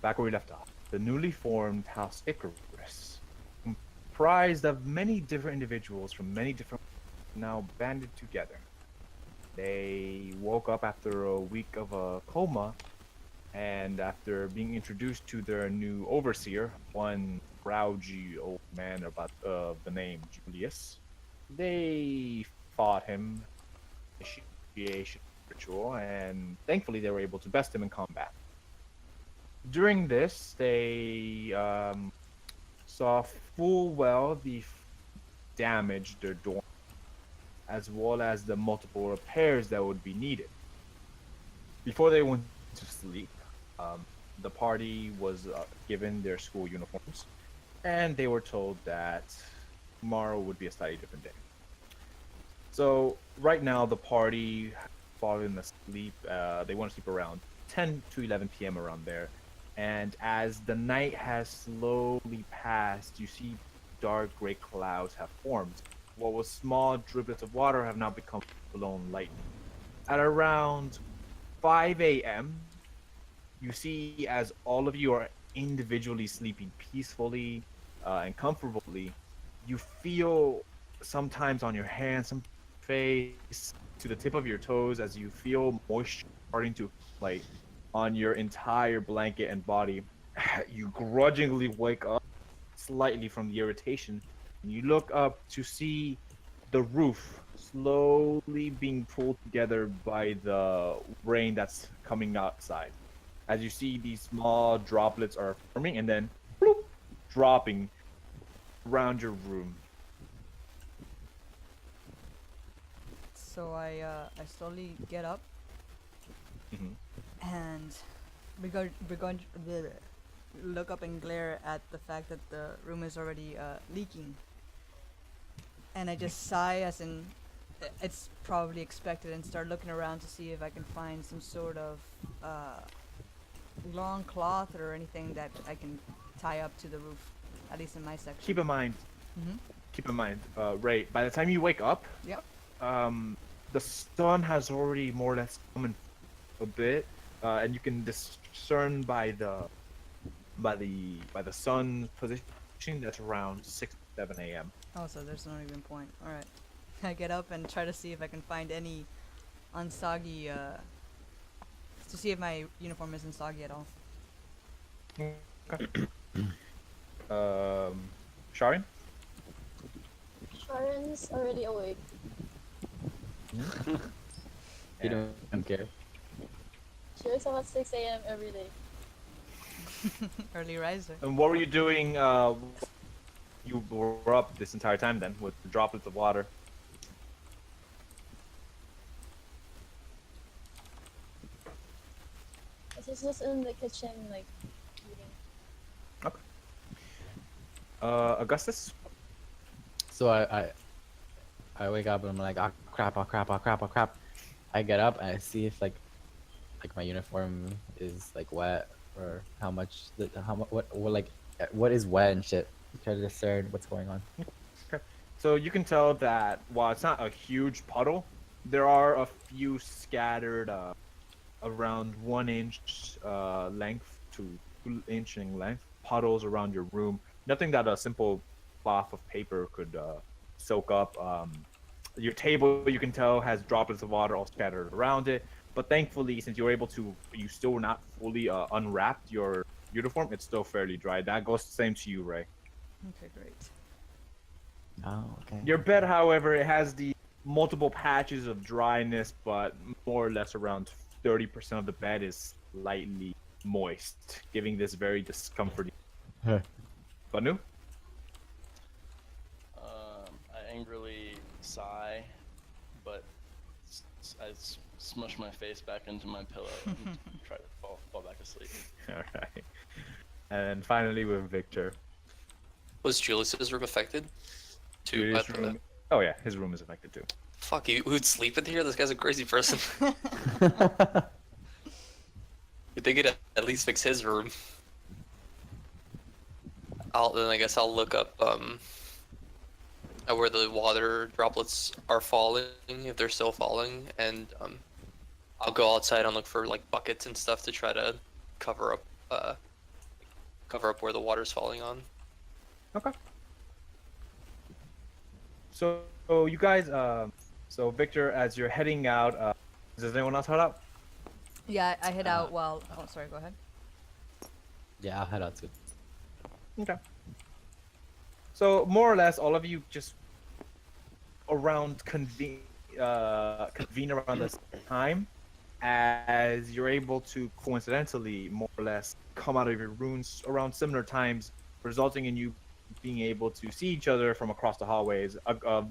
back where we left off. The newly formed House Icarus, comprised of many different individuals from many different now banded together. They woke up after a week of a coma, and after being introduced to their new overseer, one grouchy old man about the name Julius, they fought him initiation ritual, and thankfully they were able to best him in combat. During this, they saw full well the damage their dorm, as well as the multiple repairs that would be needed. Before they went to sleep, um, the party was given their school uniforms, and they were told that tomorrow would be a slightly different day. So right now, the party falling asleep. They want to sleep around 10 to 11 p.m. around there. And as the night has slowly passed, you see dark gray clouds have formed. What was small driblets of water have now become blown lightning. At around 5 a.m., you see as all of you are individually sleeping peacefully and comfortably, you feel sometimes on your hands, some face, to the tip of your toes as you feel moisture starting to like on your entire blanket and body. You grudgingly wake up slightly from the irritation, and you look up to see the roof slowly being pulled together by the rain that's coming outside. As you see, these small droplets are forming and then bloop, dropping around your room. So I slowly get up Mhm. and look up and glare at the fact that the room is already leaking. And I just sigh, as in it's probably expected, and start looking around to see if I can find some sort of long cloth or anything that I can tie up to the roof, at least in my section. Keep in mind, Mm-hmm. Ray, by the time you wake up, Yep. the sun has already more or less come in a bit, and you can discern by the sun position that's around 6-7 a.m. Oh, so there's no even point. All right. I get up and try to see if I can find any unsoggy, to see if my uniform isn't soggy at all. Sharon? Sharon's already awake. You don't care. She wakes up at 6 a.m. every day. Early riser. And what were you doing? You were up this entire time then with the droplets of water. She's just in the kitchen, like, eating. Okay. Augustus? So I wake up and I'm like, oh crap, oh crap, oh crap, oh crap. I get up and I see if like my uniform is like wet, or how much what is wet and shit. Try to discern what's going on. Okay. So you can tell that while it's not a huge puddle, there are a few scattered around 1 inch length to 2 inch in length puddles around your room. Nothing that a simple cloth of paper could soak up. Your table, you can tell, has droplets of water all scattered around it. But thankfully, since you still not fully unwrapped your uniform, it's still fairly dry. That goes the same to you, Ray. Okay, great. Oh, okay. Your bed, however, it has the multiple patches of dryness, but more or less around 30% of the bed is slightly moist, giving this very discomforting. Banu? I angrily sigh, but I smush my face back into my pillow and try to fall back asleep. Alright. And finally with Victor. Was Julius's room affected? Julius' room. Oh yeah, his room is affected too. Fuck, who'd sleep in here? This guy's a crazy person. If they could at least fix his room. I guess I'll look up at where the water droplets are falling, if they're still falling, and I'll go outside and look for like buckets and stuff to try to cover up cover up where the water's falling on. Okay. So you guys, so Victor, as you're heading out, does anyone else head out? Yeah, I head out while. Oh, sorry. Go ahead. Yeah, I'll head out too. Okay. So more or less, all of you just convene around this time, as you're able to coincidentally, more or less, come out of your runes around similar times, resulting in you being able to see each other from across the hallways.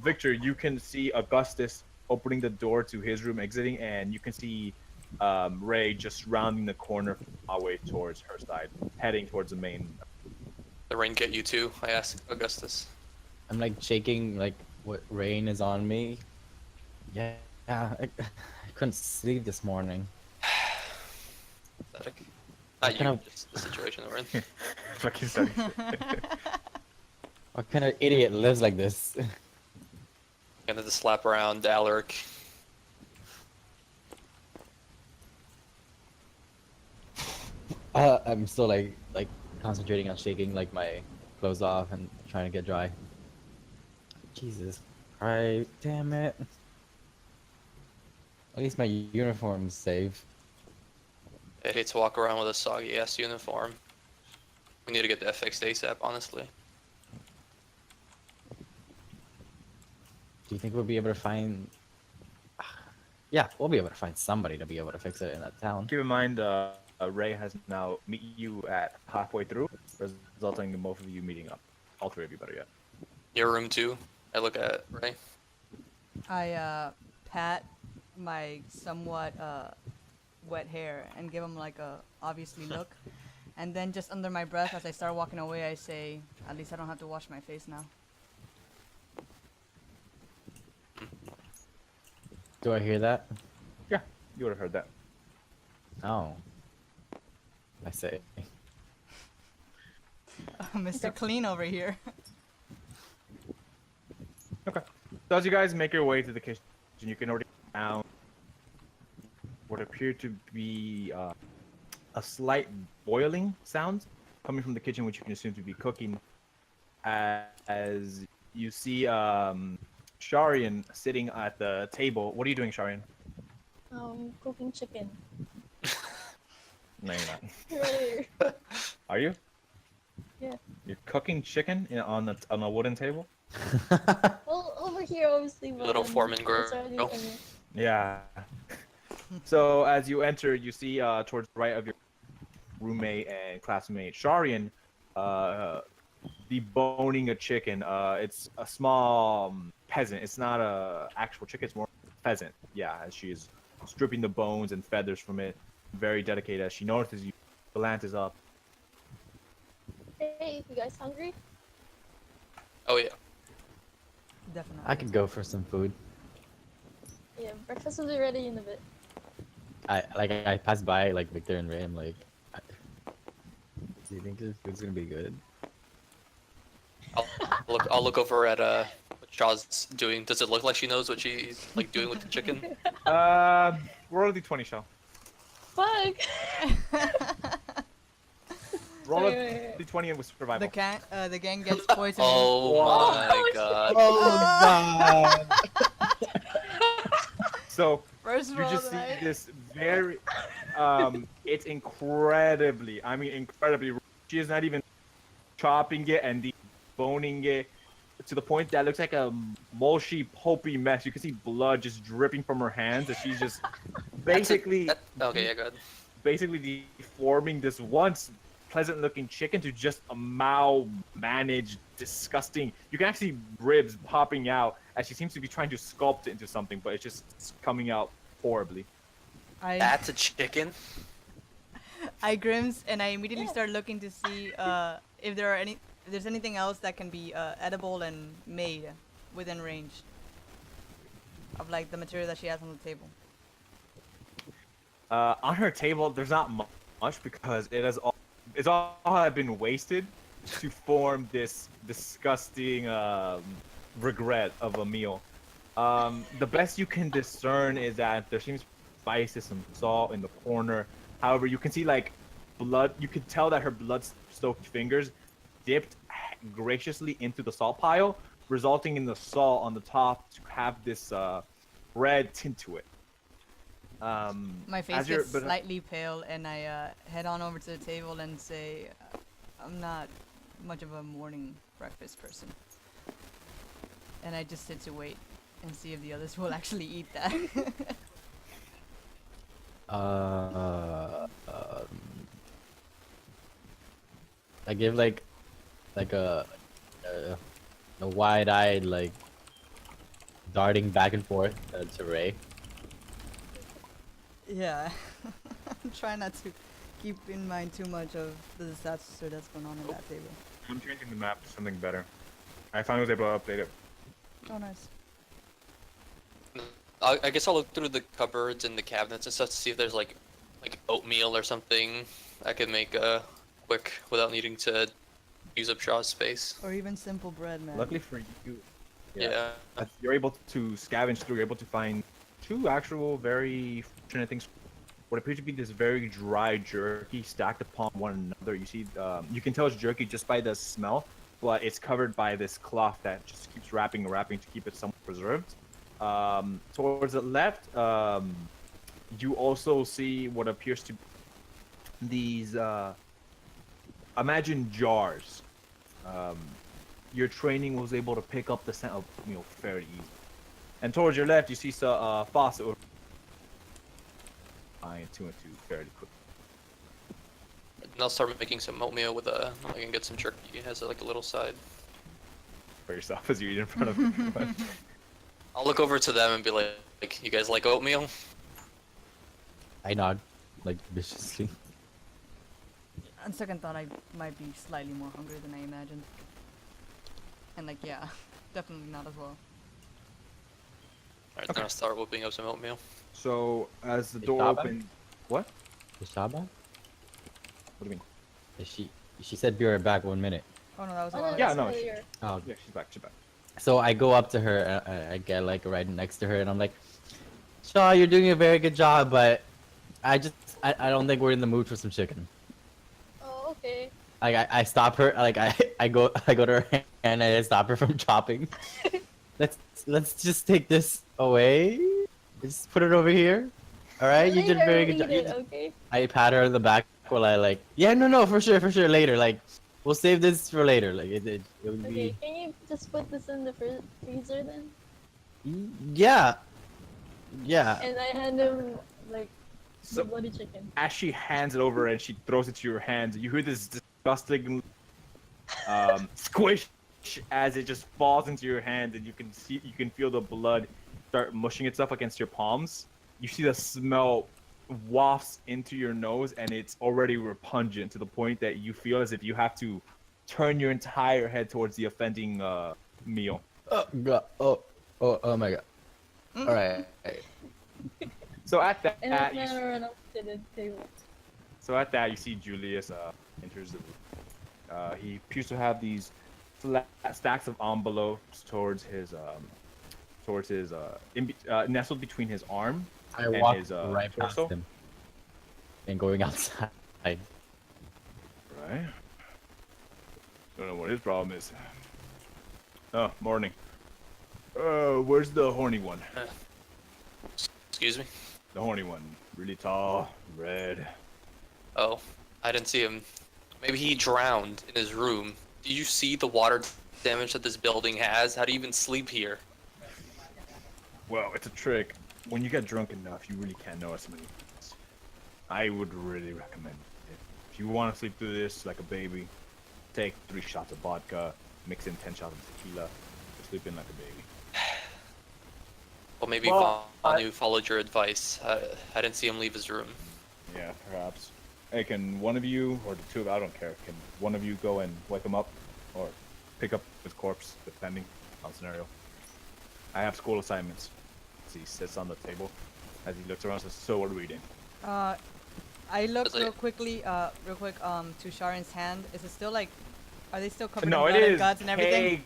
Victor, you can see Augustus opening the door to his room, exiting, and you can see Ray just rounding the corner from the hallway towards her side, heading towards the main. The rain get you too? I asked Augustus. I'm like shaking, like what rain is on me. Yeah, I couldn't sleep this morning. Pathetic. Not you, kind of- just the situation that we're in. Fucking sorry. What kind of idiot lives like this? Gonna just slap around Alaric. I'm still like concentrating on shaking like my clothes off and trying to get dry. Jesus Christ, damn it. At least my uniform's safe. I hate to walk around with a soggy ass uniform. We need to get that fixed ASAP, honestly. Do you think we'll be able to find... Yeah, we'll be able to find somebody to be able to fix it in that town. Keep in mind, Ray has now meet you at halfway through, resulting in both of you meeting up. All three of you, better yet. Your room too. I look at Ray. I pat my somewhat wet hair and give him like a obviously look, and then just under my breath as I start walking away, I say, "At least I don't have to wash my face now." Do I hear that? Yeah, you would have heard that. Oh. I say. Mr. Clean over here. Okay. So as you guys make your way to the kitchen, you can already found what appear to be a slight boiling sound coming from the kitchen, which you can assume to be cooking. As you see Sharian sitting at the table. What are you doing, Sharian? Cooking chicken. No, you're not. Earlier. Are you? Yeah. You're cooking chicken on a wooden table? Well, over here, obviously. But, Little Foreman it's girl. already in it. Yeah. So as you enter, you see towards the right of your roommate and classmate Sharian, deboning a chicken. It's a small peasant. It's not a actual chicken. It's more pheasant. Yeah, as she's stripping the bones and feathers from it. Very dedicated. As she notices you, the lamp is up. Hey, you guys hungry? Oh yeah. Definitely. I could go for some food. Yeah, breakfast will be ready in a bit. I pass by like Victor and Ray. I'm like, do you think this food's gonna be good? I'll look over at what Shaw's doing. Does it look like she knows what she's like doing with the chicken? Roll a d20, Shaw. Fuck! Roll Wait, a wait, wait. d20 with survival. The gang gets poisoned. Oh my god. Oh god! So First you roll just see tonight. this very, it's incredibly, I mean incredibly, she is not even chopping it and deboning it to the point that it looks like a mushy, pulpy mess. You can see blood just dripping from her hands as she's just basically, Okay, yeah, go ahead. basically deforming this once pleasant looking chicken to just a mal-managed, disgusting, you can actually see ribs popping out as she seems to be trying to sculpt it into something, but it's just coming out horribly. That's a chicken. I grims and I immediately Yeah. start looking to see if there's anything else that can be edible and made within range of like the material that she has on the table. On her table, there's not much because it's all had been wasted to form this disgusting regret of a meal. The best you can discern is that there seems spices, some salt in the corner. However, you can see like blood. You could tell that her blood-soaked fingers dipped graciously into the salt pile, resulting in the salt on the top to have this red tint to it. My face as you're- gets but- slightly pale, and I head on over to the table and say, "I'm not much of a morning breakfast person," and I just sit to wait and see if the others will actually eat that. I give like a wide-eyed like darting back and forth to Ray. Yeah, I'm trying not to keep in mind too much of the disaster that's going on at that table. I'm changing the map to something better. I finally was able to update it. Oh, nice. I guess I'll look through the cupboards and the cabinets and stuff to see if there's like oatmeal or something I could make quick without needing to use up Shaw's space. Or even simple bread, man. Luckily for you, Yeah. you're able to scavenge through. You're able to find two actual very fortunate things. What appears to be this very dry jerky stacked upon one another. You see, you can tell it's jerky just by the smell, but it's covered by this cloth that just keeps wrapping and wrapping to keep it somewhat preserved. Towards the left, you also see what appears to be these imagine jars. Your training was able to pick up the scent of fairly easy. And towards your left, you see some faucet. I two and two fairly quick. And I'll start making some oatmeal with I can get some jerky as like a little side. For yourself as you eat in front of everyone. I'll look over to them and be like, you guys like oatmeal? I nod, like viciously. On second thought, I might be slightly more hungry than I imagined. And like, yeah, definitely not as well. Alright, then I'll start whipping up some oatmeal. So as the Hey, door Saba? opens, what? Is Shaba? What do you mean? Is she said be right back 1 minute. Oh no, that was a Oh, while no, ago. Yeah, that's no, earlier. Oh, Yeah, she's back. She's back. so I go up to her, I get like right next to her, and I'm like, Shaw, you're doing a very good job, but I don't think we're in the mood for some chicken. Oh, okay. Like I stop her, like I go to her hand and I stop her from chopping. let's just take this away. Just put it over here. All right, you did a Later very we'll good eat job. it, okay? I pat her on the back while I like, yeah, no, for sure, later. Like, we'll save this for later. Like, it would Okay, be, can you just put this in the freezer then? yeah. And I hand him, like, So- the bloody chicken. As she hands it over and she throws it to your hands, you hear this disgusting squish as it just falls into your hand, and you can feel the blood start mushing itself against your palms. You see the smell wafts into your nose, and it's already repugnant to the point that you feel as if you have to turn your entire head towards the offending meal. Oh god. Oh my god. All right. So at that, And I you never run up to the table. you see Julius enters the room. He appears to have these stacks of envelopes towards his nestled between his arm I and walk his right past torso. him and going outside. Right. Don't know what his problem is. Oh, morning. Where's the horny one? Excuse me? The horny one. Really tall, red. Oh, I didn't see him. Maybe he drowned in his room. Do you see the water damage that this building has? How do you even sleep here? Well, it's a trick. When you get drunk enough, you really can't notice many things. I would really recommend it. If you want to sleep through this like a baby, take 3 shots of vodka, mix in 10 shots of tequila, sleep in like a baby. Well, maybe Well, Vanu followed your advice. I didn't see him leave his room. Yeah, perhaps. Hey, can one of you, or the two of you, I don't care, can one of you go and wake him up? Or pick up his corpse, depending on scenario. I have school assignments. As he sits on the table, as he looks around, says, so what are we doing? I look Does it- real quick, to Sharon's hand. Is it still like, are they still covered No, in it blood and is guts and everything?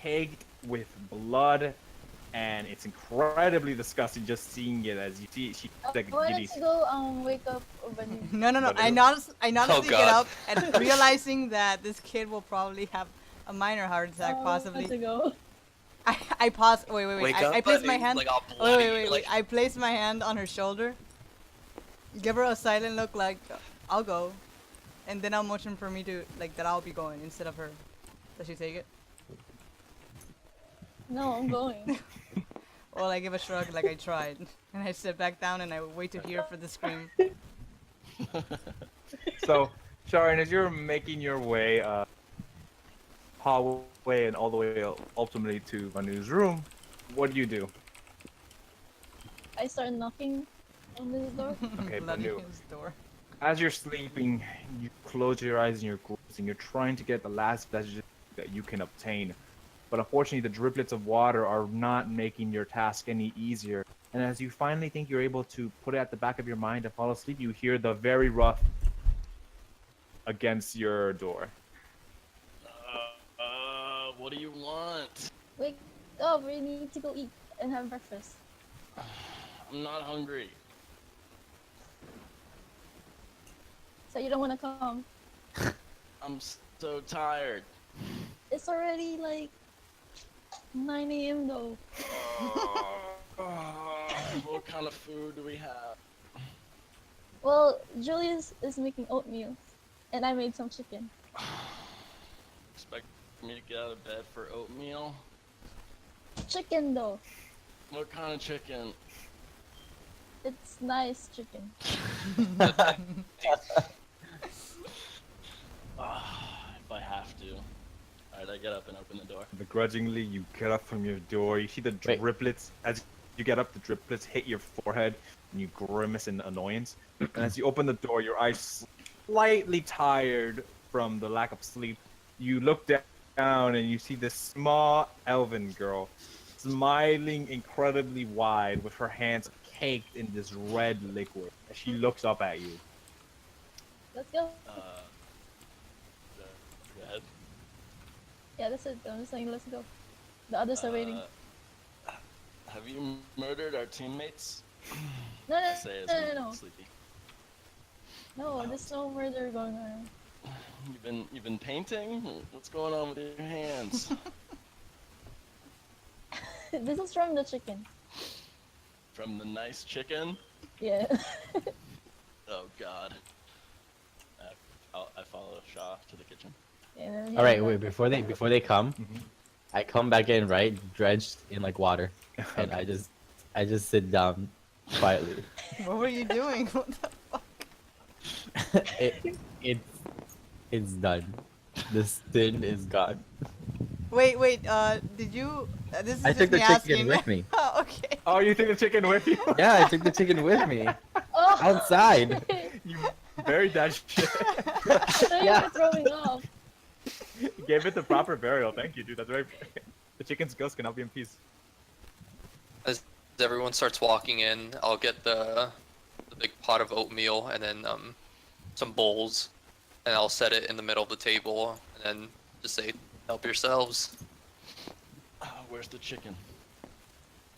caked with blood and it's incredibly disgusting just seeing it as you see she like Why giddy. don't you go wake up Ubani? No. But I it- honestly get God. up and realizing that this kid will probably have a minor heart attack, possibly. To go. I pause. Wait. Wake up, I place my buddy, hand. like all Wait, bloody, wait. like- I place my hand on her shoulder. Give her a silent look, like I'll go, and then I'll motion for me to like that I'll be going instead of her. Does she take it? No, I'm going. Well, I give a shrug, like I tried, and I sit back down and I wait to hear for the scream. So, Sharon, as you're making your way, hallway and all the way ultimately to Manu's room, what do? I start knocking on the door. Okay, Bloody Manu. his door. As you're sleeping, you close your eyes and you're closing. You're trying to get the last vestiges that you can obtain. But unfortunately, the driplets of water are not making your task any easier. And as you finally think you're able to put it at the back of your mind and fall asleep, you hear the very rough against your door. What do you want? Wake up, we need to go eat and have breakfast. I'm not hungry. So you don't want to come? I'm so tired. It's already like 9 a.m. though. What kind of food do we have? Well, Julius is making oatmeal, and I made some chicken. Expect me to get out of bed for oatmeal? Chicken though. What kind of chicken? It's nice chicken. If I have to. Alright, I get up and open the door. Begrudgingly, you get up from your door. You see the Wait. driplets. As you get up, the driplets hit your forehead, and you grimace in annoyance. And as you open the door, your eyes slightly tired from the lack of sleep, you look down and you see this small elven girl smiling incredibly wide with her hands caked in this red liquid as she looks up at you. Let's go. Go ahead. Yeah, that's it. I'm just saying, let's go. The others are waiting. Have you murdered our teammates? No, I say as I'm no. sleepy. No, there's no murder going on. You've been painting? What's going on with your hands? This is from the chicken. From the nice chicken? Yeah. Oh God. I follow Shaw to the kitchen. And All right, wait. Before they come, Mhm. I come back in right, drenched in like water, and I just sit down quietly. What were you doing? What the It's done. The sin is gone. Wait, did you? This is I just took the me chicken asking. with me. Oh, okay. Oh, you take the chicken with you? Yeah, I took the chicken with me Oh! outside. You buried that shit. So Yeah. you're throwing off. You gave it the proper burial. Thank you, dude. That's very. The chicken's ghost can now be in peace. As everyone starts walking in, I'll get the big pot of oatmeal and then some bowls, and I'll set it in the middle of the table, and then just say, "Help yourselves." Where's the chicken?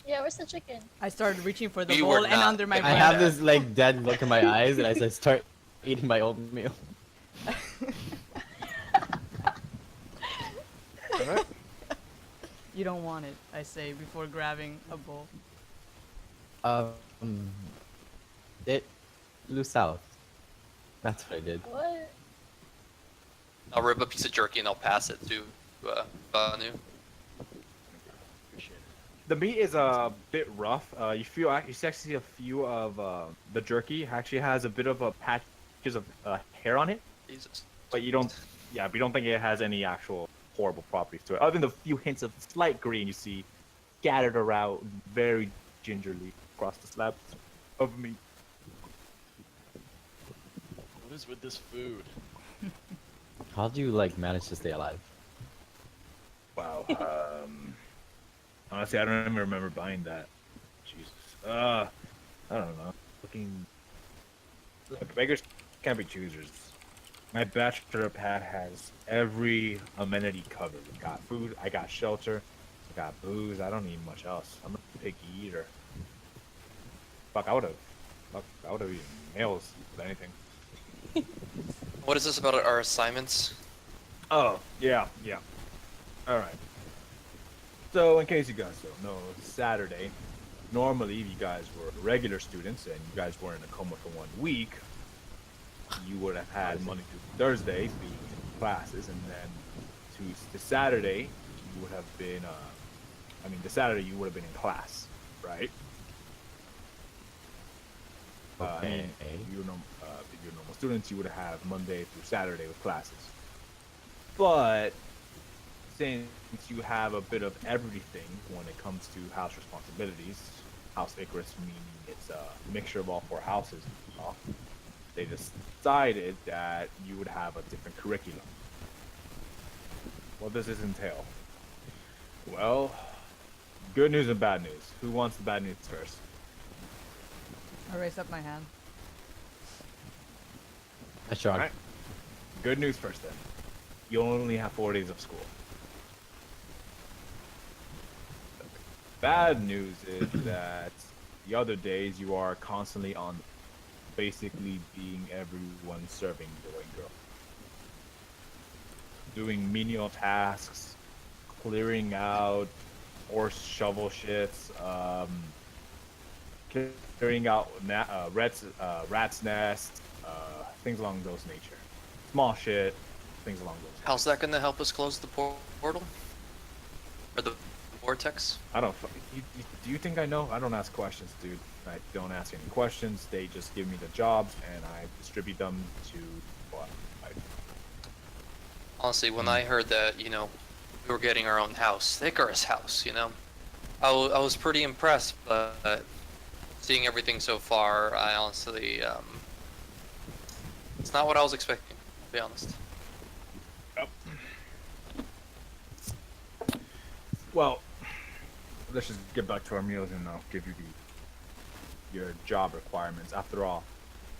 Yeah, where's the chicken? I started reaching for the We bowl were and not under my gonna I breath. have this like dead look in my eyes, and as I start eating my oatmeal. You don't want it, I say before grabbing a bowl. It flew south. That's what I did. What? I'll rip a piece of jerky and I'll pass it to Banu. Appreciate it. The meat is a bit rough. You actually see a few of the jerky actually has a bit of a patches of hair on it, Jesus. but you don't. Yeah, but you don't think it has any actual horrible properties to it, other than the few hints of slight green you see scattered around very gingerly across the slabs of meat. What is with this food? How do you like manage to stay alive? Wow. Honestly, I don't even remember buying that. Jesus. I don't know. Look, beggars can't be choosers. My bachelor pad has every amenity covered. I got food, I got shelter, I got booze. I don't need much else. I'm a picky eater. Fuck, I would have eaten meals with anything. What is this about our assignments? Oh, yeah. All right. So, in case you guys don't know, Saturday, normally if you guys were regular students and you guys were in a coma for 1 week, you would have had Monday through Thursday being in classes, and then to Saturday, you would have been, the Saturday you would have been in class, right? Okay. If you're normal students, you would have Monday through Saturday with classes. But since you have a bit of everything when it comes to house responsibilities, House Icarus meaning it's a mixture of all 4 houses, they decided that you would have a different curriculum. What does this entail? Well, good news and bad news. Who wants the bad news first? I raised up my hand. I shrugged. Alright. Good news first then. You only have 4 days of school. Bad news is that the other days you are constantly on, basically being everyone serving boy and girl. Doing menial tasks, clearing out horse shovel shits, clearing out rat's nests, things along those nature. Small shit, things along those. How's that gonna help us close the portal? Or the vortex? I don't. Do you think I know? I don't ask questions, dude. I don't ask any questions. They just give me the jobs, and I distribute them to. Well, Honestly, when I heard that, we were getting our own house, the Icarus house, I was pretty impressed, but seeing everything so far, I honestly, it's not what I was expecting, to be honest. Well, let's just get back to our meals, and I'll give you your job requirements. After all,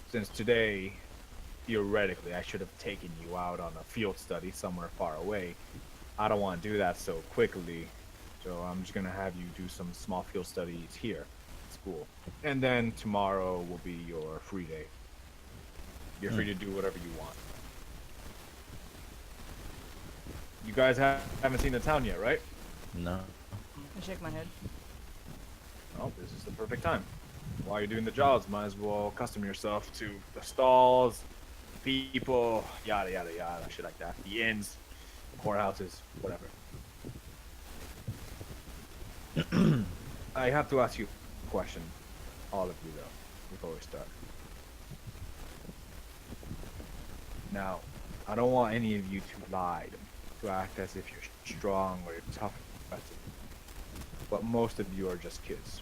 since today, theoretically, I should have taken you out on a field study somewhere far away. I don't want to do that so quickly, so I'm just gonna have you do some small field studies here at school, and then tomorrow will be your free day. You're free to do whatever you want. You guys haven't seen the town yet, right? No. I shake my head. Oh, this is the perfect time. While you're doing the jobs, might as well accustom yourself to the stalls, people, yada yada yada, shit like that. The inns, courthouses, whatever. I have to ask you a question, all of you though, before we start. Now, I don't want any of you to lie, to act as if you're strong or you're tough, but most of you are just kids.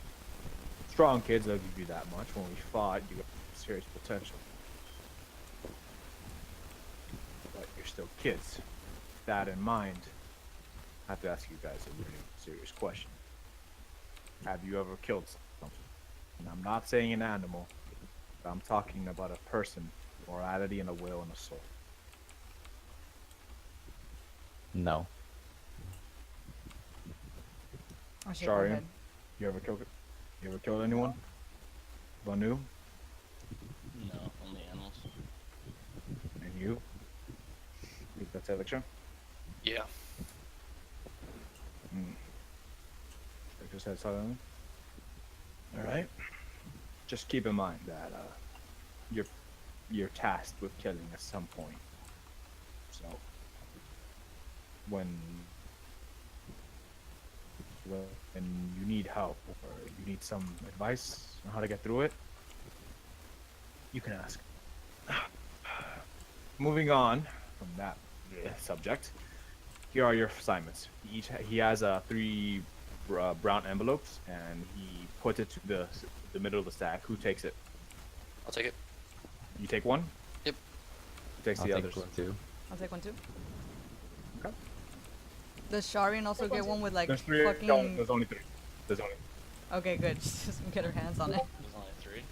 Strong kids, I'll give you that much. When we fought, you got serious potential. But you're still kids. With that in mind, I have to ask you guys a really serious question. Have you ever killed something? And I'm not saying an animal, but I'm talking about a person, morality and a will and a soul. No. I shake Sorry. my head. You ever killed anyone? Vanu? No, only animals. And you? That's Electra? Yeah. I just said silently. Alright. Just keep in mind that you're tasked with killing at some point. So when you need help or you need some advice on how to get through it, you can ask. Moving on from that subject, here are your assignments. He has 3 brown envelopes, and he puts it to the middle of the stack. Who takes it? I'll take it. You take one? Yep. Who takes I'll the take others? one too. I'll take one too. Okay. Does Sharian also Take one get too. one with like There's 3. fucking? No, there's only 3. There's only. Okay, good. Just get her hands on it. There's only 3.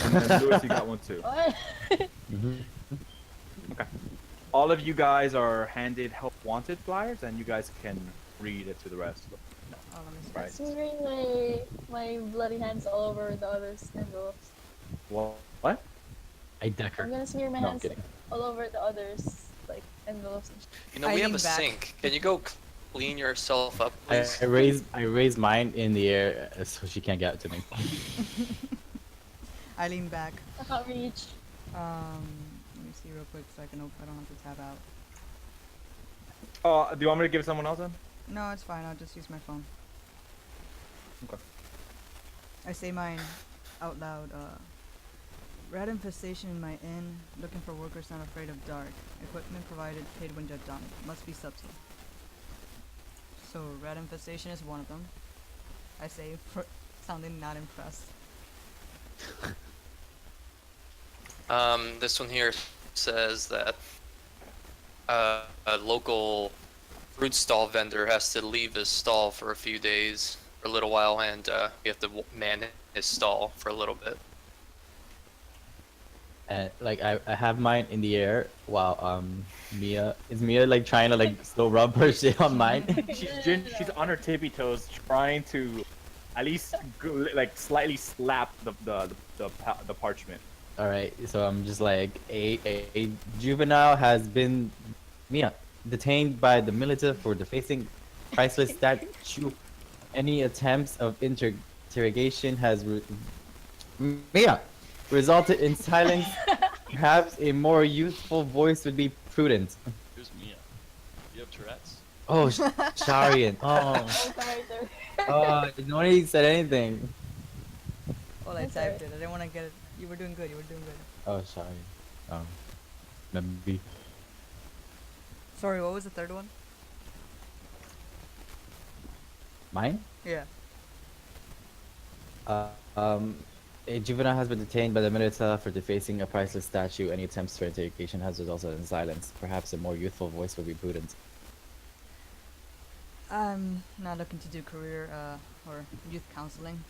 And then Lewis, you got one too. What? Okay. All of you guys are handed help wanted flyers, and you guys can read it to the rest. Right. Smearing my bloody hands all over the others' envelopes. Well, what? I decker. I'm gonna smear my No, I'm hands kidding. all over the others, like envelopes. And You know, I we have lean a back. sink. Can you go clean yourself up, I, please? I raise mine in the air so she can't get to me. I lean back. I can't reach. Let me see real quick so I can I don't have to tab out. Oh, do you want me to give someone else then? No, it's fine. I'll just use my phone. Okay. I say mine out loud. Rat infestation in my inn. Looking for workers not afraid of dark. Equipment provided, paid when job done. Must be subtle. So rat infestation is one of them. I say, for sounding not impressed. This one here says that a local fruit stall vendor has to leave his stall for a few days, for a little while, and we have to man his stall for a little bit. And like I have mine in the air while Mia like trying to like still rub her shit on mine. She's on her tippy toes, trying to at least like slightly slap the parchment. All right, so I'm just like a juvenile has been Mia detained by the military for defacing priceless statue. Any attempts of interrogation has Mia resulted in silence. Perhaps a more youthful voice would be prudent. Who's Mia? You have Tourette's? Oh, Sharian. Oh, Oh, character. nobody said anything. Well, I That's typed alright. it. I didn't want to get it. You were doing good. You were doing good. Oh, Sharian. Maybe. Sorry, what was the third one? Mine? Yeah. A juvenile has been detained by the military for defacing a priceless statue. Any attempts for interrogation has resulted in silence. Perhaps a more youthful voice would be prudent. I'm not looking to do career or youth counseling.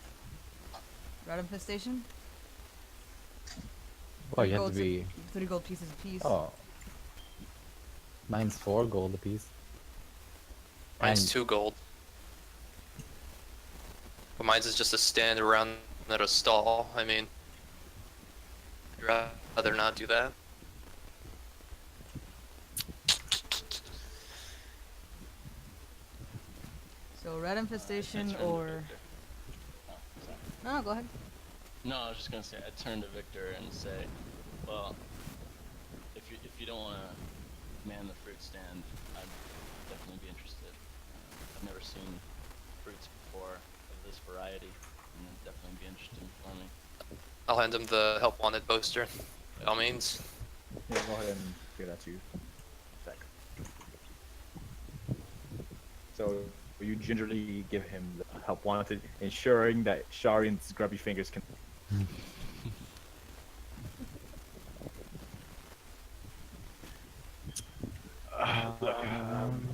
Rat infestation? Well, you have Gold to be. 3 gold pieces apiece. Oh. Mine's 4 gold apiece. Mine's And- 2 gold. But mine's is just a stand around at a stall. I mean, I'd rather not do that. So rat infestation I turned to or Victor. Oh, sorry. no, go ahead. No, I was just gonna say I turn to Victor and say, well, if you don't want to man the fruit stand, I'd definitely be interested. I've never seen fruits before of this variety, and I'd definitely be interested in farming. I'll hand him the help wanted poster, by all means. Yeah, go ahead and give that to you. Sec. So you gingerly give him the help wanted, ensuring that Sharian's grubby fingers can.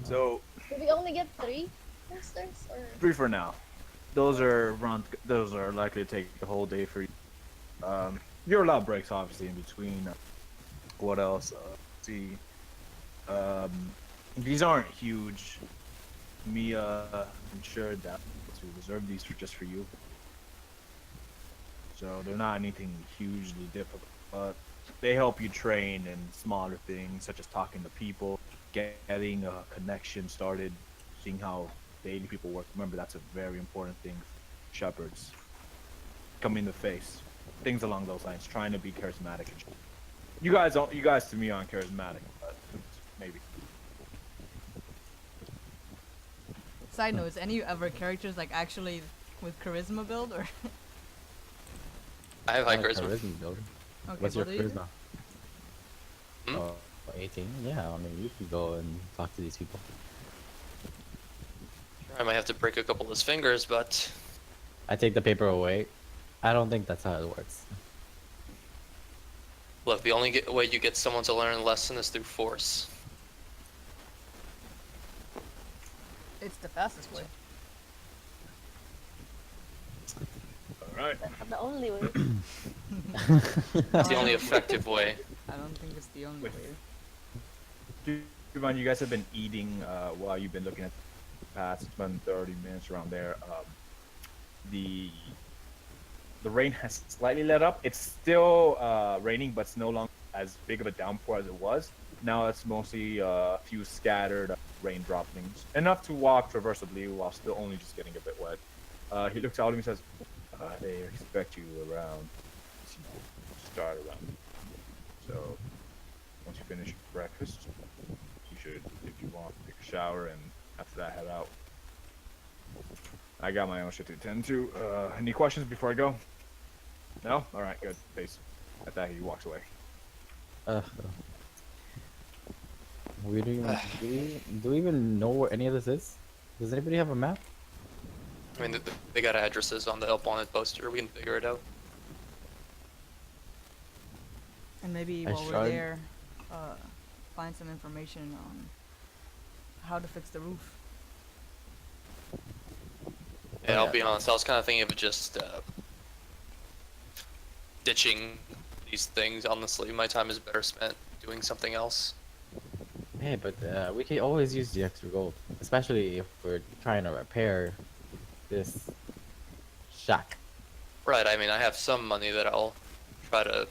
So Did we only get 3 posters, or 3 for now. Those are likely to take the whole day for you. You're allowed breaks obviously in between. What else? Let's see. These aren't huge. Mia ensured that to reserve these for just for you. So they're not anything hugely difficult, but they help you train in smaller things such as talking to people, getting a connection started, seeing how daily people work. Remember, that's a very important thing. Shepherds come in the face, things along those lines. Trying to be charismatic. You guys to me aren't charismatic, but maybe. Side note: is any other characters like actually with charisma build or? I have high Oh, charisma. builder. Okay, What's your what do you do? charisma? Hmm? Oh, 18? Yeah, I mean, you can go and talk to these people. I might have to break a couple of his fingers, but I take the paper away. I don't think that's how it works. look, the only way you get someone to learn a lesson is through force. It's the fastest way. All right. the only way? It's the only effective way. I don't think it's the only Wait. way. Do you mind? You guys have been eating while you've been looking at. past, it's been 30 minutes around there. The the rain has slightly let up. It's still raining, but it's no longer as big of a downpour as it was. Now it's mostly a few scattered rain droplings, enough to walk traversably while still only just getting a bit wet. He looks out at me and says, "They expect you around. Start around. So once you finish breakfast, you should, if you want, take a shower and after that head out. I got my own shit to attend to. Any questions before I go? No? Alright, good. Peace." At that, he walks away. Uh, we do, do we even know where any of this is? Does anybody have a map? I mean, they got addresses on the help wanted poster. We can figure it out. And maybe I while we're tried. there, find some information on how to fix the roof. Yeah, I'll yeah. be honest. I was kind of thinking of just ditching these things. Honestly, my time is better spent doing something else. Hey, but we can always use the extra gold, especially if we're trying to repair this shack. Right. I mean, I have some money that I'll try to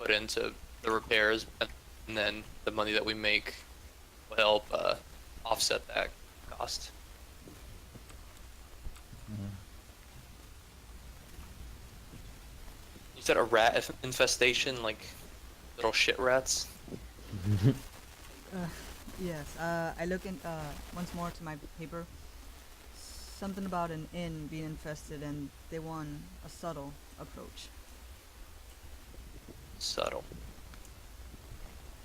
put into the repairs, and then the money that we make will help offset that cost. You said a rat infestation, like little shit rats. Yes, I look in once more to my paper. Something about an inn being infested, and they want a subtle approach. Subtle.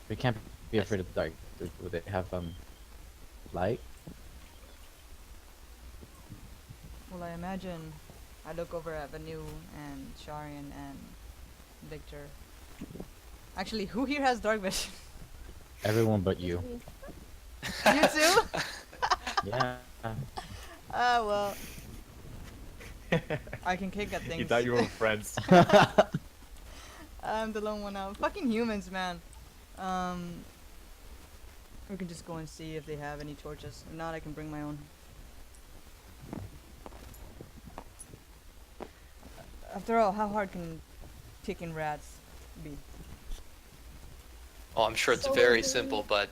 We can't be afraid of the dark. Would they have light? Well, I imagine I look over at Vanu and Sharian and Victor. Actually, who here has dark vision? Everyone but you. You too? Yeah. Ah, well. I can kick at things. You thought you were friends. I'm the lone one out. Fucking humans, man. We can just go and see if they have any torches. If not, I can bring my own. After all, how hard can kicking rats be? Oh, I'm sure it's So we're very doing- simple, but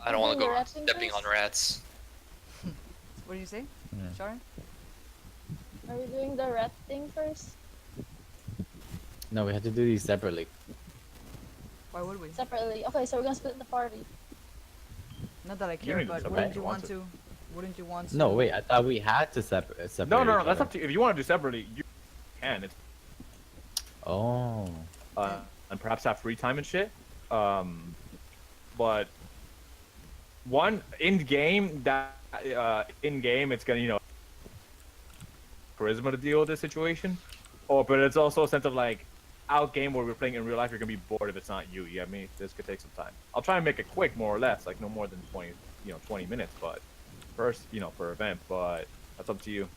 I don't want to doing go the around rat stepping on fingers? rats. What do you say, Yeah. Sharian? Are we doing the rat thing first? No, we have to do these separately. Why would we? Separately. Okay, so we're gonna split the party. Not that I You care, need to but separate wouldn't if you you want want to? Wouldn't you want to? No, wait. I thought we had to separate. No, each that's other. up to you. If you want to do separately, you can. It's, Oh. and perhaps have free time and shit. But one in game it's gonna charisma to deal with this situation. But it's also a sense of like out game where we're playing in real life, you're gonna be bored if it's not you. You get me? This could take some time. I'll try and make it quick, more or less, like no more than 20 minutes. But first, per event. But that's up to you.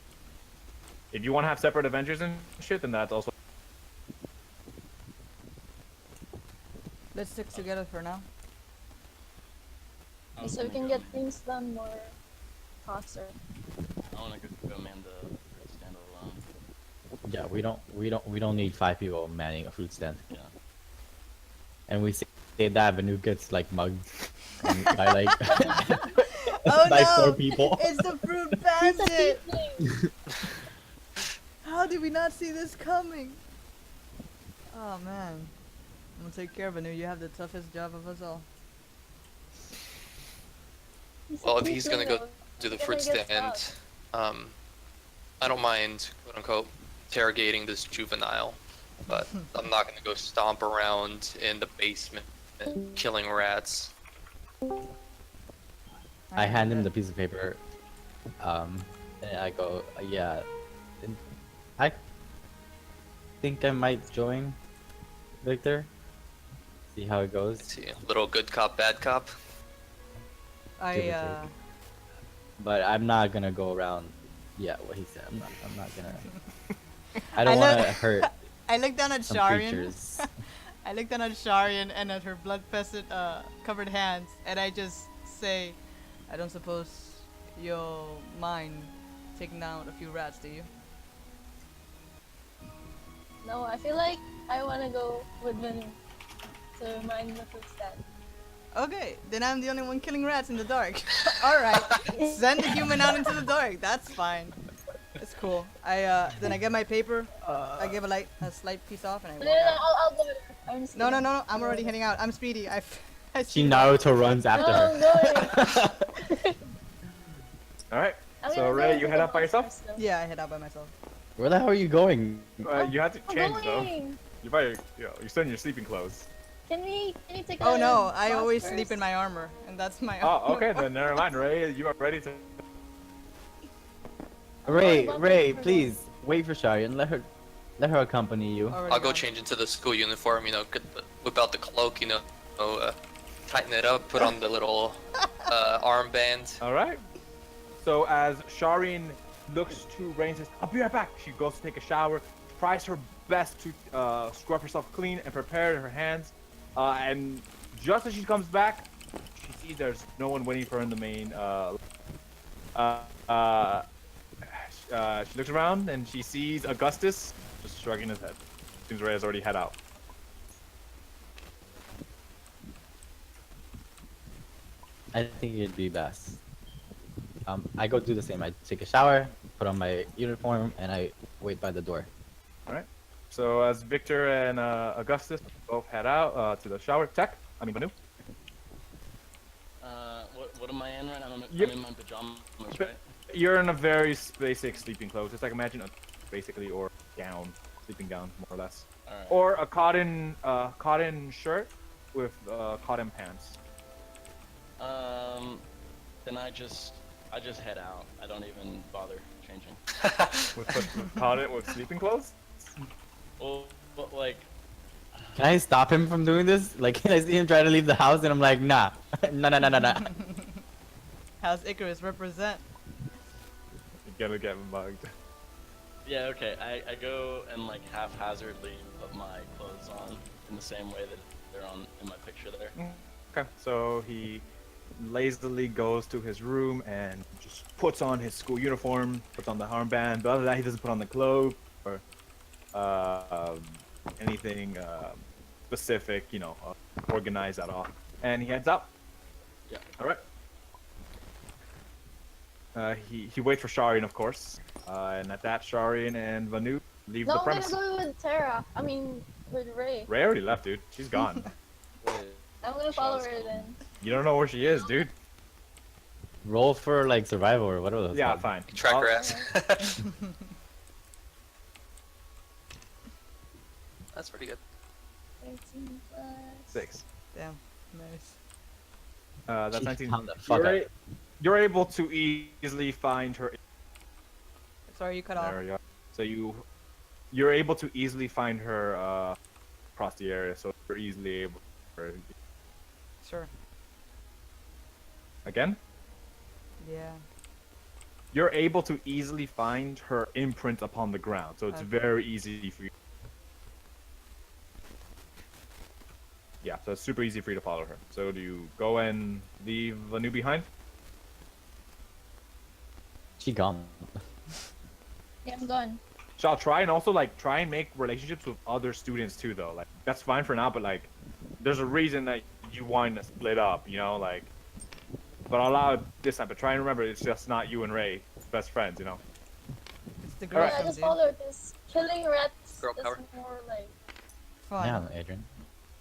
If you want to have separate adventures and shit, then that's also. Let's stick together for now. I was So we gonna can go get things done more faster. I want to go man the fruit stand alone. Yeah, we don't need 5 people manning a fruit stand. Yeah. And we say that Vanu gets like mugged by like Oh by no! 4 people. It's the fruit It's a bandit! tiefling! How did we not see this coming? Oh man. I'm gonna take care of Vanu. You have the toughest job of us all. He's a Well, if he's tiefling gonna go though. to the He's fruit gonna get stand, stuck. I don't mind, quote unquote, interrogating this juvenile, but I'm not gonna go stomp around in the basement killing rats. I can hand do him the that. piece of paper, and I go, yeah, I think I might join Victor. See how it goes. Let's see, little good cop, bad cop. I Give or take. But I'm not gonna go around. Yeah, what he said. I'm not gonna. I don't I want to look- hurt I look down at some Sharian. creatures. I look down at Sharian and at her blood covered hands, and I just say, I don't suppose you'll mind taking down a few rats, do you? No, I feel like I wanna go with Venu to mine the fruit stand. Okay, then I'm the only one killing rats in the dark. Alright, send the human out into the dark. That's fine. It's cool. Then I get my paper. I give a slight piece off, and I No, walk no, no, out. I'll go with her. I'm just No, kidding. I'm already heading out. I'm speedy. I She speed Naruto runs after No, her. I'm going. All right. I'm So gonna Ray, go you to head the out by yourself? monsters, though. Yeah, I head out by myself. Where the hell are you going? You have to I'm change though. going. You're by you're still in your sleeping clothes. Can we take Oh a no, I bath always first? sleep in my armor, and that's my Oh, armor. okay, then never mind, Ray. You are ready to. Ray, about Ray, the- please wait for Shari and let her accompany you. Already I'll go gone. change into the school uniform. You know, whip out the cloak. You know, tighten it up. Put on the little armband. All right. So as Sharian looks to Ray and says, "I'll be right back," she goes to take a shower, tries her best to scrub herself clean and prepare her hands. And just as she comes back, she sees there's no one waiting for her in the main. She looks around and she sees Augustus just shrugging his head. Seems Ray has already head out. I think it'd be best. I go do the same. I take a shower, put on my uniform, and I wait by the door. All right. So as Victor and Augustus both head out to the shower, Manu. What am I in right now? I'm Yep. in my pajamas, right? You're in a very basic sleeping clothes. It's like imagine basically or gown, sleeping gown more or less, Alright. or a cotton shirt with cotton pants. Then I just head out. I don't even bother changing. With cotton with sleeping clothes. Well, but like, Can I stop him from doing this? Like, can I see him try to leave the house and I'm like, nah, nah. How's Icarus represent? You're gonna get mugged. yeah, okay. I go and like haphazardly put my clothes on in the same way that they're on in my picture there. Okay. So he lazily goes to his room and just puts on his school uniform, puts on the armband. But other than that, he doesn't put on the clothes or anything specific, organized at all. And he heads out. Yeah. All right. He waits for Sharian, of course. And at that, Sharian and Vanu leave No, the I'm gonna premise. go with Tara. I mean, with Ray. Ray already left, dude. She's gone. Wait, I'm gonna follow Shaw's her gone. then. You don't know where she is, dude. Roll for like survival or whatever. Yeah, fine. Track I'll- her ass. That's pretty good. 13 plus. 6. Damn, nice. That's She 19. found the fuck You're, up. you're able to easily find her. Sorry, you cut off. There you go. So you're able to easily find her across the area. So you're easily able. Sure. Again, Yeah. you're able to easily find her imprint upon the ground. So it's Okay. very easy for you. Yeah, so it's super easy for you to follow her. So do you go and leave Vanu behind? She gone. Yeah, I'm gone. So I'll try and also try and make relationships with other students too, though. Like that's fine for now, but there's a reason that you want to split up, But I'll allow it this time. But try and remember, it's just not you and Ray, best friends, It's the Alright. Yeah, Gresham, just dude. follow her because killing rats Girl is power. more like. Fun. Yeah, Adrian.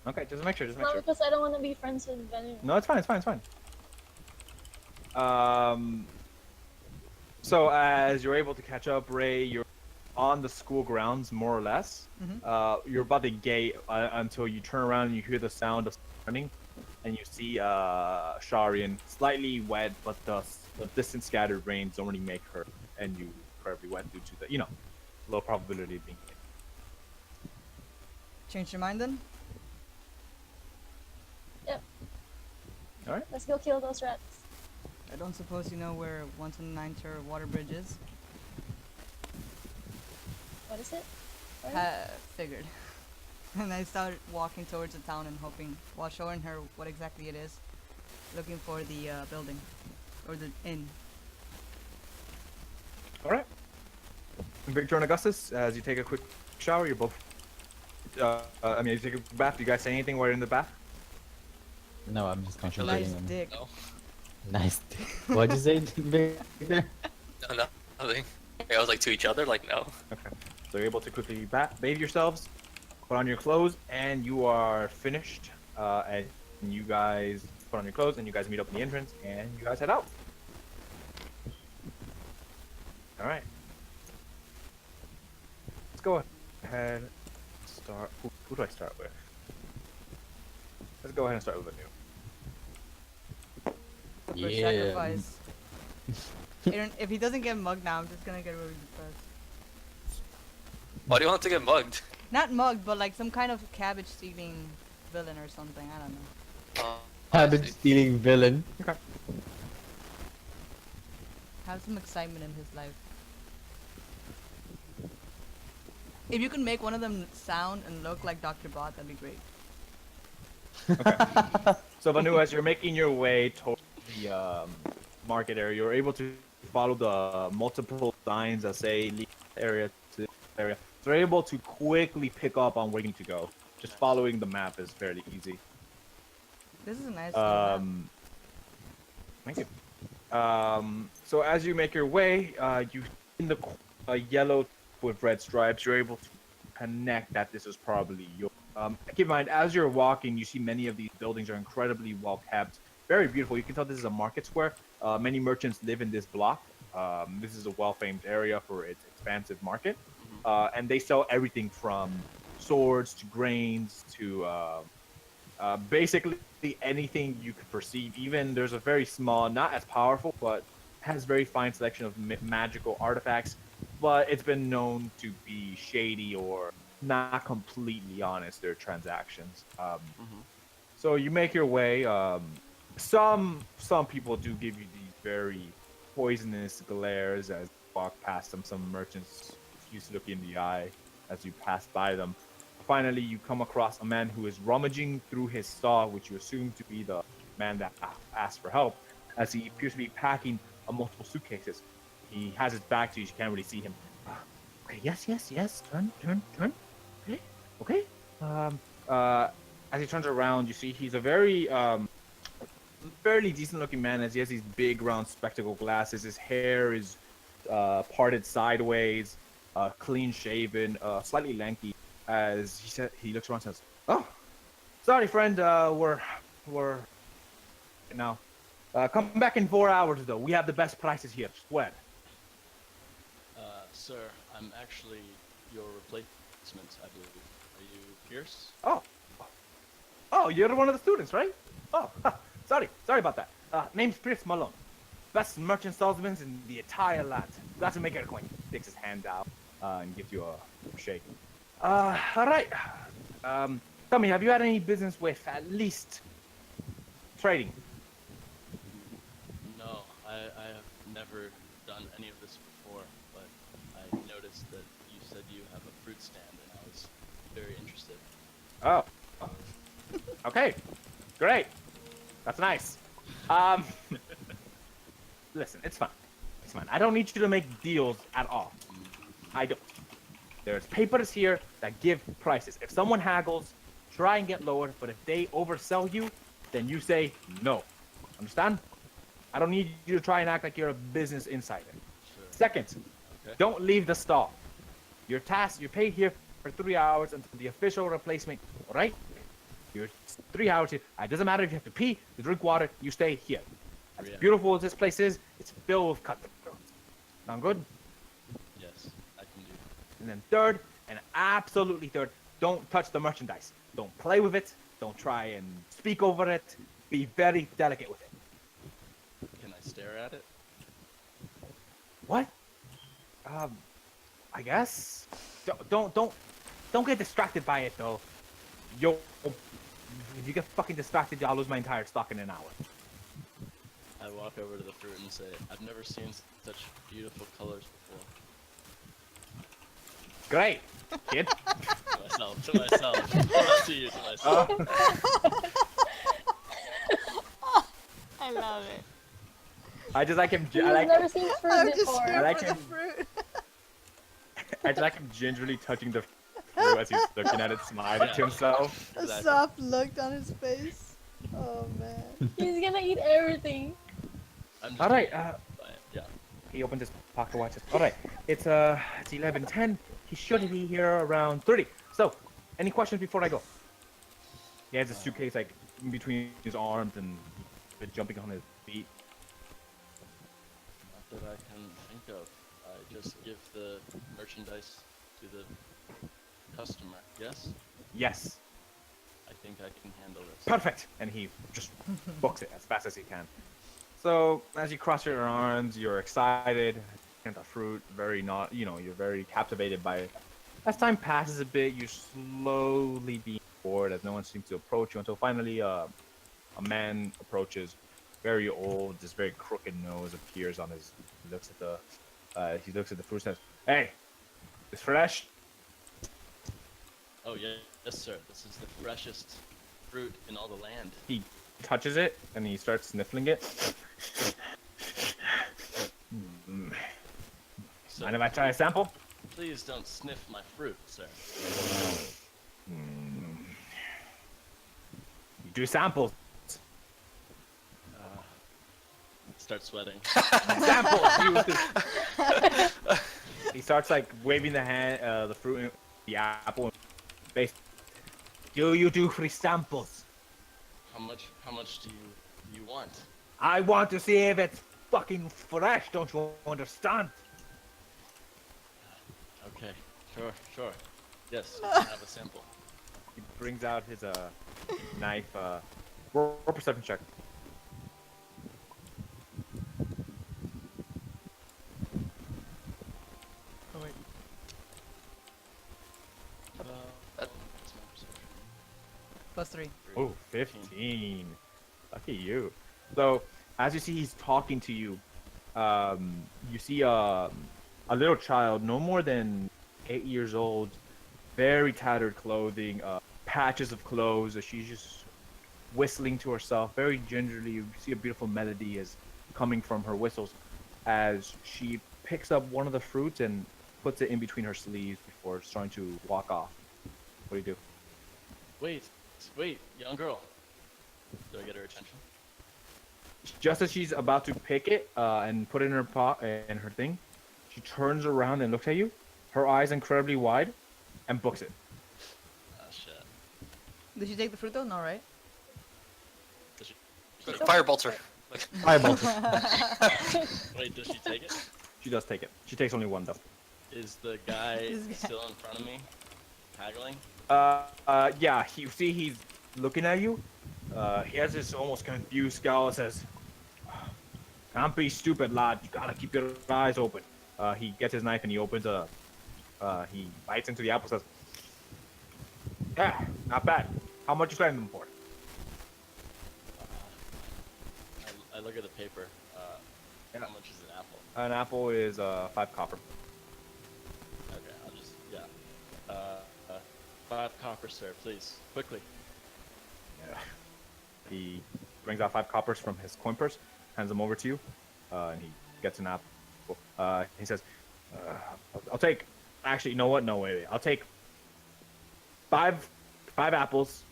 Okay, just make sure. It's not because I don't want to be friends with Venu. No, it's fine. So as you're able to catch up, Ray, you're on the school grounds more or less. Mhm. You're by the gate until you turn around and you hear the sound of running, and you see Sharian slightly wet, but the distant scattered rains don't really make her and you incredibly wet due to the low probability of being hit. Change your mind then? Let's go kill those rats. I don't suppose you know where 129 Water Bridge is? What is it? Sorry? Figured. And I started walking towards the town and hoping, while showing her what exactly it is, looking for the building, or the inn. Victor and Augustus, as you take a quick shower, you're both. You take a bath. Do you guys say anything while you're in the bath? No, I'm just concentrating Nice on dick. No, nice. What'd you say, Victor? no, nothing. I was like to each other, like no. Okay. So you're able to quickly bathe yourselves, put on your clothes, and you are finished. And you guys put on your clothes, and you guys meet up in the entrance, and you guys head out. All right. Let's go ahead. Start. Who do I start with? Let's go ahead and start with a new. For sacrifice. Aaron, if he doesn't get mugged now, I'm just gonna get really depressed. Why do you want to get mugged? Not mugged, but like some kind of cabbage stealing villain or something. I don't know. I Habit see. stealing villain. Okay. Have some excitement in his life. If you can make one of them sound and look like Dr. Bot, that'd be great. So Vanu, as you're making your way towards the market area, you're able to follow the multiple signs that say leave area to area. So you're able to quickly pick up on where you need to go. Just following the map is fairly easy. This is a nice little map. Thank you. So as you make your way, you in the yellow with red stripes, you're able to connect that this is probably your. Keep in mind, as you're walking, you see many of these buildings are incredibly well kept, very beautiful. You can tell this is a market square. Many merchants live in this block. This is a well-famed area for its expansive market, and they sell everything from swords to grains to basically anything you could perceive. Even there's a very small, not as powerful, but has very fine selection of magical artifacts. But it's been known to be shady or not completely honest, their transactions. So you make your way. Some people do give you these very poisonous glares as you walk past them. Some merchants refuse to look you in the eye as you pass by them. Finally, you come across a man who is rummaging through his stall, which you assume to be the man that asked for help, as he appears to be packing multiple suitcases. He has his back to you, so you can't really see him. Okay, yes. Turn. Okay. As he turns around, you see he's a very, fairly decent-looking man, as he has these big, round spectacle glasses. His hair is parted sideways, clean-shaven, slightly lanky. As he looks around and says, "Oh, sorry, friend. We're now. Come back in 4 hours, though. We have the best prices here. Swear." Sir, I'm actually your replacement, I believe. Are you Pierce? Oh, you're one of the students, right? Oh, sorry about that. Name's Pierce Malone. Best merchant salesman in the entire land. Glad to make your acquaintance. Takes his hand out and gives you a shake. All right. Tell me, have you had any business with at least trading? No, I have never done any of this before, but I noticed that you said you have a fruit stand, and I was very interested. Oh. Okay. Great. That's nice. Listen, it's fine. It's fine. I don't need you to make deals at all. I don't. There's papers here that give prices. If someone haggles, try and get lower, but if they oversell you, then you say no. Understand? I don't need you to try and act like you're a business insider. Sure. Second, Okay. don't leave the stall. You're paid here for 3 hours until the official replacement, alright? You're 3 hours here. It doesn't matter if you have to pee, to drink water, you stay here. As Yeah. beautiful as this place is, it's filled with cutthroats. Sound good? Yes, I can do. And then third, and absolutely third, don't touch the merchandise. Don't play with it. Don't try and speak over it. Be very delicate with it. Can I stare at it? What? I guess. Don't get distracted by it though. If you get fucking distracted, I'll lose my entire stock in an hour. I walk over to the fruit and say, I've never seen such beautiful colors before. Great, kid. To myself. Not to you, to myself. I love it. I just like him. He's I like. never seen I'm fruit just before. here I like for him. the fruit. I just like him gingerly touching the fruit as he's looking at it, smiling to himself. A Exactly. soft look on his face. Oh man. He's gonna eat everything. I'm just All right. kidding, but yeah. He opens his pocket watch. All right. It's 11:10. He should be here around 30. So, any questions before I go? He has a suitcase like in between his arms and he's jumping on his feet. Not that I can think of. I just give the merchandise to the customer. Yes? Yes. I think I can handle this. Perfect. And he just books it as fast as he can. So as you cross your arms, you're excited. And the fruit, very not, you're very captivated by it. As time passes a bit, you're slowly being bored as no one seems to approach you until finally a man approaches, very old, this very crooked nose appears on his. He looks at the fruit and says, "Hey, it's fresh." Oh yeah, yes sir. This is the freshest fruit in all the land. He touches it and he starts sniffling it. So Mind if I try a sample? please don't sniff my fruit, sir. You do samples. Start sweating. Sample. He starts like waving the fruit, the apple. Face. Do you do free samples? How much do you want? I want to see if it's fucking fresh. Don't you understand? Okay, sure. Yes, you can have a sample. He brings out his knife. Roll a perception check. Oh wait. That's my perception. +3. Oh, 15. Lucky you. So, as you see, he's talking to you. You see a little child, no more than 8 years old, very tattered clothing, patches of clothes. She's just whistling to herself very gingerly. You see a beautiful melody is coming from her whistles as she picks up one of the fruits and puts it in between her sleeves before starting to walk off. What do you do? Wait, young girl. Do I get her attention? Just as she's about to pick it and put it in her pot and her thing, she turns around and looks at you, her eyes incredibly wide, and books it. Ah, shit. Did you take the fruit though? No, right? Does she... Firebolts her. Fireball. Wait, does she take it? She does take it. She takes only one though. Is the guy This guy. still in front of me? Haggling? Yeah. You see, he's looking at you. He has this almost confused scowl. Says, "Can't be stupid, lad. You gotta keep your eyes open." He gets his knife and he opens a. He bites into the apple. Says, "Yeah, not bad. How much you selling them for?" I look at the paper. Yeah. How much is an apple? An apple is 5 copper. Okay, I'll just, yeah. 5 copper, sir, please. Quickly. Yeah. He brings out 5 coppers from his coin purse, hands them over to you, and he gets an apple. He says, "I'll take. Actually, you know what? No, wait. I'll take 5 apples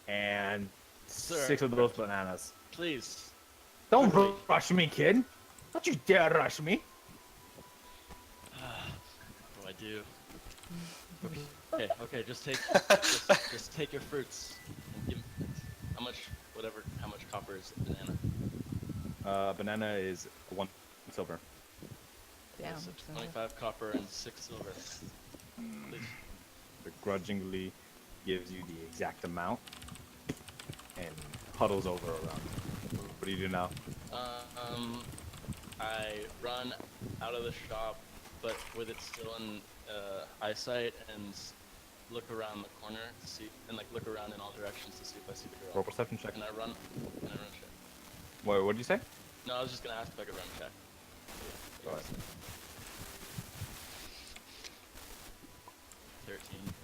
and Sir. 6 of those bananas. Please. Don't Quickly. rush me, kid. Don't you dare rush me." What do I do? Okay, just take, just take your fruits and give. How much copper is the banana? Banana is 1 silver. Damn. Yes, 25 copper and 6 silver. Please. Begrudgingly gives you the exact amount and huddles over around you. What do you do now? I run out of the shop, but with it still in eyesight, and look around the corner to see, and like look around in all directions to see if I see the Roll girl. perception check. Can I run check? What did you say? No, I was just gonna ask if I could run check. Go ahead. 13.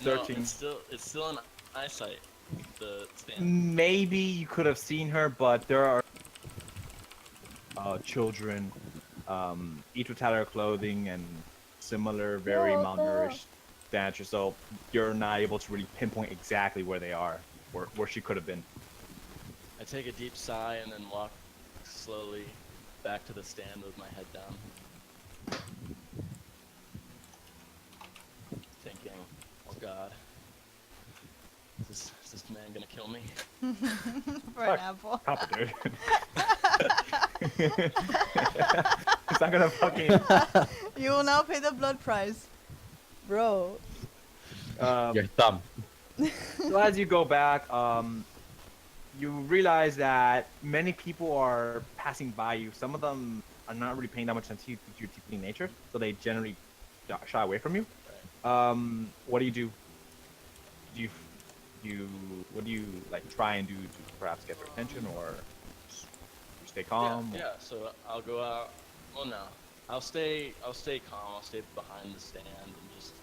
13. No, it's still in eyesight. The stand. Maybe you could have seen her, but there are children each with tattered clothing and similar, very Yo, malnourished stature. So you're not able to really pinpoint exactly where they are, where she could have been. I take a deep sigh and then walk slowly back to the stand with my head down. Thinking, oh god, is this man gonna kill me? For an apple. Papa, dude. It's not gonna fucking. You will now pay the blood price. Bro. Your thumb. So as you go back, you realize that many people are passing by you. Some of them are not really paying that much attention to your tiefling nature, so they generally shy away from you. What do you do? What do you like try and do to perhaps get their attention, or just stay calm? Yeah. So I'll go out. Well, no, I'll stay calm. I'll stay behind the stand and just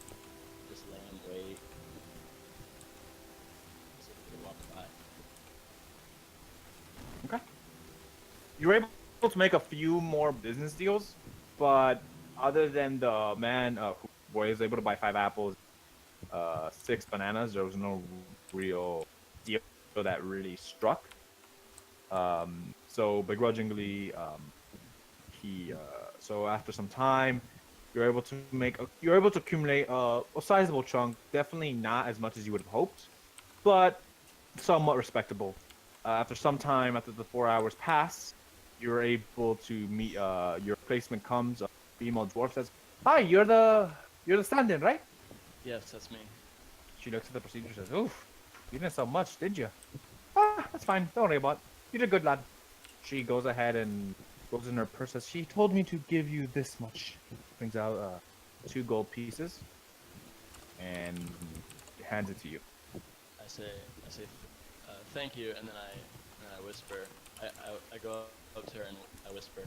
lay and wait. So they walk by. Okay. You're able to make a few more business deals, but other than the man who was able to buy 5 apples, 6 bananas, there was no real deal that really struck. So begrudgingly, so after some time, you're able to accumulate a sizable chunk. Definitely not as much as you would have hoped, but somewhat respectable. After some time, after the 4 hours pass, you're able to meet. Your replacement comes. A female dwarf says, "Hi, you're the stand-in, right?" Yes, that's me. She looks at the procedure and says, "Oof, you didn't sell much, did you?" "Ah, that's fine. Don't worry about it. You did good, lad." She goes ahead and goes in her purse. Says, "She told me to give you this much." Brings out 2 gold pieces and hands it to you. I say, thank you, and then I whisper. I go up to her and I whisper,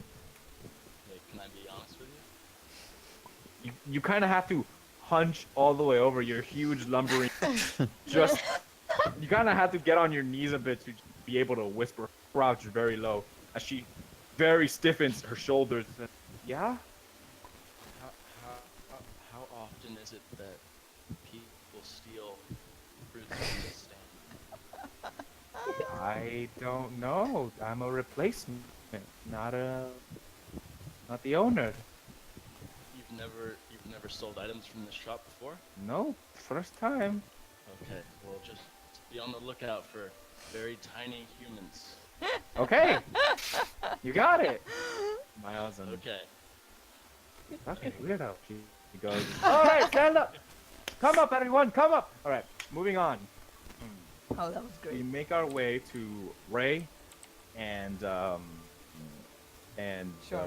like, can I be honest with you? You kind of have to hunch all the way over. Your huge lumbering. Just you kind of have to get on your knees a bit to be able to whisper, crouch very low, as she very stiffens her shoulders. And, yeah. How often is it that people steal fruits from this stand? I don't know. I'm a replacement, not the owner. You've never sold items from this shop before? No, first time. Okay, well just be on the lookout for very tiny humans. Okay, you got it. Miles and Okay. okay, weirdo. She goes. All right, stand up. Come up, everyone. Come up. All right, moving on. Oh, that was We great. make our way to Ray and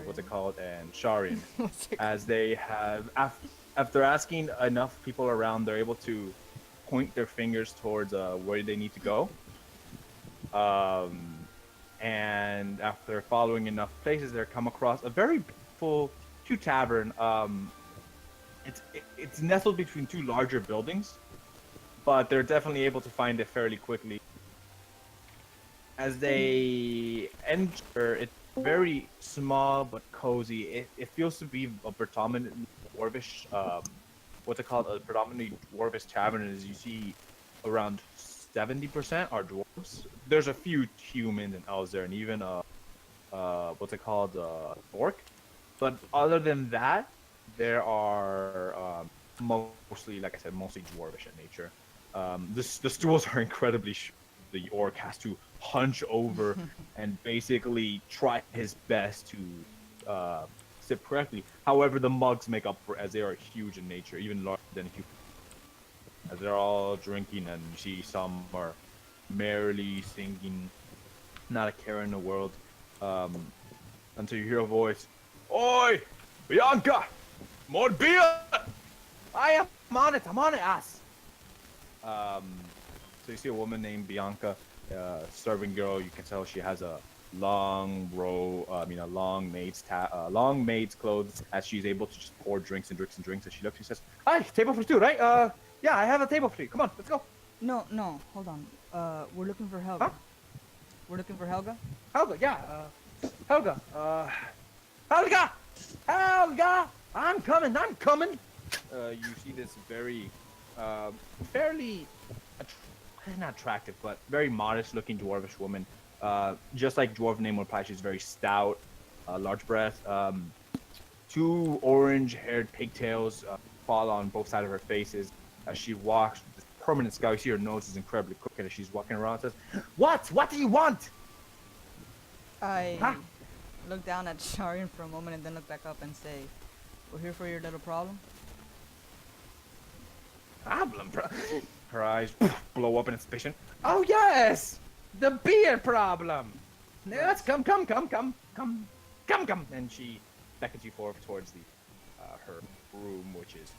what's it called, and Sharian. What's it As they have after asking enough people around, they're able to point their fingers towards where they need to go. And after following enough places, they come across a very beautiful tavern. It's nestled between 2 larger buildings, but they're definitely able to find it fairly quickly. As they enter, it's very small but cozy. It feels to be a predominantly dwarvish, what's it called? A predominantly dwarvish tavern. As you see, around 70% are dwarves. There's a few humans and elves there, and even what's it called? Orc. But other than that, there are mostly, like I said, mostly dwarvish in nature. The stools are incredibly the orc has to hunch over and basically try his best to sit correctly. However, the mugs make up for, as they are huge in nature, even larger than human. As they're all drinking, and you see some are merrily singing, not a care in the world, until you hear a voice, "Oi, Bianca, more beer!" I'm on it, ass. So you see a woman named Bianca, serving girl. You can tell she has a long long maid's clothes, as she's able to just pour drinks and drinks and drinks. And she looks, she says, "Hi, table for 2, right? Yeah, I have a table for you. Come on, let's go." No, hold on. We're looking for Helga. Huh? We're looking for Helga? Helga, yeah, Helga, Helga! Helga, I'm coming. You see this very, fairly, not attractive, but very modest-looking dwarvish woman. Just like dwarf name would apply, she's very stout, large breath. Two orange-haired pigtails fall on both sides of her faces as she walks. This permanent scowl. You see her nose is incredibly crooked as she's walking around. Says, "What? What do you want?" I Huh? look down at Sharian for a moment and then look back up and say, "We're here for your little problem." Problem? Her eyes blow up in suspicion. Oh yes, the beer problem. Let's come. And she beckons you forward towards the her room, which is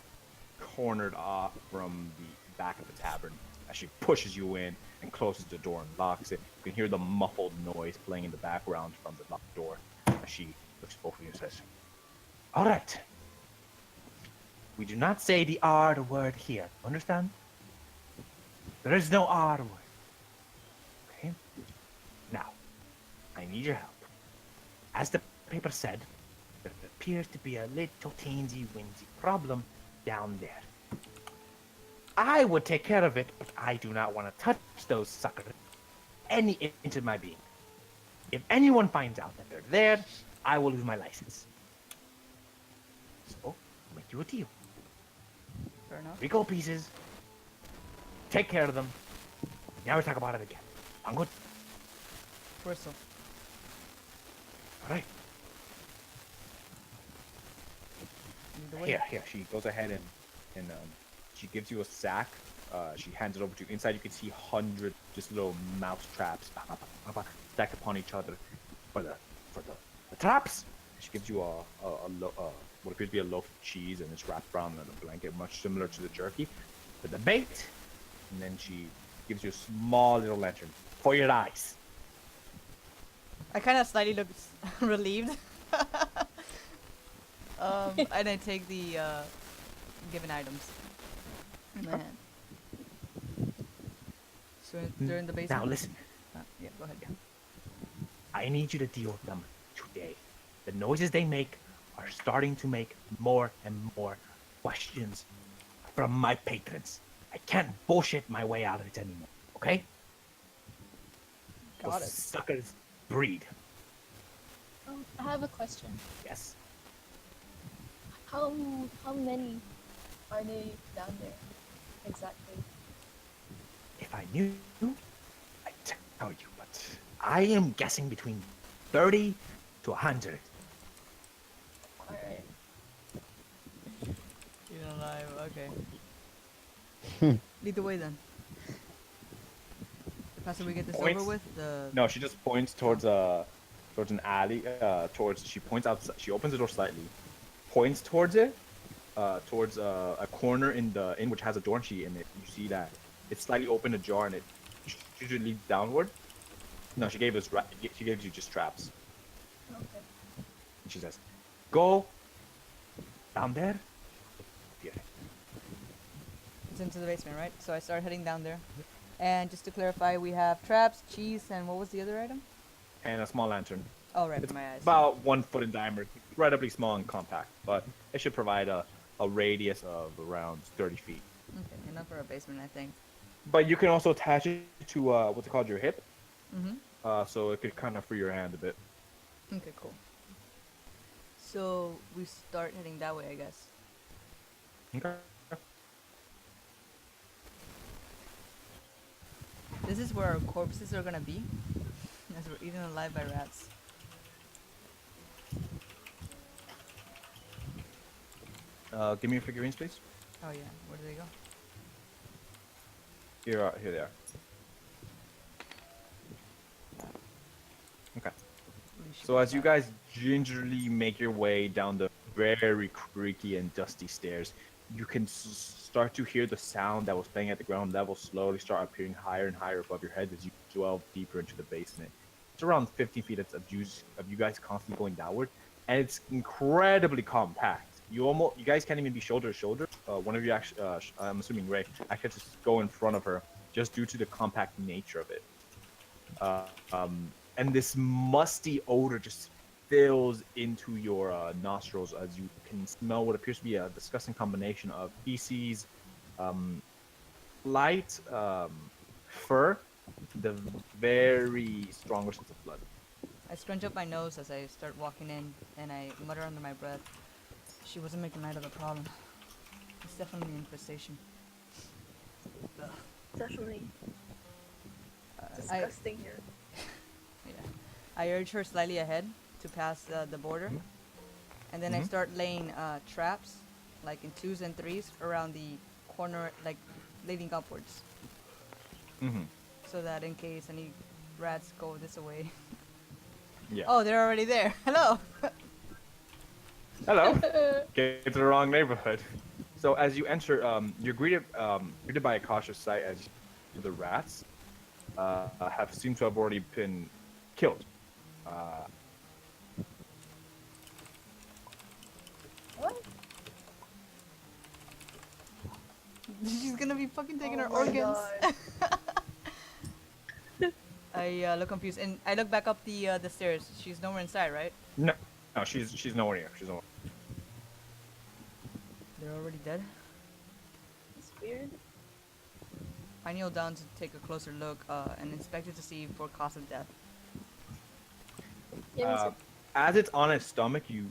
cornered off from the back of the tavern. As she pushes you in and closes the door and locks it, you can hear the muffled noise playing in the background from the locked door. As she looks at both of you and says, "All right. We do not say the R word here. Understand? There is no R word. Okay? Now, I need your help. As the paper said, there appears to be a little teensy-weensy problem down there. I would take care of it, but I do not want to touch those suckers any inch of my being. If anyone finds out that they're there, I will lose my license. So, I'll make you a deal. Fair enough. 3 gold pieces. Take care of them. Never talk about it again. I'm good. Crystal. All right. Lead the way. Here. She goes ahead and she gives you a sack. She hands it over to you. Inside, you can see hundreds just little mouse traps stacked upon each other for the traps. She gives you what appears to be a loaf of cheese, and it's wrapped around in a blanket, much similar to the jerky. For the bait, and then she gives you a small little lantern for your eyes. I kind of slightly look relieved. And I take the given items in my hand. So they're in the basement. Now listen, Yeah, go ahead. I need you to deal with them today. The noises they make are starting to make more and more questions from my patrons. I can't bullshit my way out of it anymore, okay? Got Those it. suckers breed. I have a question. Yes. How many are they down there exactly? If I knew, I'd tell you, but I am guessing between 30 to 100. All right. You're alive. Okay. Lead the way then. The faster we get this Points. over with, the No, she just points towards an alley. She points out. She opens the door slightly, points towards it, towards a corner in which has a door key in it. You see that it's slightly open ajar, and it usually leads downward. No, she gives you just traps. Okay. And she says, "Go down there." Yeah. it's into the basement, right? So I start heading down there. And just to clarify, we have traps, cheese, and what was the other item? And a small lantern. Oh, right, It's my eyes. about 1 foot in diameter, incredibly small and compact, but it should provide a radius of around 30 feet. Okay, enough for a basement, I think. But you can also attach it to what's it called, your hip, Mm-hmm. so it could kind of free your hand a bit. Okay, cool. So we start heading that way, I guess. Okay. This is where our corpses are gonna be, as we're eaten alive by rats. Give me your figurines, please. Oh yeah, where do they go? Here they are. Okay. Holy shit, So as you crap. guys gingerly make your way down the very creaky and dusty stairs, you can start to hear the sound that was playing at the ground level slowly start appearing higher and higher above your heads as you delve deeper into the basement. It's around 15 feet of you guys constantly going downward, and it's incredibly compact. You guys can't even be shoulder to shoulder. One of you actually, I'm assuming Ray, actually has to go in front of her just due to the compact nature of it. And this musty odor just fills into your nostrils as you can smell what appears to be a disgusting combination of feces, light fur, the very stronger sense of blood. I scrunch up my nose as I start walking in, and I mutter under my breath, "She wasn't making light of the problem. It's definitely an infestation." Definitely I, disgusting here. yeah. I urge her slightly ahead to pass the border, and then I Mhm. start laying traps, like in 2s and 3s, around the corner, like leading upwards, Mm-hmm. so that in case any rats go this way. Yeah. Oh, they're already there. Hello. Hello. Get to the wrong neighborhood. So as you enter, you're greeted by a cautious sight as the rats have seemed to have already been killed. What? She's gonna be fucking taking Oh her my organs. God. I look confused, and I look back up the stairs. She's nowhere inside, right? No, no, she's nowhere near. She's nowhere. They're already dead. It's weird. I kneel down to take a closer look and inspect it to see for cause of death. Yeah, Uh, as it's on its stomach, you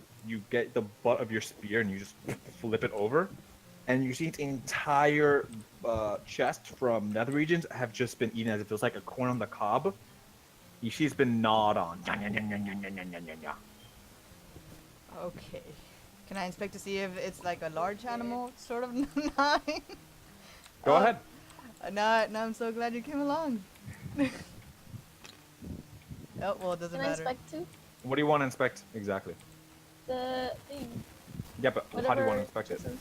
get the butt of your spear and you just flip it over, and you see its entire chest from nether regions have just been eaten as if it was like a corn on the cob. You see it's been gnawed on. Okay. Can I inspect to see if it's like a large animal, sort of? Nine. Go Oh, ahead. Now I'm so glad you came along. Oh well, it doesn't Can I matter. inspect too? What do you want to inspect exactly? The thing. Yeah, but how do you want Whatever to inspect it? isn't-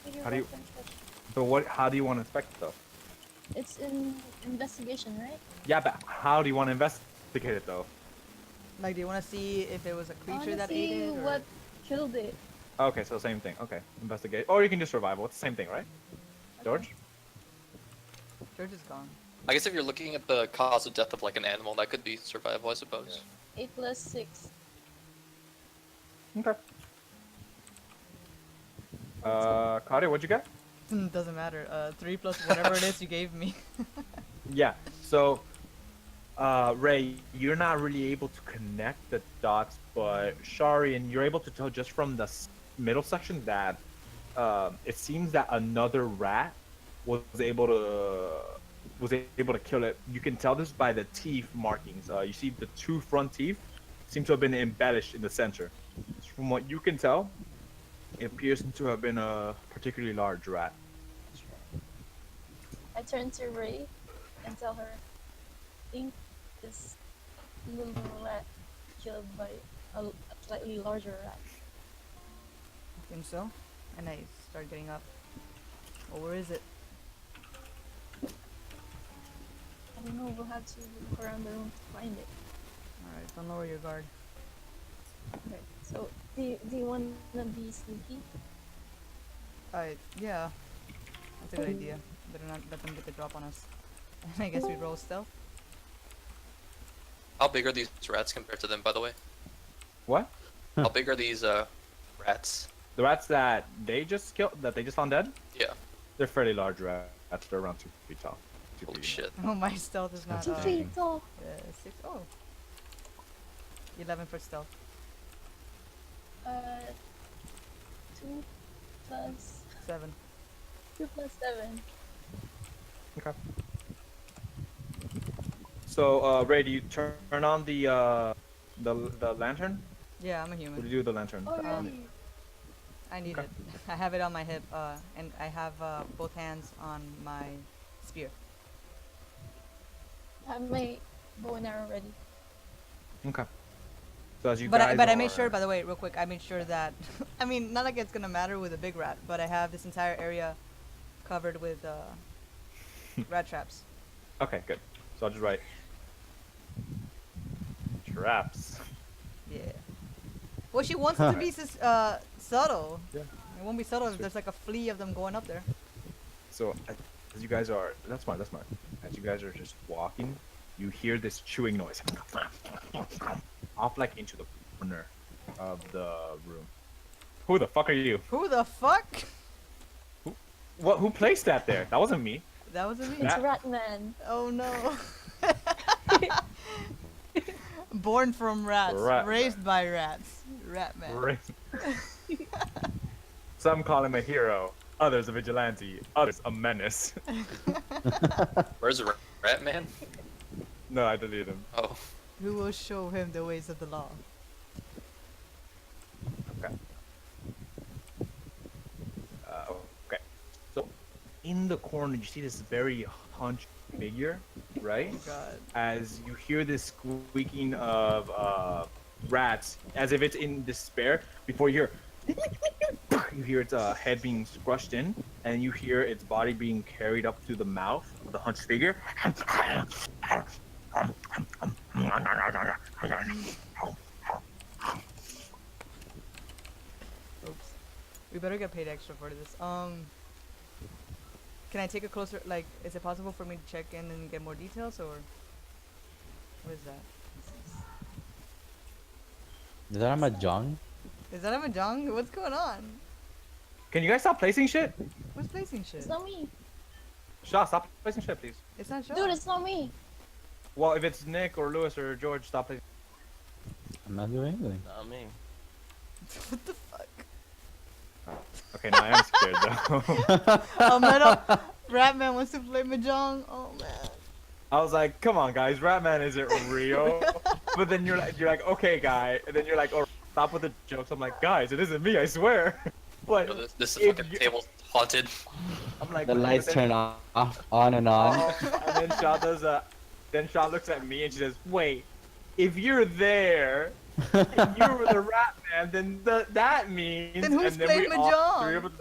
Figure How do you- weapon touch. But what? How do you want to inspect it though? It's in investigation, right? Yeah, but how do you want to investigate it though? Like, do you want to see if it was a I creature wanna that see ate it? Or... what killed it. Okay, so same thing. Okay, investigate. Or you can do survival. It's the same thing, right? George? George is gone. I guess if you're looking at the cause of death of like an animal, that could be survival, I suppose. 8 plus 6. Okay. Claudia, what'd you get? Doesn't matter. 3 plus whatever it is you gave me. Yeah. So, Ray, you're not really able to connect the dots, but Sharian, you're able to tell just from the middle section that it seems that another rat was able to kill it. You can tell this by the teeth markings. You see the 2 front teeth seem to have been embellished in the center. From what you can tell, it appears to have been a particularly large rat. I turn to Ray and tell her, I think this little rat killed by a slightly larger rat. I think so. And I start getting up. Well, where is it? I don't know, we'll have to look around the room to find it. Alright, don't lower your guard. Okay, so do you want to be sneaky? Yeah. That's a good idea. Better not let them get the drop on us. And I guess we roll stealth. How big are these rats compared to them, by the way? What? How big are these rats? The rats that they just killed, that they just found dead, Yeah. they're fairly large rats. They're around 2 feet tall. 2 Holy feet. shit. Oh, my stealth is not 2 feet tall. 6. Oh. 11 for stealth. 2 plus 7. 2 plus 7. Okay. So, Ray, do you turn on the lantern? Yeah, I'm a What do human. you do with the lantern? Already. I need Okay. it. I have it on my hip, and I have both hands on my spear. I have my bow and arrow ready. Okay. So as you But guys I made sure, are- by the way, real quick, I made sure that I mean, not like it's gonna matter with a big rat, but I have this entire area covered with rat traps. Okay, good. So I'll just write traps. Yeah. Well, she wants it to be subtle. Yeah. It won't be subtle if there's like a flea of them going up there. So as you guys are, that's smart. As you guys are just walking, you hear this chewing noise off like into the corner of the room. Who the fuck are you? Who the fuck? What? Who placed that there? That wasn't me. That wasn't me. It's That- Ratman. Oh no. Born from rats, Rat raised man. by rats. Rat man. Right. Some call him a hero, others a vigilante, others a menace. Where's Ratman? No, I deleted him. Oh, Who will show him the ways of the law? Okay. Okay. So, in the corner, you see this very hunched figure, right? Oh god. As you hear this squeaking of rats, as if it's in despair, before you hear its head being scrushed in, and you hear its body being carried up through the mouth of the hunched figure. Oops. We better get paid extra for this. Can I take a closer, like, is it possible for me to check in and get more details, or what is that? Is that a mahjong? Is that a mahjong? What's going on? Can you guys stop placing shit? Who's placing shit? It's not me. Shaw, stop placing shit, please. It's not Sean. Dude, it's not me. Well, if it's Nick or Lewis or George, stop placing. I'm not doing anything. Not me. What the fuck? Okay, now I am scared though. Oh man, Ratman wants to play mahjong. Oh man. I was like, come on, guys, Ratman isn't real. But then you're like, okay, guy, and then you're like, oh, stop with the jokes. I'm like, guys, it isn't me, I swear. But yo, this if fucking you- table's haunted. I'm like, The but lights then- turn off, on and on. And then Shaw does then Shaw looks at me and she says, wait, if you're there, and you were the rat man, then that means. Then who's and then playing we all mahjong? three of us-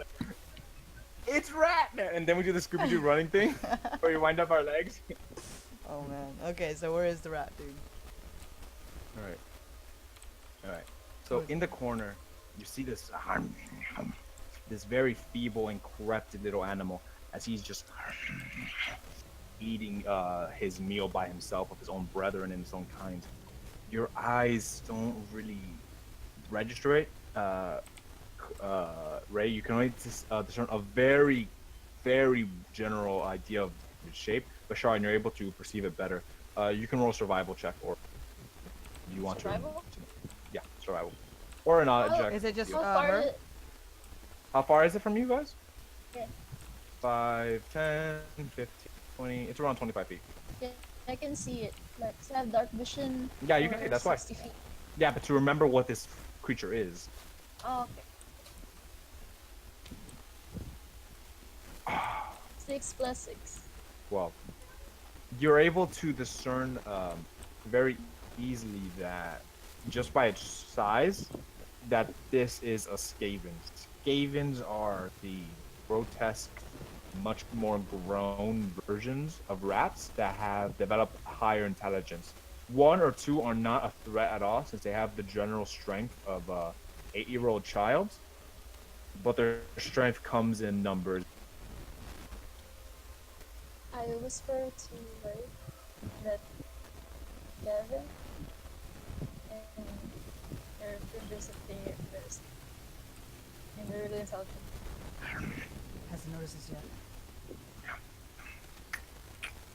It's rat man, and then we do the Scooby Doo running thing, where we wind up our legs. Oh man. Okay, so where is the rat dude? All right. All right. So in the corner, you see this this very feeble and corrupted little animal as he's just eating his meal by himself with his own brethren and his own kind. Your eyes don't really register it, Ray. You can only discern a very, very general idea of its shape, but Sharon, you're able to perceive it better. You can roll a survival check, or you want Survival? to. Yeah, survival. Or an Oh, check. Is it just How far her? is it? How far is it from you guys? Yeah. 5, 10, 15, 20. It's around 25 feet. Yeah, I can see it. Like, so I have dark vision. Yeah, you can for see, that's why. 60 feet. Yeah, but to remember what this creature is. Oh, okay. 6 plus 6. Well, you're able to discern very easily that just by its size, that this is a Skaven. Skavens are the grotesque, much more grown versions of rats that have developed higher intelligence. 1 or 2 are not a threat at all, since they have the general strength of a 8-year-old child, but their strength comes in numbers. I whisper to Ray that Gavin and her fingers of the first. And they're really intelligent. Hasn't noticed this yet.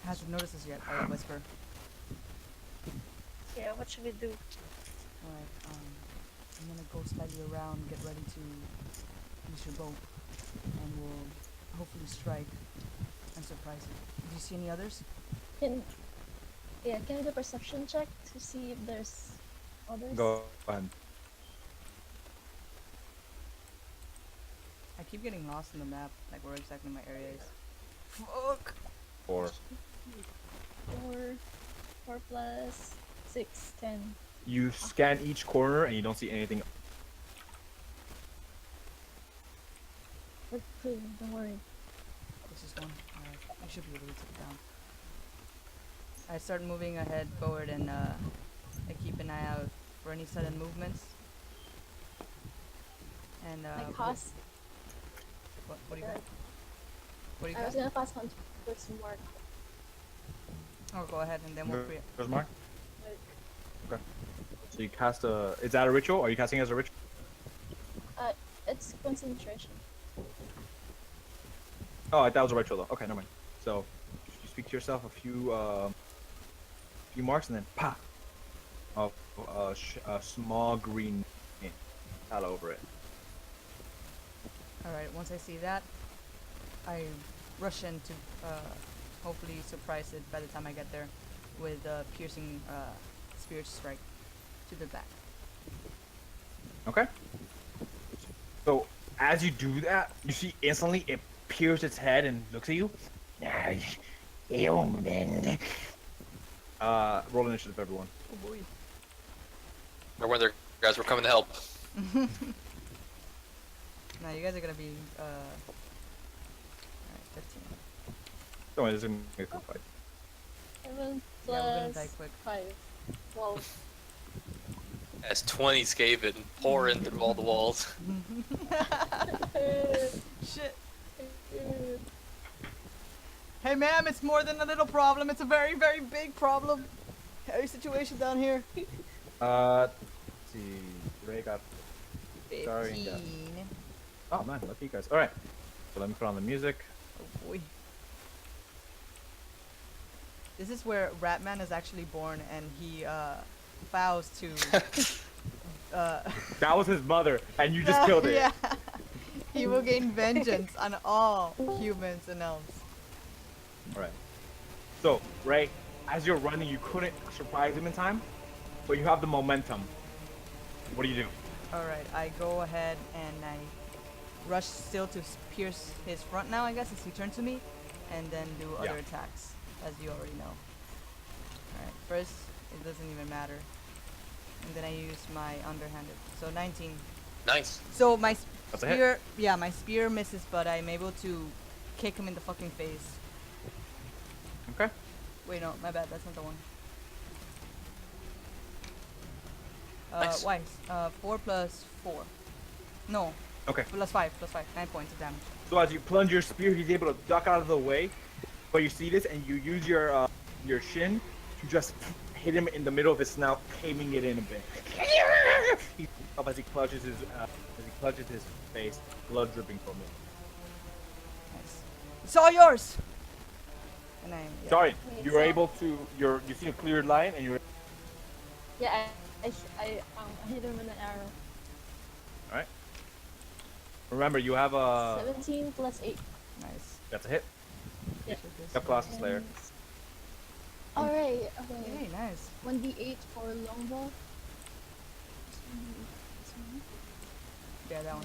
Hasn't noticed this yet. I whisper. Yeah, what should we do? Alright, I'm gonna go slightly around, get ready to use your bow, and we'll hopefully strike and surprise it. Do you see any others? Can I do a perception check to see if there's others? Go ahead. I keep getting lost in the map, like where exactly my area is. Fuck! 4. 4 plus 6, 10. You scan each corner and you don't see anything. We're clear, don't worry. This is one. Alright, I should be able to take it down. I start moving ahead forward and I keep an eye out for any sudden movements. And My cost. what do you got? What do you I was got? gonna pass on towards Mark. Oh, go ahead and then we'll create. There's Mark. Like, Okay. So you cast a. Is that a ritual? Are you casting as a ritual? it's concentration. Oh, that was a ritual though. Okay, never mind. So you speak to yourself a few marks and then pa. Of a small green ink all over it. All right. Once I see that, I rush in to hopefully surprise it by the time I get there with piercing spirit strike to the back. Okay. So as you do that, you see instantly it peers its head and looks at you. Human. Roll initiative, everyone. Oh boy. Or whether guys were coming to help. Now you guys are gonna be alright, 15. Don't worry, this is gonna be a good fight. 7 Yeah, we're gonna plus die quick. 5. 12. As 20 Skaven pouring through all the walls. Shit. Hey ma'am, it's more than a little problem. It's a very, very big problem. Heavy situation down here. Let's see. Ray got. Sorry, 15. yeah. Oh man, lucky you guys. All right. So let me put on the music. Oh boy. This is where Ratman is actually born, and he vows to. That was his mother, and you just killed it. Yeah. He will gain vengeance on all humans and elves. All right. So Ray, as you're running, you couldn't surprise him in time, but you have the momentum. What do you do? Alright, I go ahead and I rush still to pierce his front now, I guess, as he turns to me, and then do Yeah. other attacks, as you already know. Alright, first, it doesn't even matter. And then I use my underhanded. So 19. Nice. So my That's a hit. spear, yeah, my spear misses, but I'm able to kick him in the fucking face. Okay. Wait, no, my bad, that's not the one. Nice. Why? 4 plus 4. No, Okay. plus 5, 9 points of damage. So as you plunge your spear, he's able to duck out of the way, but you see this, and you use your shin to just hit him in the middle of his snout, aiming it in a bit. He up as he clutches his face, blood dripping from it. Nice. It's all yours! And I, yeah. Sorry, Okay, you so- were able to. You see a cleared line, and you're. Yeah, I hit him with an arrow. All right. Remember, you have a. 17 plus 8. Nice. That's a hit. Yeah. Shoot this. Yep, Colossus Slayer. And- Alright, okay. Hey, nice. 1d8 for longbow. Yeah, that one.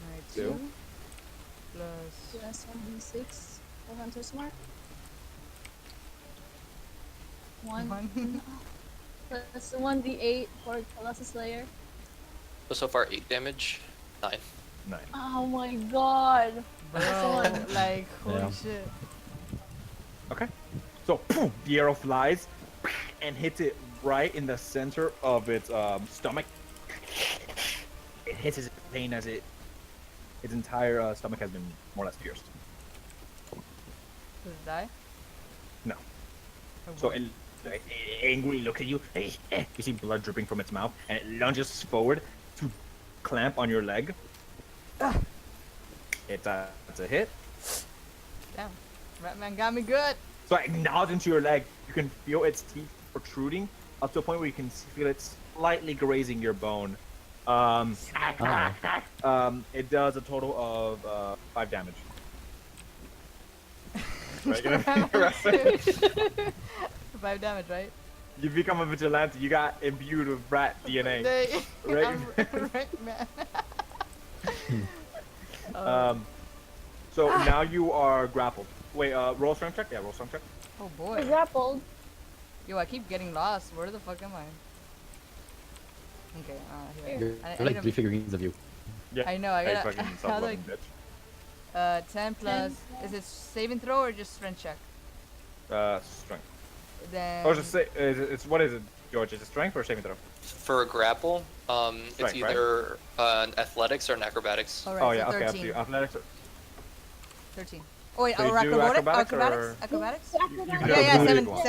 Alright, Two. 2 plus. Plus 1d6 for Hunter's Mark. 1 1. plus 1d8 for Colossus Slayer. So far 8 damage. 9. 9. Oh my god! Bro, like, holy Yeah. shit. Okay. So, poof, the arrow flies and hits it right in the center of its stomach. It hits his pain as its entire stomach has been more or less pierced. Does it die? No. Or So what? it angrily looks at you. You see blood dripping from its mouth, and it lunges forward to clamp on your leg. Ah. It's a hit. Damn. Ratman got me good. So it gnaws into your leg. You can feel its teeth protruding up to a point where you can feel it slightly grazing your bone. It does a total of 5 damage. Right, gonna be arrested. 5 damage, right? You become a vigilante. You got imbued with rat DNA. They, Right. I'm right, man. So now you are grappled. Wait, roll strength check? Yeah, roll strength check. Oh We're boy. grappled. Yo, I keep getting lost. Where the fuck am I? Okay, here. You're I like need 3 figurines of you. Yeah. I know, I Hey, gotta. fucking how do self-loving bitch. 10 plus. Is it saving throw or just strength check? Strength. Then. Or just say, it's what is it, George? Is it strength or saving throw? For a grapple, it's Strength, right? either an athletics or an acrobatics. Alright, Oh so yeah, okay, up to 13. you. Athletics. 13. Oh wait, So you do acrobatics? acrobatics, Acrobatics? You can Yeah, do yeah, ability as well.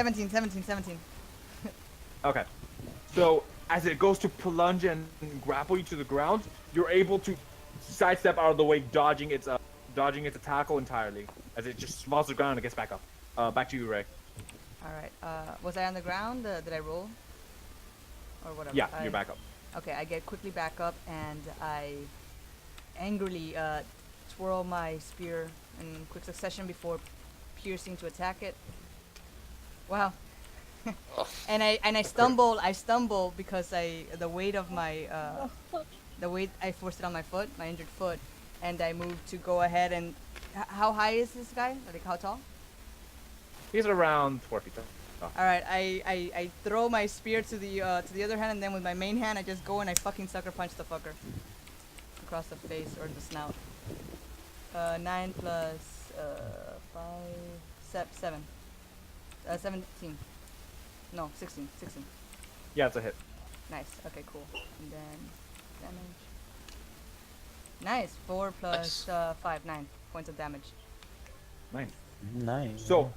17. Okay. So as it goes to plunge and grapple you to the ground, you're able to sidestep out of the way, dodging its tackle entirely as it just falls to the ground and gets back up. Back to you, Ray. Alright, was I on the ground? Did I roll? Or whatever? Yeah, you're back up. Okay, I get quickly back up and I angrily twirl my spear in quick succession before piercing to attack it. Wow. Oh. And I stumble because the weight of my the weight I forced it on my foot, my injured foot, and I moved to go ahead and how high is this guy? Like how tall? He's around 4 feet tall. All right, I throw my spear to the other hand, and then with my main hand, I just go and I fucking sucker punch the fucker across the face or the snout. 9 plus 7. 17. No, 16. Yeah, it's a hit. Nice. Okay, cool. And then damage. Nice. 4 plus 5, 9 points of damage. Nice. Nice. So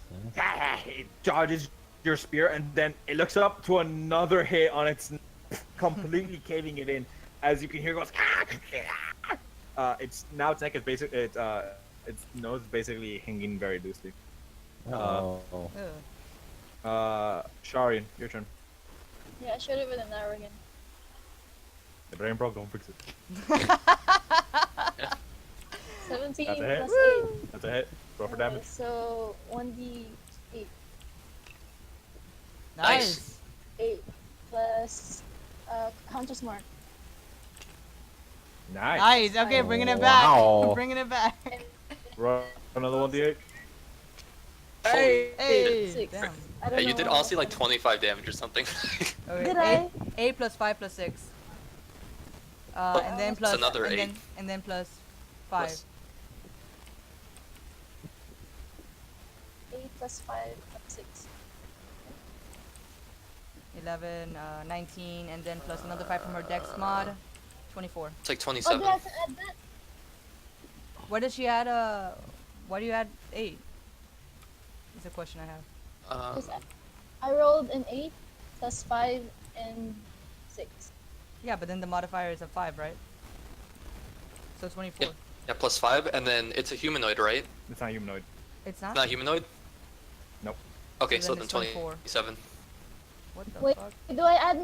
it dodges your spear, and then it looks up to another hit on its completely caving it in. As you can hear, it goes. Its neck is basically its nose is basically hanging very loosely. Oh. Ugh. Sharian, your turn. Yeah, I shoot it with an arrow again. The brain broke, don't fix it. 17 That's a hit. plus 8. That's a hit. Roll for Okay, damage. so 1d8. Nice. 8 plus Hunter's Mark. Nice. Nice. Okay, bringing it Wow. back. Bringing it back. Roll another 1d8. Hey! Hey. 6. Damn. I don't Yeah, you know did why. honestly like 25 damage or something. Okay, Did 8 plus 5 plus 6. And then plus another and 8. Then plus 5. Plus- 8 plus 5 plus 6. 11, 19, and then plus another 5 from her dex mod. 24. It's like Oh, 27. do I have to add that? Why does she add why do you add 8? Is a question I have. 'Cause I rolled an 8 plus 5 and 6. Yeah, but then the modifier is a 5, right? So 24. Yeah, plus 5, and then it's a humanoid, right? It's not humanoid. It's not? Not humanoid? Nope. Okay, So so then then it's 24. 27. What the Wait, fuck? do I add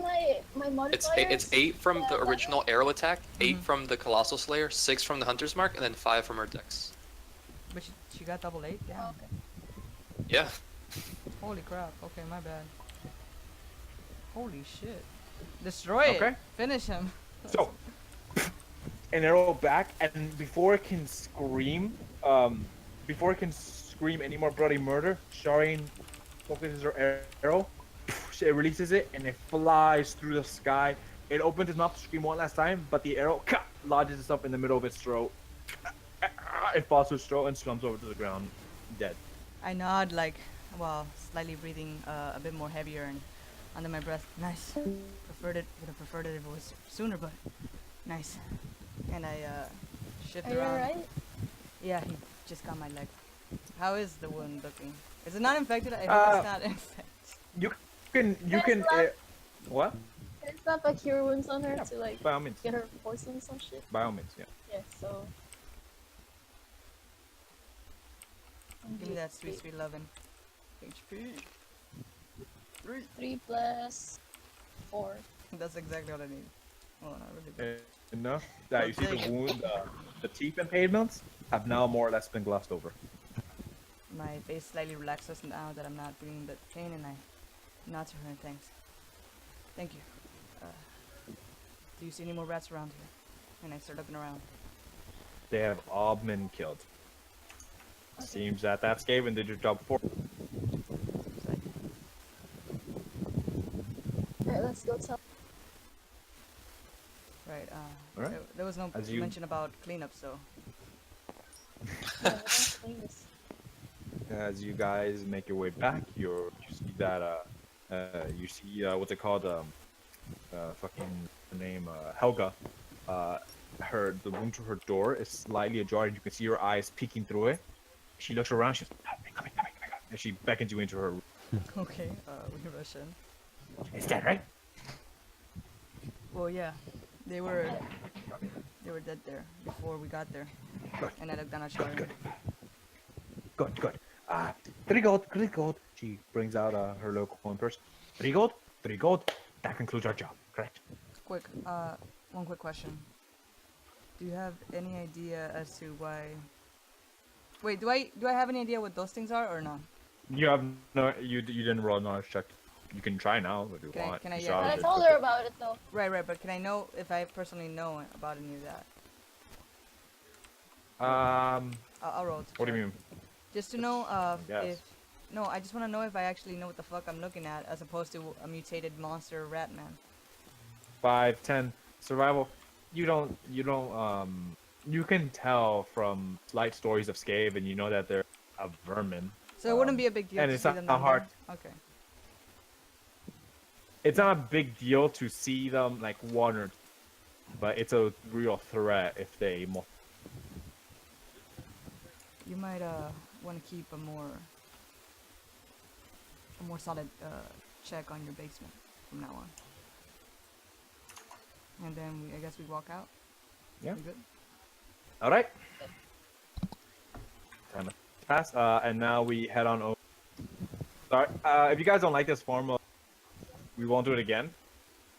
my modifiers? It's 8 from the Yeah, original arrow attack, 8 Mhm. from the Colossal Slayer, 6 from the Hunter's Mark, and then 5 from her dex. But she got double 8? Damn. Oh, okay. Yeah. Holy crap. Okay, my bad. Holy shit. Destroy it. Okay. Finish him. So, an arrow back, and before it can scream any more bloody murder, Sharian focuses her arrow, it releases it, and it flies through the sky. It opens its mouth to scream one last time, but the arrow lodges itself in the middle of its throat. It falls to its throat and slumps over to the ground, dead. I nod like, well, slightly breathing a bit more heavier and under my breath. Nice. Would have preferred it if it was sooner, but nice. And I shift Are you around. alright? Yeah, he just got my leg. How is the wound looking? Is it not infected? I hope Uh, it's not infected. You can what? Can I slap a cure wounds on her Yeah, to like By all means. get her poison some shit? By all means, yeah. Yeah, so. Give me that sweet, sweet lovin'. HP. 3 plus 4. That's exactly what I need. Hold on, I really do. Enough that you see the wound, the teeth impediments have now more or less been glossed over. My face slightly relaxes now that I'm not feeling the pain, and I nod to her and thanks. Thank you. Do you see any more rats around here? And I start looking around. They have all been killed. Seems that Skaven did your job before. It's like, Alright, let's go tell. right, Alright. there was no As you- mention about cleanup, so Yeah, we're gonna clean this. As you guys make your way back, you see that you see what's it called? Fucking the name Helga. The wound to her door is slightly ajar, and you can see her eyes peeking through it. She looks around. She's coming, and she beckons you into her room. Okay, we rush in. It's dead, right? Well, yeah, they were dead there before we got there. Good. And I looked down at Sharon. Good. 3 gold, 3 gold. She brings out her little coin purse. 3 gold, 3 gold. That concludes our job, correct? Quick, one quick question. Do you have any idea as to why? Wait, do I have any idea what those things are or not? You have no. You didn't roll a knowledge check. You can try now if you Can I- want. can I- You yeah. saw But I it. told her about it though. Right, but can I know if I personally know about any of that? I'll roll. to What do you check. mean? Just to know Yes. if. No, I just want to know if I actually know what the fuck I'm looking at, as opposed to a mutated monster rat man. 5, 10 survival. You don't. You can tell from slight stories of Scave, and you know that they're a vermin. So it wouldn't be a big deal and to it's see not them down hard. there? Okay. It's not a big deal to see them like one or, but it's a real threat if they. You might want to keep a more solid check on your basement from now on. And then I guess we walk out. Yeah. We good? All right. Time to pass. And now we head on over. Sorry. If you guys don't like this form, we won't do it again.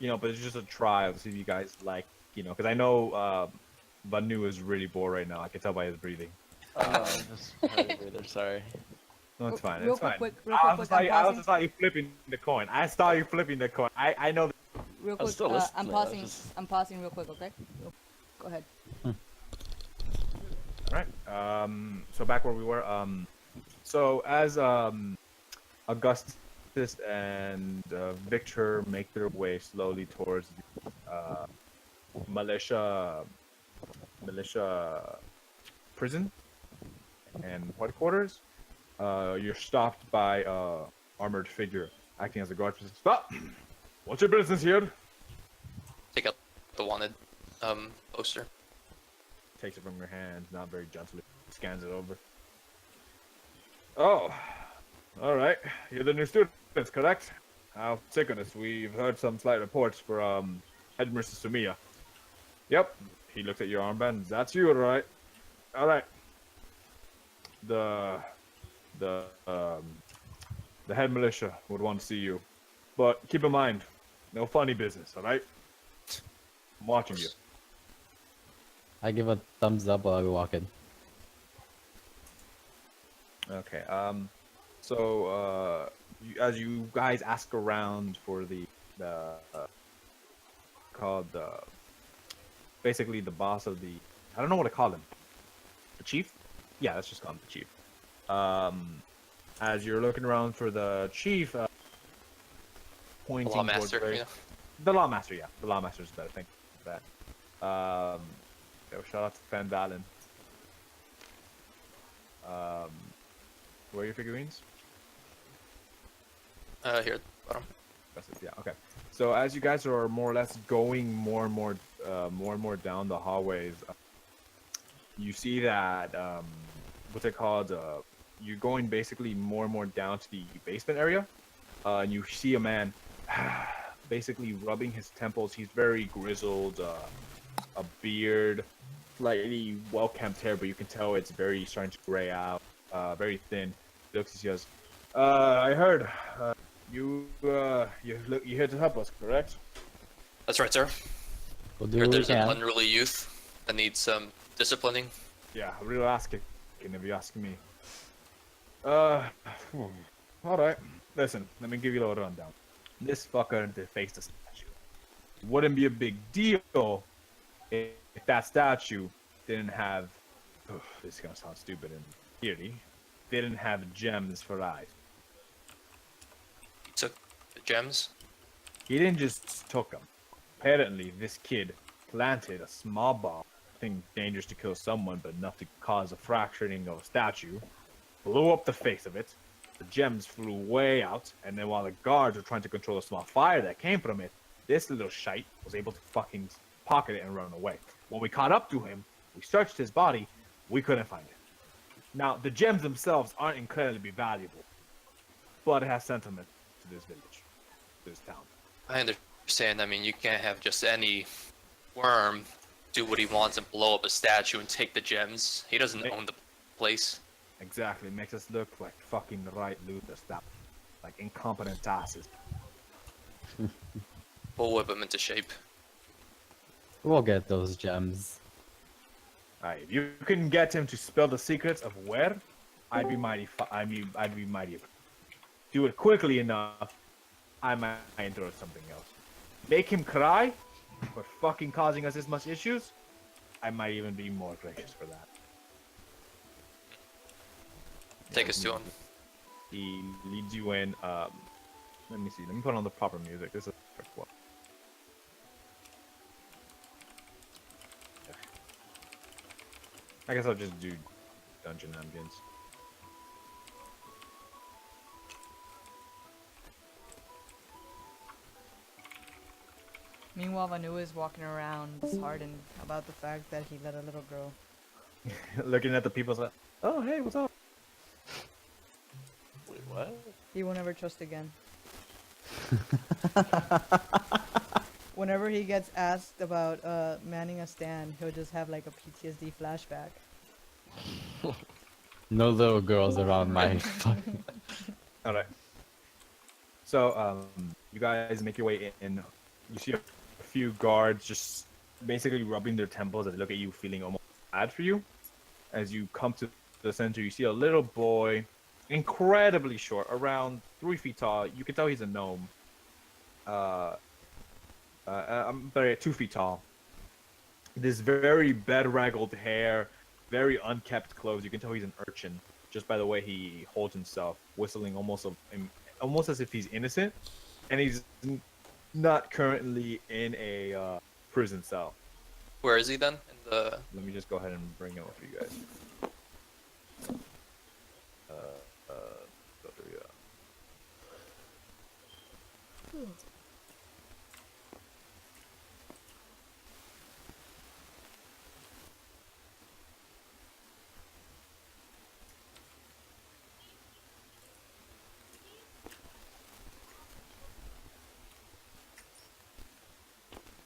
But it's just a trial to see if you guys like. Because I know Banu is really bored right now. I can tell by his breathing. Just hard breather, sorry. No, it's fine. Real It's fine. quick, I I'm also saw you flipping the coin. I saw you flipping the coin. I know. Real I was quick, still I'm listening, I was pausing. just- I'm pausing real quick, okay? Go ahead. All right. So back where we were. So as Augustus and Victor make their way slowly towards the militia prison and headquarters, you're stopped by armored figure acting as a guard. Stop! What's your business here? Take out the wanted poster. Takes it from your hand, not very gently. Scans it over. Oh, all right. You're the new students, correct? How sick on this? We've heard some slight reports for Headmistress Sumiya. Yep. He looked at your armband. That's you, all right? All right. The head militia would want to see you, but keep in mind, no funny business. All right. I'm watching you. I give a thumbs up while we walk in. Okay. So as you guys ask around for the basically the boss of the, I don't know what to call him. The chief? Yeah, let's just call him the chief. As you're looking around for the chief, pointing towards Lawmaster, where- yeah. the lawmaster. Yeah, the lawmaster is better. Thank you for that. Shout out to Van Dalen. Where are your figurines? Here at the bottom. That's it, yeah, okay. So as you guys are more or less going more and more down the hallways, you see that what's it called? You're going basically more and more down to the basement area, and you see a man basically rubbing his temples. He's very grizzled, a beard, slightly well-kept hair, but you can tell it's very starting to gray out, very thin. He looks and says, I heard you're here to help us, correct? That's right, sir. We'll do Heard what we there's an can. unruly youth that needs some disciplining. Yeah, real asking if you ask me. All right. Listen, let me give you a little rundown. This fucker defaced the statue. Wouldn't be a big deal if that statue didn't have. This is gonna sound stupid and eerie. Didn't have gems for eyes. He took the gems. He didn't just took them. Apparently, this kid planted a small bomb, thing dangerous to kill someone, but enough to cause a fracturing of a statue. Blew up the face of it. The gems flew way out, and then while the guards were trying to control the small fire that came from it, this little shite was able to fucking pocket it and run away. When we caught up to him, we searched his body, we couldn't find it. Now, the gems themselves aren't incredibly valuable, but it has sentiment to this village, this town. I understand. I mean, you can't have just any worm do what he wants and blow up a statue and take the gems. He doesn't Hey. own the place. Exactly, makes us look like fucking right looters, that like incompetent asses. We'll whip him into shape. We'll get those gems. Alright, if you can get him to spill the secrets of where, I'd be mighty. I'd be mighty. Do it quickly enough, I might throw something else. Make him cry for fucking causing us this much issues. I might even be more gracious for that. Take us to him. He leads you in. Let me see. Let me put on the proper music. This is what. I guess I'll just do dungeon ambience. Meanwhile, Vanua is walking around disheartened about the fact that he let a little girl. Looking at the people, like, oh hey, what's up? Wait, what? He will never trust again. Whenever he gets asked about manning a stand, he'll just have like a PTSD flashback. No little girls around my. All right. So you guys make your way in. You see a few guards just basically rubbing their temples as they look at you, feeling almost bad for you. As you come to the center, you see a little boy, incredibly short, around 3 feet tall. You can tell he's a gnome. I'm sorry, 2 feet tall. This very bedraggled hair, very unkept clothes. You can tell he's an urchin just by the way he holds himself, whistling almost as if he's innocent, and he's not currently in a prison cell. Where is he then? In the. Let me just go ahead and bring him up for you guys. Go through, yeah.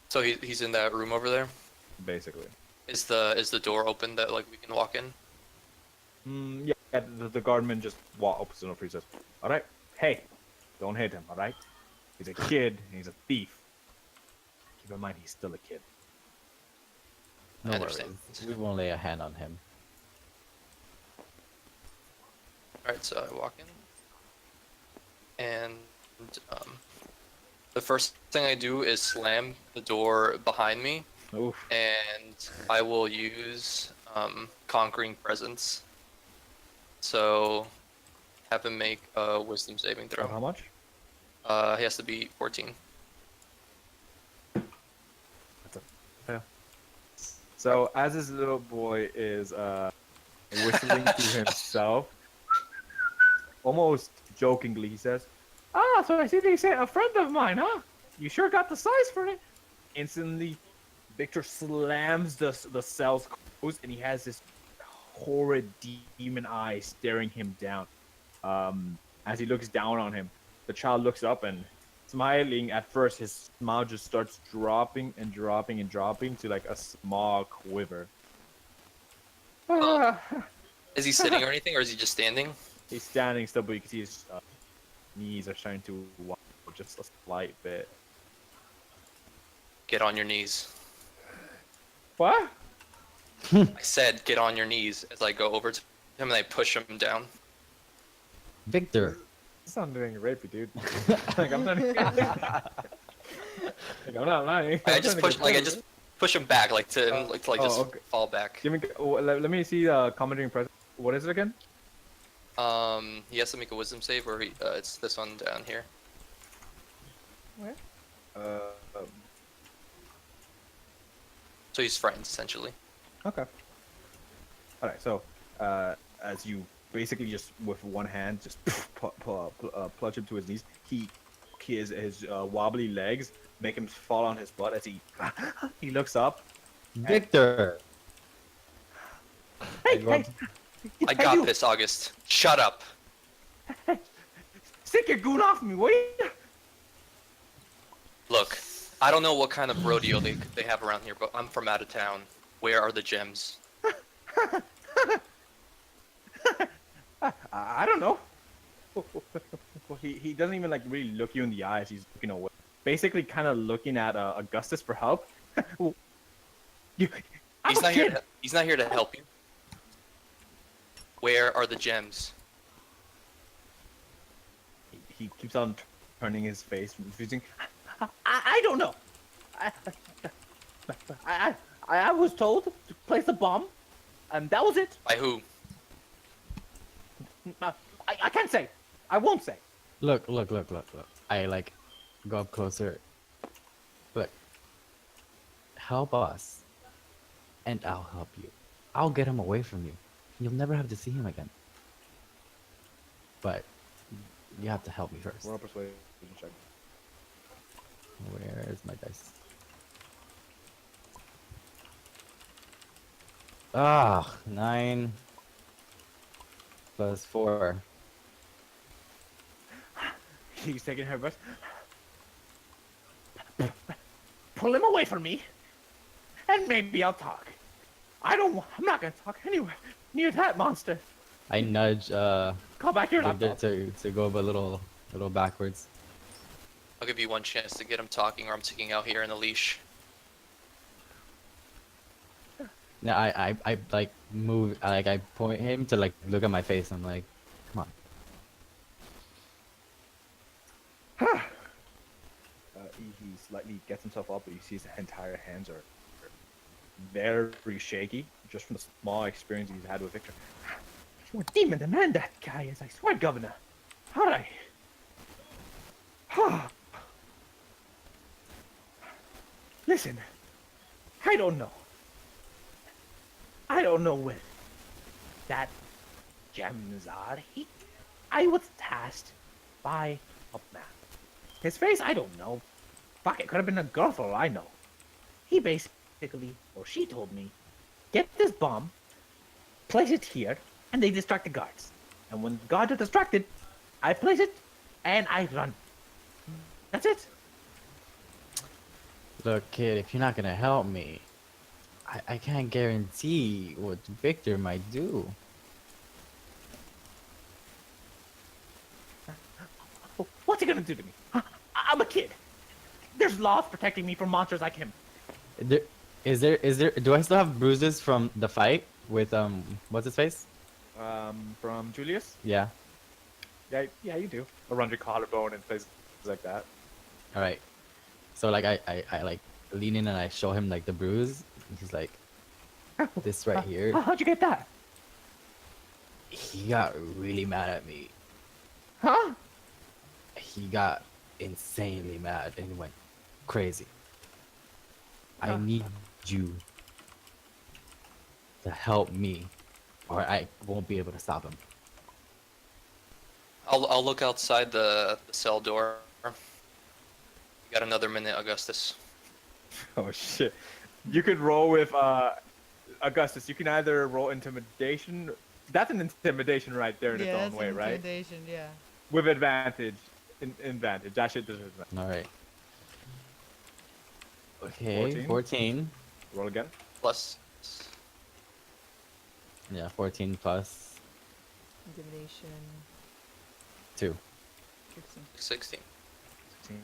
So he's in that room over there. Basically. Is the door open that like we can walk in? Yeah, the guardman just opens the door for you. Says, "All right, hey, don't hit him. All right, he's a kid and he's a thief. Keep in mind, he's still a kid." No I worries. understand. We won't lay a hand on him. Alright, so I walk in. And the first thing I do is slam the door behind me, Oof. and I will use Conquering Presence. So have him make a Wisdom saving throw. How much? He has to be 14. That's a fail. So as this little boy is whistling to himself, almost jokingly, he says, "Ah, so I see they sent a friend of mine, huh? You sure got the size for it." Instantly, Victor slams the cell's closed, and he has this horrid demon eye staring him down. As he looks down on him, the child looks up and, smiling at first, his smile just starts dropping and dropping and dropping to like a small quiver. Oh. Is he sitting or anything, or is he just standing? He's standing still, but you can see his knees are starting to wobble just a slight bit. Get on your knees. What? I said get on your knees as I go over to him and I push him down. Victor. This sounds doing rapey, dude. Like I'm not. Like I'm not lying. I just push him back just okay. fall back. Give me. Let me see commenting present. What is it again? He has to make a wisdom save, or it's this one down here. Where? So he's frightened essentially. Okay. All right. So, as you basically just with one hand just plunge him to his knees, his wobbly legs make him fall on his butt as he looks up. Victor. Hey, I go hey, up- I got this, August. Shut up. Stick your goon off me, will you? Look, I don't know what kind of rodeo they have around here, but I'm from out of town. Where are the gems? I don't know. He doesn't even like really look you in the eyes. He's looking away, basically kind of looking at Augustus for help. You, I'm He's a not here. kid. He's not here to help you. Where are the gems? He keeps on turning his face, refusing. I don't know. I was told to place a bomb, and that was it. By who? I can't say. I won't say. Look. I like go up closer. Look. Help us. And I'll help you. I'll get him away from you. You'll never have to see him again. But you have to help me first. Roll persuasion check. Where is my dice? Ah, 9 plus 4. He's taking her breath. Pull him away from me, and maybe I'll talk. I'm not gonna talk anywhere near that monster. I nudge Call back your Victor laptop. to go a little backwards. I'll give you one chance to get him talking, or I'm taking out here in the leash. Now I like move, like I point him to like look at my face. I'm like, come on. He slightly gets himself up, but you see his entire hands are very shaky, just from the small experience he's had with Victor. You're a demon, the man that guy is, I swear, Governor. Alright. Listen, I don't know. I don't know where that gems are. I was tasked by a man. His face, I don't know. Fuck, it could have been a girl for all I know. He basically, or she told me, get this bomb, place it here, and they distract the guards. And when the guards are distracted, I place it, and I run. That's it. Look, kid, if you're not gonna help me, I can't guarantee what Victor might do. What's he gonna do to me? I'm a kid. There's laws protecting me from monsters like him. Is there? Do I still have bruises from the fight with what's his face? From Julius? Yeah. Yeah, you do. Around your collarbone and places like that. All right. So like I like lean in and I show him like the bruise. He's like, this right here. How'd you get that? He got really mad at me. Huh? He got insanely mad and went crazy. I need you to help me, or I won't be able to stop him. I'll look outside the cell door. You got another minute, Augustus. Oh shit. You could roll with Augustus. You can either roll intimidation. That's an intimidation right there in its own way, right? Intimidation, yeah. With advantage. Advantage. That shit deserves that. All right. Okay, 14. 14. Roll again. Plus, Yeah, 14 plus Intimidation. 2. 16. 16.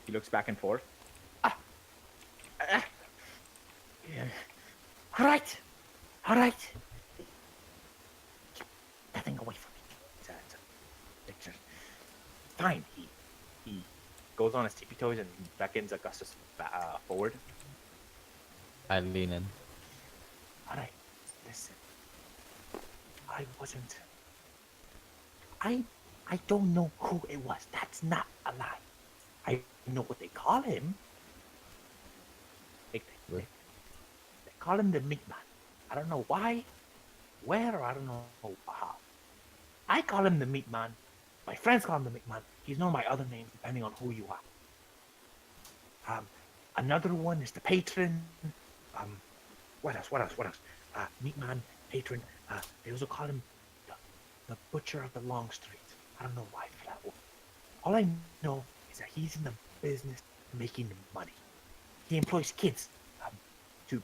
He looks back and forth. Yeah. All right. Get that thing away from me. Victor. Fine. He goes on his tippy toes and beckons Augustus forward. I lean in. All right. Listen. I wasn't. I don't know who it was. That's not a lie. I know what they call him. They call him the Meat Man. I don't know why, where, or I don't know how. I call him the Meat Man. My friends call him the Meat Man. He's known by other names depending on who you are. Another one is the Patron. What else? Meat Man, patron. They also call him the butcher of the long street. I don't know why for that one. All I know is that he's in the business of making money. He employs kids to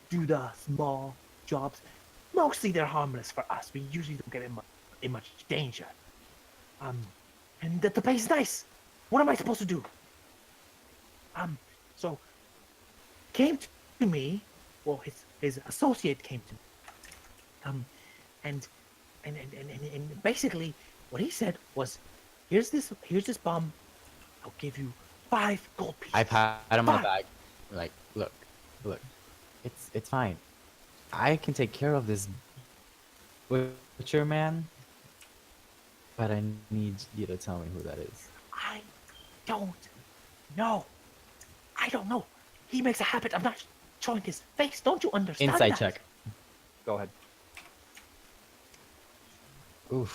do the small jobs. Mostly they're harmless for us. We usually don't get in much danger. And the pay's nice. What am I supposed to do? So came to me. Well, his associate came to me. And basically what he said was, here's this bomb. I'll give you 5 gold pieces. I pat him on the 5. back. Like, look, it's fine. I can take care of this butcher man, but I need you to tell me who that is. I don't know. I don't know. He makes a habit of not showing his face. Don't you understand Insight that? check. Go ahead. Oof.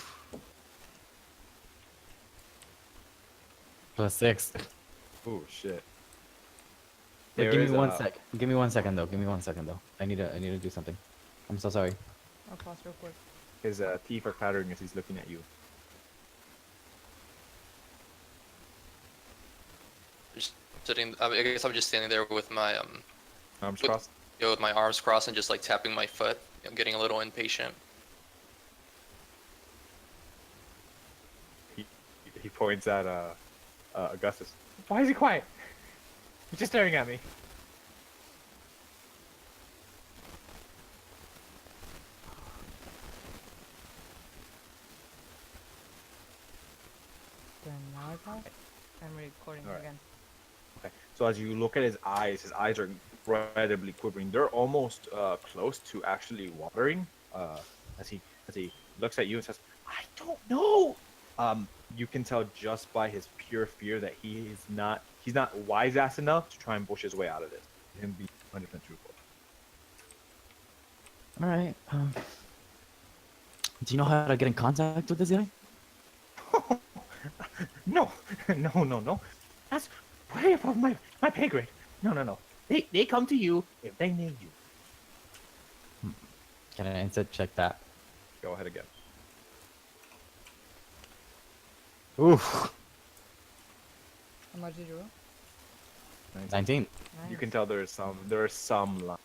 +6. Oh shit. Wait, There give is me one a- sec. Give me 1 second though. Give me 1 second though. I need to do something. I'm so sorry. I'll pause real quick. His teeth are clattering as he's looking at you. Just sitting. I guess I'm just standing there with my Arms With- crossed. with my arms crossed and just like tapping my foot. I'm getting a little impatient. He points at Augustus. Why is he quiet? He's just staring at me. Then now I pause. I'm recording Alright. again. Okay. So as you look at his eyes are incredibly quivering. They're almost close to actually watering. As he looks at you and says, "I don't know." You can tell just by his pure fear that he's not wise ass enough to try and push his way out of this. Him be 100% truthful. All right. Do you know how to get in contact with this guy? No, no. That's way above my pay grade. No. They come to you if they need you. Can I instead check that? Go ahead again. Oof. How much did you roll? 19. Nice. You can tell there are some lines.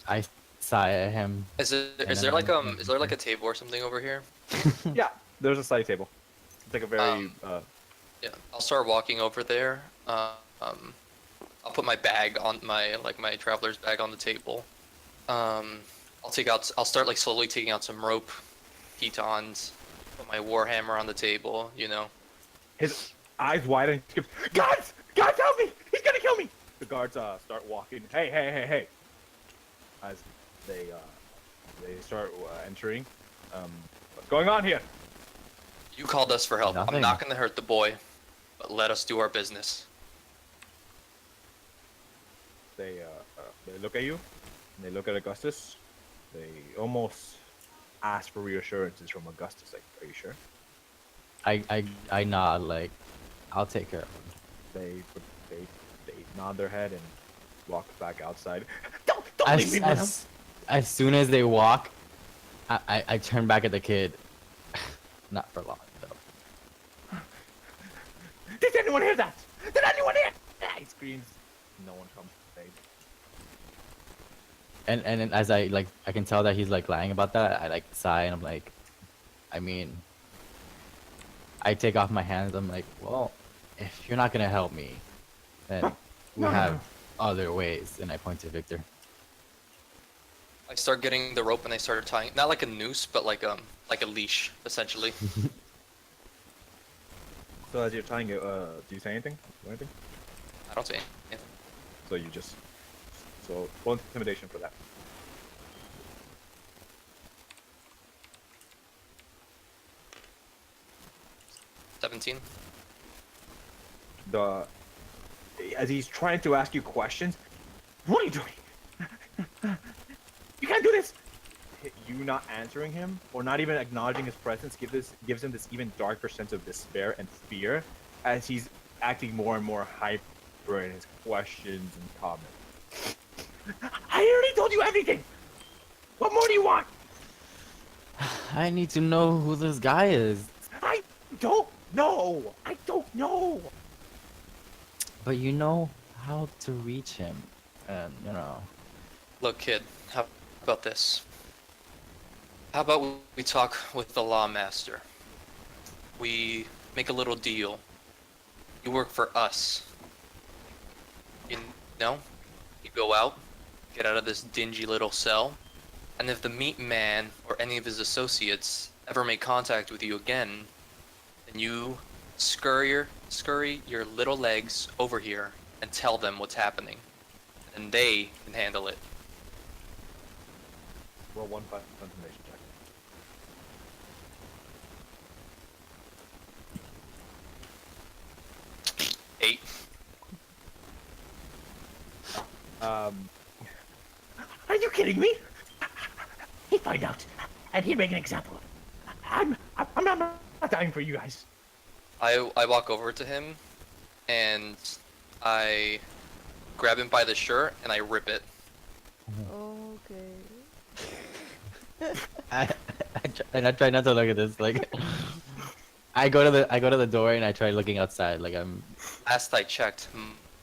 I sigh at him. Is there And is then there I'm- like a table or something over here? Yeah, there's a side table. It's like a very Yeah, I'll start walking over there. I'll put my bag on my traveler's bag on the table. I'll start like slowly taking out some rope, pitons, put my warhammer on the table. You know. his eyes wide and he screams, "Guards! Guards, help me! He's gonna kill me!" The guards start walking. Hey! As they start entering. What's going on here? You called us for help. Nothing. I'm not gonna hurt the boy, but let us do our business. They look at you, and they look at Augustus. They almost ask for reassurances from Augustus. Like, are you sure? I nod like, I'll take care of him. They nod their head and walk back outside. Don't leave me, madam. As soon as they walk, I turn back at the kid. Not for long though. Did anyone hear that? Did anyone hear? He screams. No one comes to save. And then as I can tell that he's like lying about that, I like sigh and I'm like, I mean, I take off my hands. I'm like, well, if you're not gonna help me, then we No. have other ways. And I point to Victor. I start getting the rope and I start tying, not like a noose, but like a leash, essentially. So as you're tying it, do you say anything? Do anything? I don't say anything. So you just roll intimidation for that. $17. As he's trying to ask you questions, what are you doing? You can't do this. You not answering him or not even acknowledging his presence gives him this even darker sense of despair and fear as he's acting more and more hyper in his questions and comments. I already told you everything. What more do you want? I need to know who this guy is. I don't know. I don't know. But you know how to reach him. And, you know. Look, kid, how about this? How about we talk with the lawmaster? We make a little deal. You work for us. You know? You go out, get out of this dingy little cell, and if the meat man or any of his associates ever make contact with you again, then you scurry your little legs over here and tell them what's happening. And they can handle it. Roll 1 confirmation check. 8. Are you kidding me? He'd find out, and he'd make an example. I'm not dying for you guys. I walk over to him, and I grab him by the shirt, and I rip it. Okay. And I try not to look at this. Like, I go to the door and I try looking outside. Like I'm. Last I checked,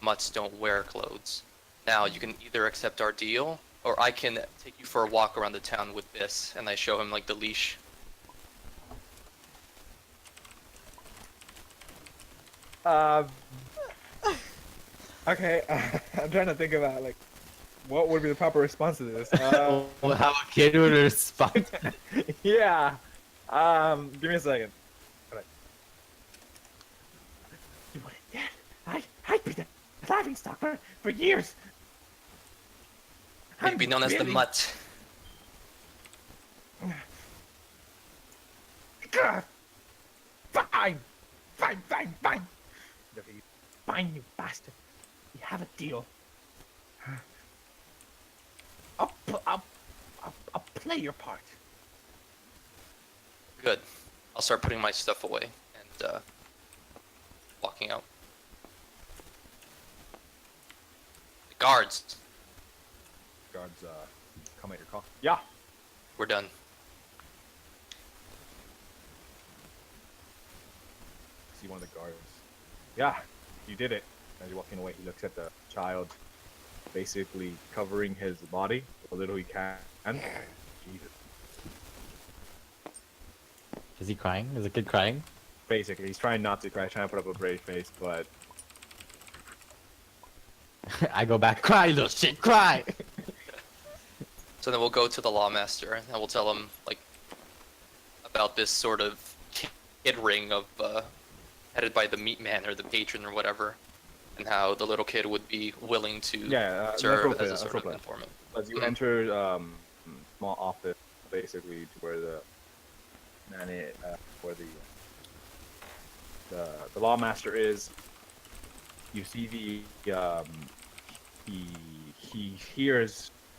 mutts don't wear clothes. Now you can either accept our deal, or I can take you for a walk around the town with this, and I show him like the leash. Okay, I'm trying to think about like what would be the proper response to this. How a kid would respond. Yeah. Give me a second. Alright. You would have dead. I'd be the laughing stock for years. He'd be known as the mutt. God. Fine. Fine, you bastard. We have a deal. I'll play your part. Good. I'll start putting my stuff away and walking out. The guards. Guards, come at your call. Yeah. We're done. See one of the guards. Yeah, you did it. As you're walking away, he looks at the child, basically covering his body a little he can. Jesus. Is he crying? Is the kid crying? Basically, he's trying not to cry, trying to put up a brave face, but I go back. Cry, little shit, cry. So then we'll go to the lawmaster and we'll tell him like about this sort of kid ring of headed by the meat man or the patron or whatever, and how the little kid would be willing to serve as a sort of informant. As you enter small office, basically to where the man is, where the lawmaster is, you see he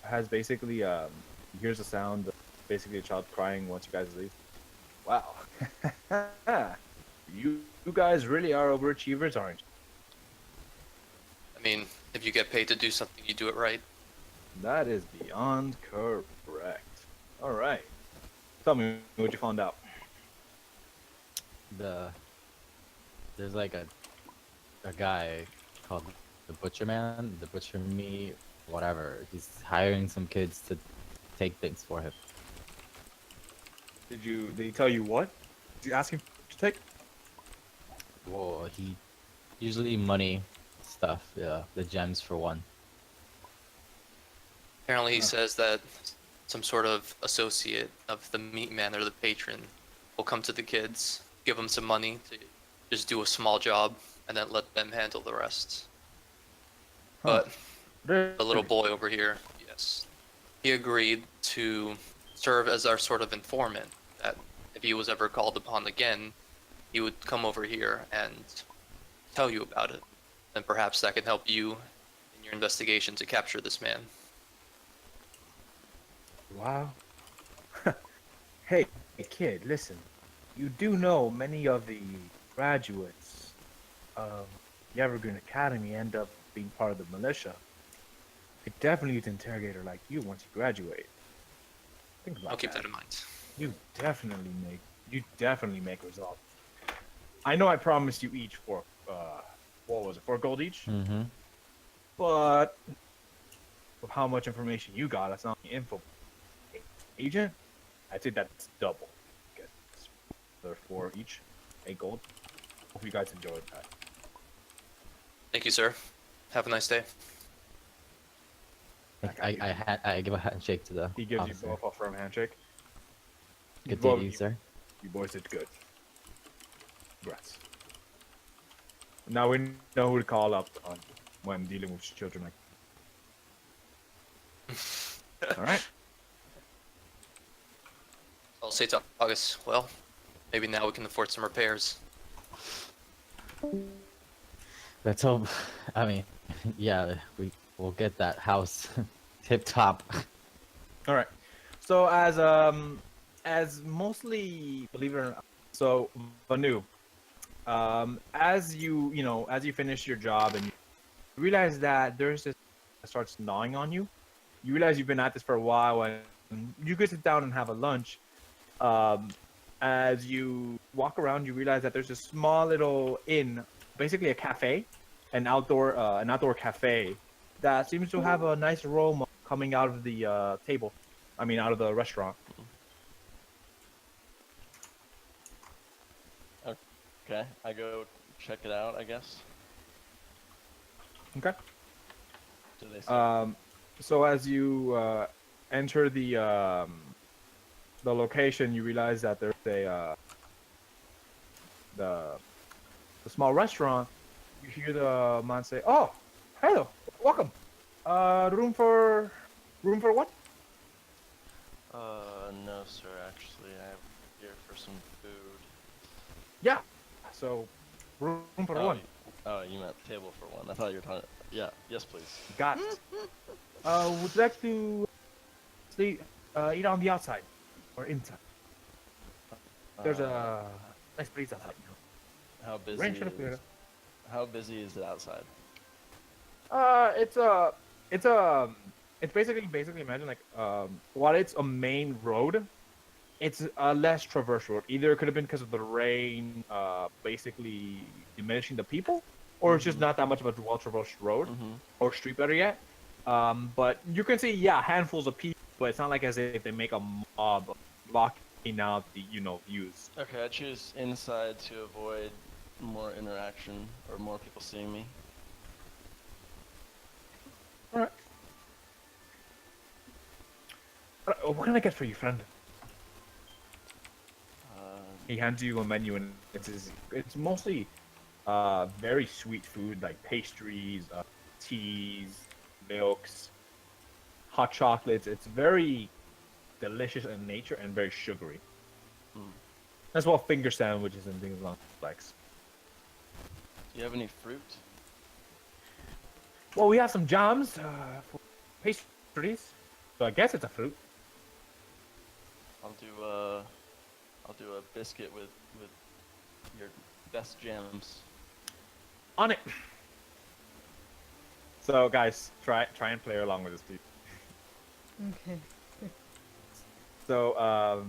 has basically he hears the sound of basically a child crying once you guys leave. Wow. you guys really are overachievers, aren't you? I mean, if you get paid to do something, you do it right. That is beyond correct. All right. Tell me what you found out. There's like a guy called the Butcher Man, the Butcher Me, whatever. He's hiring some kids to take things for him. Did he tell you what? Did you ask him to take? Whoa, he usually money stuff. Yeah, the gems for one. Apparently, he says that some sort of associate of the meat man or the patron will come to the kids, give them some money to just do a small job, and then let them handle the rest. But the little boy over here, yes, he agreed to serve as our sort of informant, that if he was ever called upon again, he would come over here and tell you about it. And perhaps that can help you in your investigation to capture this man. Wow. Hey, kid, listen. You do know many of the graduates of the Evergreen Academy end up being part of the militia. could definitely use an interrogator like you once you graduate. Think about I'll keep that in mind. You definitely make results. I know I promised you each for what was it, 4 gold each? Mm-hmm. But with how much information you got, that's not the info agent. I'd say that's double. Guess they're 4 each, 8 gold. Hope you guys enjoyed that. Thank you, sir. Have a nice day. I give a handshake to the He gives officer. you both a firm handshake. Good Both- day, you, sir. You boys did good. Congrats. Now we know who to call up on when dealing with children like. All right. I'll say to August, well, maybe now we can afford some repairs. Let's hope. I mean, yeah, we'll get that house tip top. All right. So as mostly, believe it or not, so Vanu, as you finish your job and you realize that there's this that starts gnawing on you. You realize you've been at this for a while, and you could sit down and have a lunch. As you walk around, you realize that there's a small little inn, basically a cafe, an outdoor cafe that seems to have a nice aroma coming out of the table. I mean, out of the restaurant. Okay, I go check it out, I guess. Okay. Do they say? So as you enter the location, you realize that there's the small restaurant. You hear the man say, "Oh, hello, welcome. Room for what? No, sir. Actually, I'm here for some food. Yeah. So, room for one. Oh, you meant table for one. I thought you were talking. Yeah. Yes, please. Got it. Would you like to eat on the outside or inside? There's a nice breeze outside. How busy? Range should appear. How busy is it outside? It's basically imagine like while it's a main road, it's a less traverse road. Either it could have been because of the rain, basically diminishing the people, or it's just not that much of a well-traversed road or street, better yet. But you can see, yeah, handfuls of people, but it's not like as if they make a mob blocking out the views. Okay, I choose inside to avoid more interaction or more people seeing me. All right. What can I get for you, friend? He hands you a menu, and it's mostly very sweet food like pastries, teas, milks, hot chocolates. It's very delicious in nature and very sugary. As well, finger sandwiches and things along those lines. Do you have any fruit? Well, we have some jams for pastries, so I guess it's a fruit. I'll do a biscuit with your best jams. On it. So, guys, try and play along with this, please. Okay. So,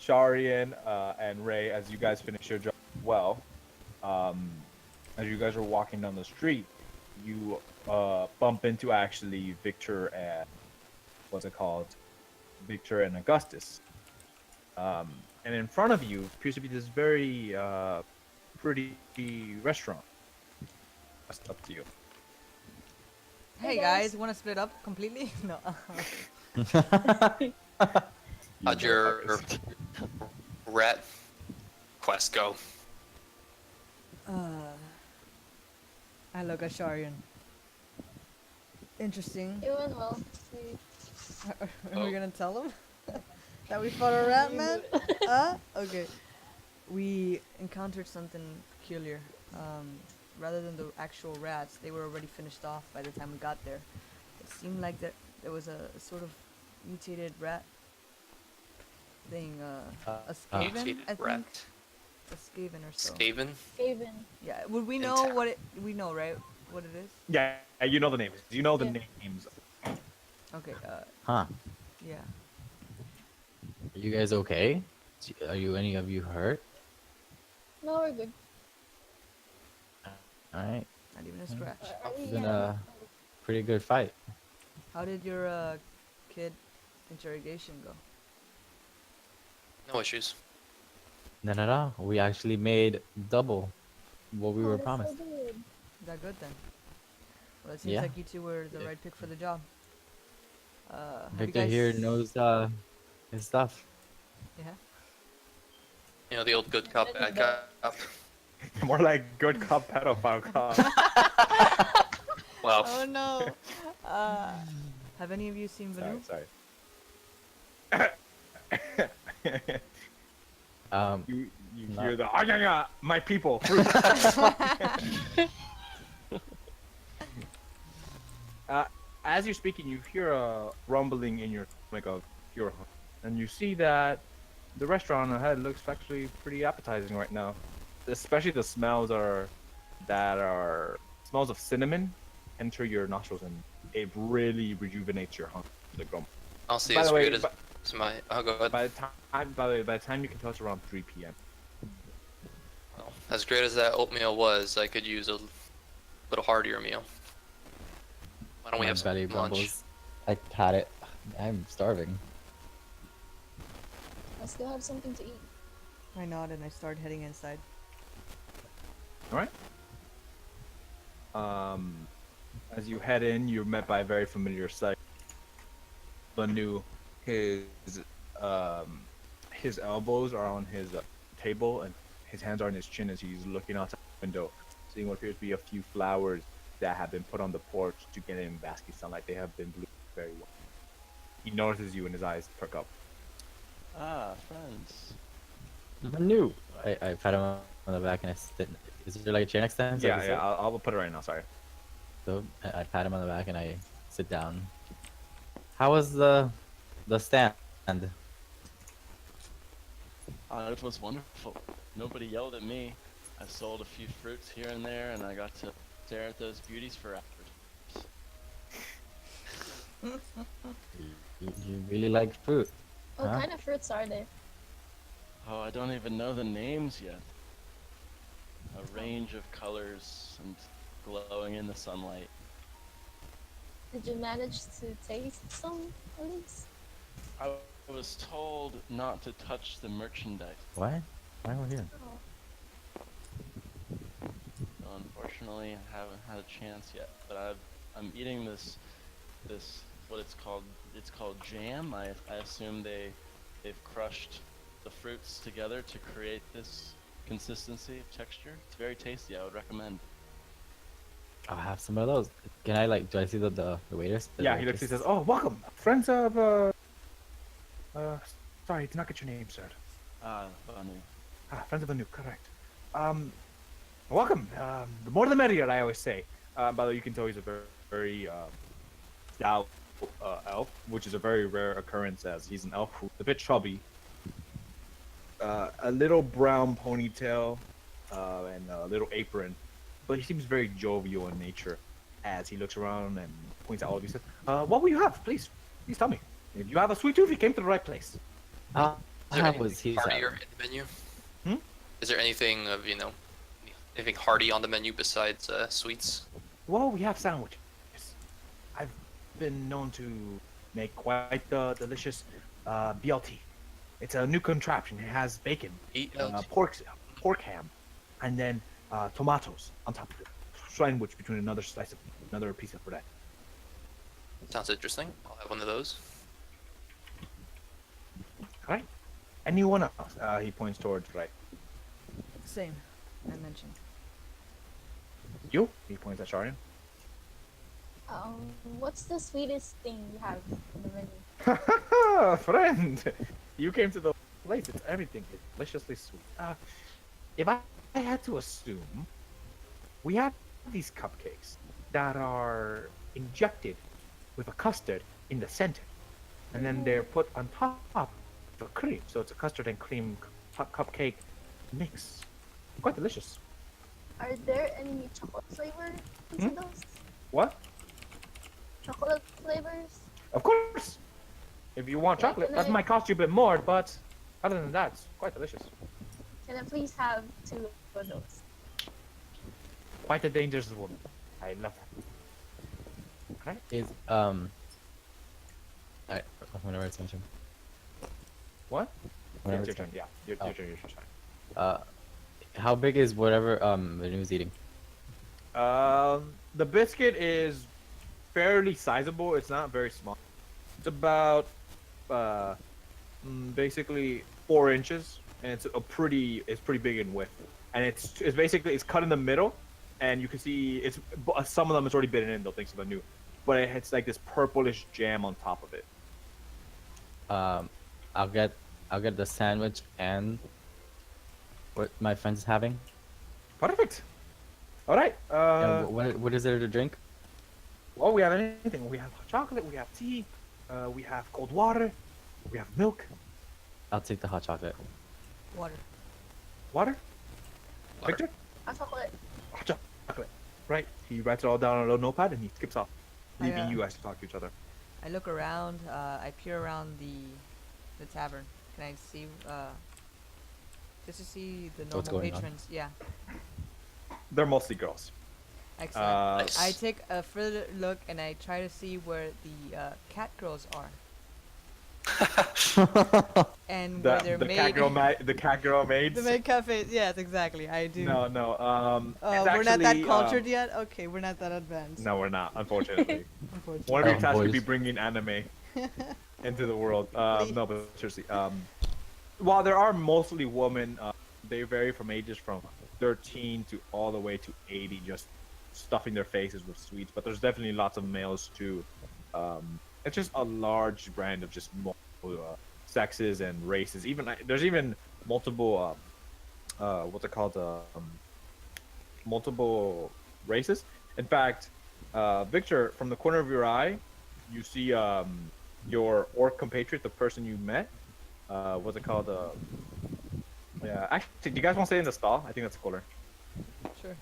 Sharian and Ray, as you guys finish your job well, as you guys are walking down the street, you bump into actually Victor and what's it called? Victor and Augustus. And in front of you appears to be this very pretty restaurant. That's up to you. Hey Hey, guys, guys. want to split up completely? No. How'd your rat quest go? I look at Sharian. Interesting. It went well. We Are we gonna tell him that we fought a rat man? Okay. We encountered something peculiar. Rather than the actual rats, they were already finished off by the time we got there. It seemed like there was a sort of mutated rat thing, a skaven, Mutated I think. rat. A skaven or so. Skaven? Skaven. Yeah. Would we know Intact. what it? We know, right? What it is? Yeah, you know the names. You know the Yeah. names Okay. Huh? Yeah. Are you guys okay? Are you any of you hurt? No, we're good. All right. Not even a Hmm. scratch. Are It's we? been Yeah. a pretty good fight. How did your kid interrogation go? No issues. No, no, no. We actually made double what we Oh, were that's so promised. good. Is that good then? Well, it seems Yeah. like you two were the Yeah. right pick for the job. Have you Victor guys? here knows his stuff. Yeah. You know the old good cop, Then bad the- cop. More like good cop, pedophile cop. Wow. Oh no. Have any of you seen Vanu? sorry. You No. hear the ah yeah yeah my people. Fruit. As you're speaking, you hear a rumbling in your stomach of pure hunger, and you see that the restaurant ahead looks actually pretty appetizing right now. Especially the smells are smells of cinnamon enter your nostrils, and it really rejuvenates your hunger. The grumble. Honestly, By as the way, weird as my. Oh, go ahead. by the time you can tell, it's around 3 p.m. Well, as great as that oatmeal was, I could use a little heartier meal. Why don't we My have some belly lunch? grumbles. I pat it. I'm starving. I still have something to eat. I nod and I start heading inside. All right. As you head in, you're met by a very familiar sight. Banu, his elbows are on his table, and his hands are on his chin as he's looking out the window, seeing what appears to be a few flowers that have been put on the porch to get in basking sunlight. They have been blooming very well. He notices you, and his eyes perk up. Ah, friends. New. I pat him on the back and I sit. Is there like a chair next to him? So I Yeah, can yeah. sit? I'll put it right now. Sorry. So I pat him on the back and I sit down. How was the stand? It was wonderful. Nobody yelled at me. I sold a few fruits here and there, and I got to stare at those beauties for hours. You really like fruit? What Huh? kind of fruits are they? Oh, I don't even know the names yet. A range of colors and glowing in the sunlight. Did you manage to taste some at least? I was told not to touch the merchandise. What? Why are we here? Oh. So unfortunately, I haven't had a chance yet. But I'm eating this what it's called. It's called jam. I assume they've crushed the fruits together to create this consistency of texture. It's very tasty. I would recommend. I'll have some of those. Can I do I see the waiters? The Yeah, he looks. He waitress? says, "Oh, welcome, friends of sorry, did not get your name, sir. Ah, Banu. Friends of the new, correct. Welcome. The more the merrier, I always say. By the way, you can tell he's a very stout elf, which is a very rare occurrence, as he's an elf who's a bit chubby. A little brown ponytail, and a little apron, but he seems very jovial in nature. As he looks around and points at all of you, says, "What will you have? Please tell me. If you have a sweet tooth, you came to the right place." I'll Is there have anything what he's heartier having. in the menu? Hmm? Is there anything of anything hearty on the menu besides sweets? Well, we have sandwiches. I've been known to make quite the delicious BLT. It's a new contraption. It has bacon, Eat. pork ham, and then tomatoes on top of it, sandwiched between another piece of bread. Sounds interesting. I'll have one of those. All right. Anyone else? He points towards right. Same. I mentioned. You? He points at Sharian. What's the sweetest thing you have on the menu? Friend, you came to the place. It's everything. It's deliciously sweet. If I had to assume, we have these cupcakes that are injected with a custard in the center, and then they're put on top of the cream. So it's a custard and cream cupcake mix. Quite delicious. Are there any chocolate flavor into those? What? Chocolate flavors? Of course. If you want Yeah, chocolate, can that I- might cost you a bit more, but other than that, it's quite delicious. Can I please have 2 of those? Quite a dangerous woman. I love that. Okay. Is I whenever it's my turn. What? Whenever It's your it's turn. Yeah, your Oh. turn. Your turn. Uh, how big is whatever Renee's eating? The biscuit is fairly sizable. It's not very small. It's about uh, basically 4 inches, and it's pretty big in width. And it's basically it's cut in the middle, and you can see some of them is already bitten in though, thanks to the new, but it's like this purplish jam on top of it. Um, I'll get the sandwich and what my friend's having. Perfect. All right. And what is there to drink? Well, we have anything. We have hot chocolate. We have tea. We have cold water. We have milk. I'll take the hot chocolate. Water. Water. Water. Victor. Hot chocolate. Hot chocolate. Right. He writes it all down on a little notepad and he skips off, leaving you guys to talk to each other. I look around. I peer around the tavern. Can I see? Just to see the What's normal going on? patrons. Yeah. They're mostly girls. Excellent. Nice. I take a further look and I try to see where the cat girls are and where they're The made. the cat girl maids. The maid cafe. Yes, exactly. I do. No. It's We're not that actually, cultured yet. Okay, we're not that advanced. No, we're not. Unfortunately, Unfortunately. one of your Oh, tasks could boys. be bringing anime into the world. Please. No, but seriously. While there are mostly women, they vary from ages from 13 to all the way to 80, just stuffing their faces with sweets. But there's definitely lots of males too. It's just a large brand of just multiple sexes and races. There's even multiple what's it called? Multiple races. In fact, Victor, from the corner of your eye, you see your orc compatriot, the person you met. What's it called? Yeah, actually, do you guys want to stay in the stall? I think that's cooler. Sure.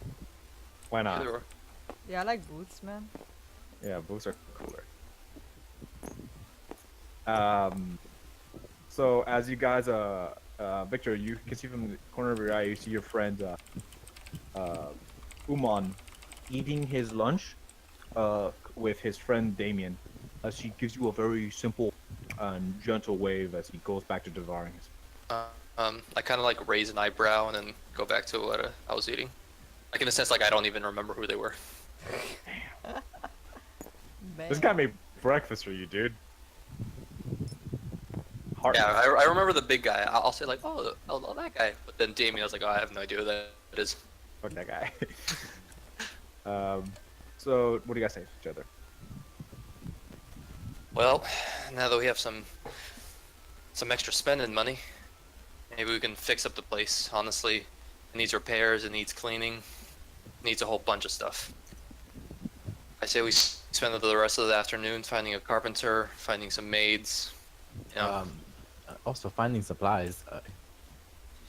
Why not? Sure. Yeah, I like boots, man. Yeah, boots are cooler. So as you guys, Victor, you can see from the corner of your eye, you see your friend, Uman, eating his lunch, with his friend Damien, as he gives you a very simple and gentle wave as he goes back to devouring his. I kind of like raise an eyebrow and then go back to what I was eating. Like in a sense, like I don't even remember who they were. Man. This guy made breakfast for you, dude. Heart. Yeah, I remember the big guy. I'll say like, oh, that guy. But then Damien, I was like, oh, I have no idea who that is. Fuck that guy. So what do you guys say to each other? Well, now that we have some extra spending money, maybe we can fix up the place. Honestly, it needs repairs, it needs cleaning, it needs a whole bunch of stuff. I say we spend the rest of the afternoon finding a carpenter, finding some maids. You know, Also finding supplies.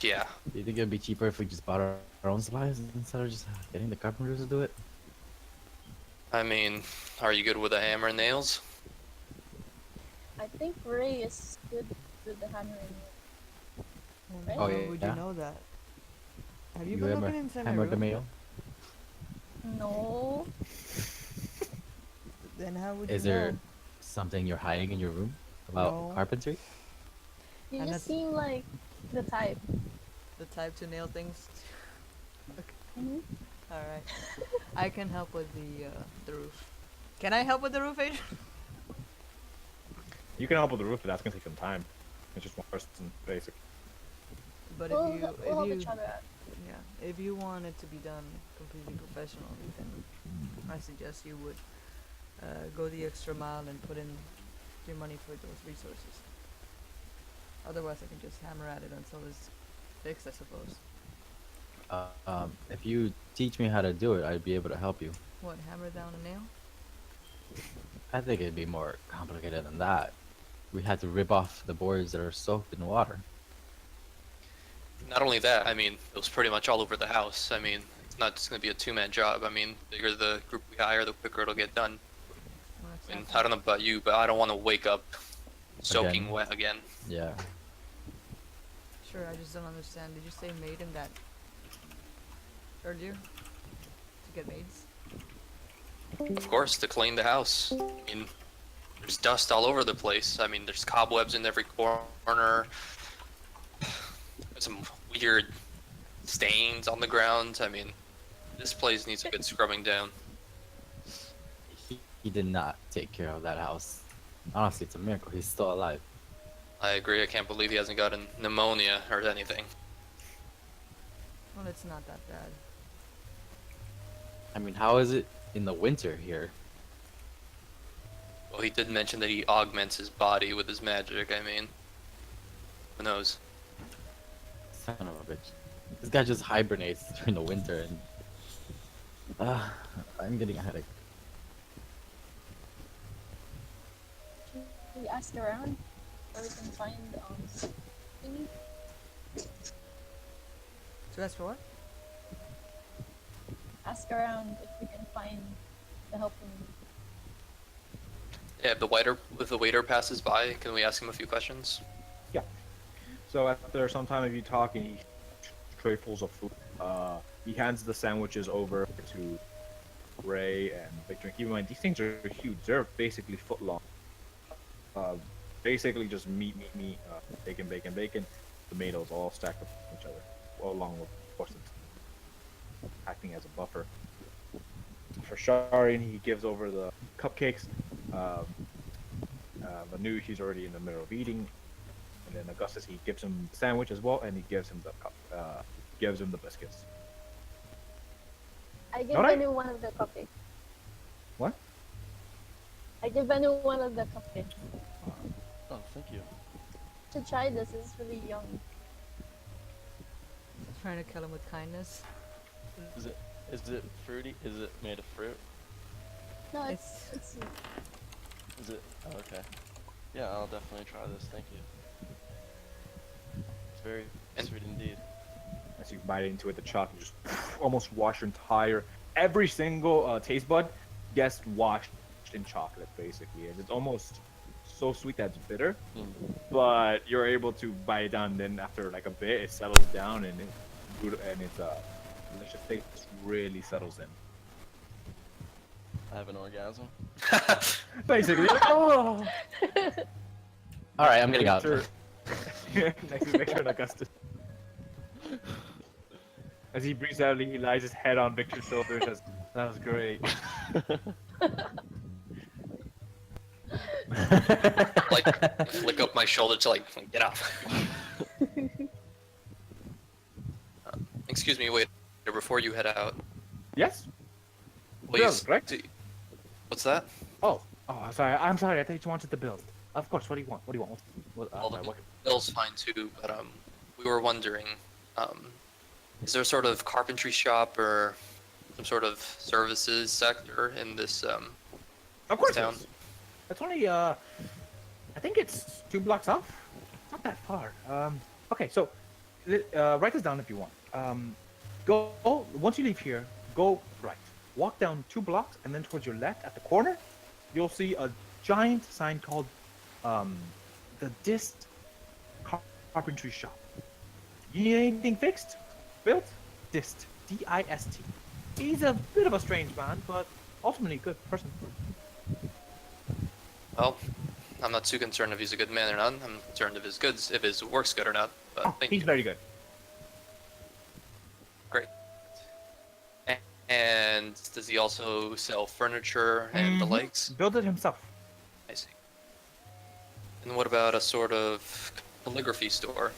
yeah. Do you think it'd be cheaper if we just bought our own supplies instead of just getting the carpenters to do it? I mean, are you good with a hammer and nails? I think Ray is good with the hammering. Well, Oh, how yeah, would yeah. you know that? Have you been looking inside my hammered the room? mail? No. Then how would Is you there know? something you're hiding in your room about No. carpentry? You And just that's- seem like the type. The type to nail things? Mhm. Alright. I can help with the roof. Can I help with the roof, Adrian? You can help with the roof, but that's gonna take some time. It's just one person, basic. But We'll, if we'll help you each other out. yeah, if you want it to be done completely professionally, then I suggest you would go the extra mile and put in your money for those resources. Otherwise, I can just hammer at it until it's fixed, I suppose. If you teach me how to do it, I'd be able to help you. What, hammer down a nail? I think it'd be more complicated than that. We had to rip off the boards that are soaked in water. Not only that, I mean, it was pretty much all over the house. I mean, it's not just going to be a two-man job. I mean, the bigger the group we hire, the quicker it'll get done. Well, that's I mean, I don't know about you, but I don't want to wake up soaking Again. wet again. Yeah. Sure, I just don't understand. Did you say maid in that earlier? To get maids? Of course, to clean the house. I mean, there's dust all over the place. I mean, there's cobwebs in every corner. There's some weird stains on the ground. I mean, this place needs a good scrubbing down. He did not take care of that house. Honestly, it's a miracle he's still alive. I agree. I can't believe he hasn't gotten pneumonia or anything. Well, it's not that bad. I mean, how is it in the winter here? Well, he did mention that he augments his body with his magic. I mean, who knows? Son of a bitch. This guy just hibernates during the winter and... I'm getting a headache. We ask around where we can find thingy. So that's for what? Ask around if we can find the helping. Yeah, if the waiter passes by, can we ask him a few questions? So after some time of you talking, he trayfuls of food. He hands the sandwiches over to Ray and Victor. Keep in mind, these things are huge. They're basically foot long. Basically just meat, bacon, bacon, bacon. Tomatoes all stacked up on each other, along with, of course, it's acting as a buffer. For Sharian, he gives over the cupcakes. Manu, he's already in the middle of eating. And then Augustus, he gives him the sandwich as well, and he gives him the cup, gives him the biscuits. I give Alright. Bennu one of the cupcakes. What? I give Bennu one of the cupcakes. Oh, thank you. To try this, it's really yummy. Trying to kill him with kindness. Is it fruity? Is it made of fruit? No, It's- it's Is it? Oh, okay. Yeah, I'll definitely try this. Thank you. It's very And- sweet indeed. As you bite into it, the chocolate just almost wash your entire, every single taste bud gets washed in chocolate, basically. And it's almost so sweet that it's bitter, Mm. but you're able to bite it down. Then after like a bit, it settles down and it's delicious taste really settles in. I have an orgasm. Basically, oh. Alright, I'm getting out. Victor- Next is Victor and Augustus. As he breathes out, he lies his head on Victor's shoulder and says, "That was great." Like, flick up my shoulder to like get off. Excuse me, wait. Before you head out, Yes. please. Bills, correct? What's that? Oh, sorry. I'm sorry. I thought you wanted the bill. Of course. What do you want? What do you want? Well, Sorry, the what- bill's fine too, but we were wondering, is there a sort of carpentry shop or some sort of services sector in this Of course. town? It's only I think it's 2 blocks off. It's not that far. Okay, so write this down if you want. Go once you leave here. Go right. Walk down 2 blocks, and then towards your left at the corner, you'll see a giant sign called the Dist Carpentry Shop. You need anything fixed, built? Dist, D-I-S-T. He's a bit of a strange man, but ultimately a good person. Well, I'm not too concerned if he's a good man or not. I'm concerned if his work's good or not. But Oh, thank he's you. very good. Great. And does he also sell furniture and the Mhm. likes? Built it himself. I see. And what about a sort of calligraphy store?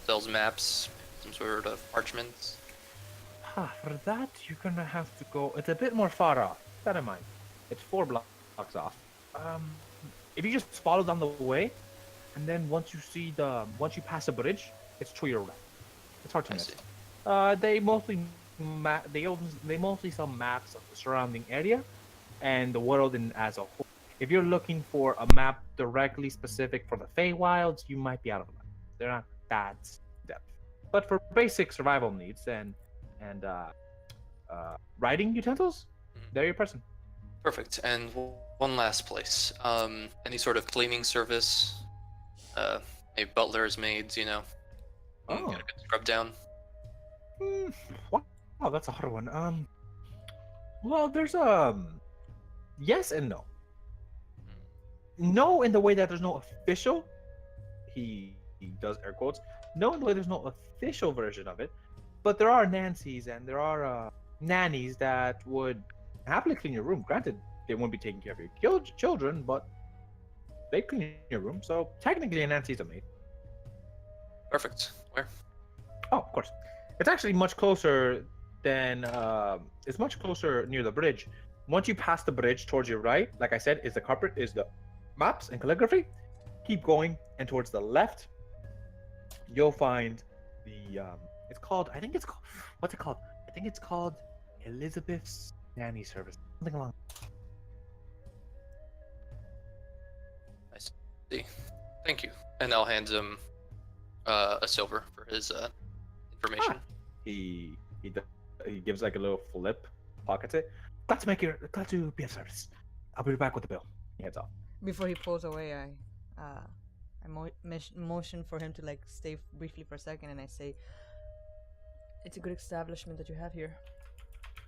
Sells maps, some sort of parchments? For that, you're gonna have to go. It's a bit more far off. Keep that in mind. It's 4 blocks off. If you just follow down the way, and then once you pass a bridge, it's to your right. It's hard to I miss. see. They mostly sell maps of the surrounding area, and the world as a whole. If you're looking for a map directly specific for the Feywilds, you might be out of luck. They're not that depth. But for basic survival needs and writing utensils, Mhm. they're your person. Perfect. And what one last place. Any sort of cleaning service? Maybe butlers, maids, you know. Oh. Get a good scrub down. Wow, that's a hard one. Well, there's yes and no. No, in the way that there's no official. He does air quotes. No, in the way there's no official version of it, but there are Nancy's and there are nannies that would happily clean your room. Granted, they won't be taking care of your children, but they clean your room. So technically, a Nancy's a maid. Perfect. Where? Oh, of course. It's actually much closer than it's much closer near the bridge. Once you pass the bridge towards your right, like I said, is the carpet, is the maps and calligraphy. Keep going, and towards the left, you'll find the it's called, I think it's called, what's it called? I think it's called Elizabeth's Nanny Service. Something along. I see. Thank you. And I'll hand him a silver for his information. He gives like a little flip, pockets it. Glad to be of service. I'll be back with the bill. He heads off. Before he pulls away, motion for him to like stay briefly for a second, and I say, "It's a good establishment that you have here."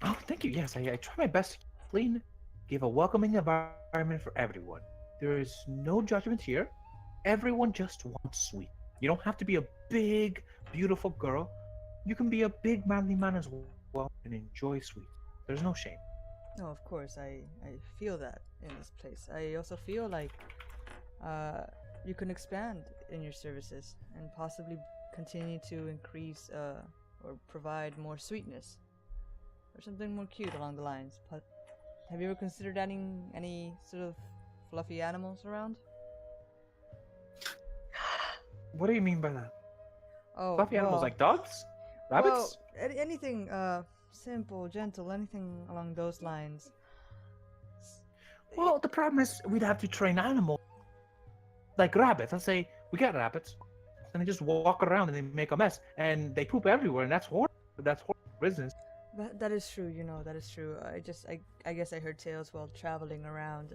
Oh, thank you. Yes, I try my best to clean, give a welcoming environment for everyone. There is no judgment here. Everyone just wants sweet. You don't have to be a big, beautiful girl. You can be a big, manly man as well and enjoy sweet. There's no shame. No, of course, I feel that in this place. I also feel like you can expand in your services and possibly continue to increase or provide more sweetness or something more cute along the lines. But have you ever considered adding any sort of fluffy animals around? What do you mean by that? Oh, Fluffy animals like dogs? Rabbits? Well, anything simple, gentle, anything along those lines. Well, the problem is we'd have to train animals. Like rabbits. Let's say we get rabbits, and they just walk around and they make a mess, and they poop everywhere, and that's horrible. That's horrible business. That is true, that is true. I guess I heard tales while traveling around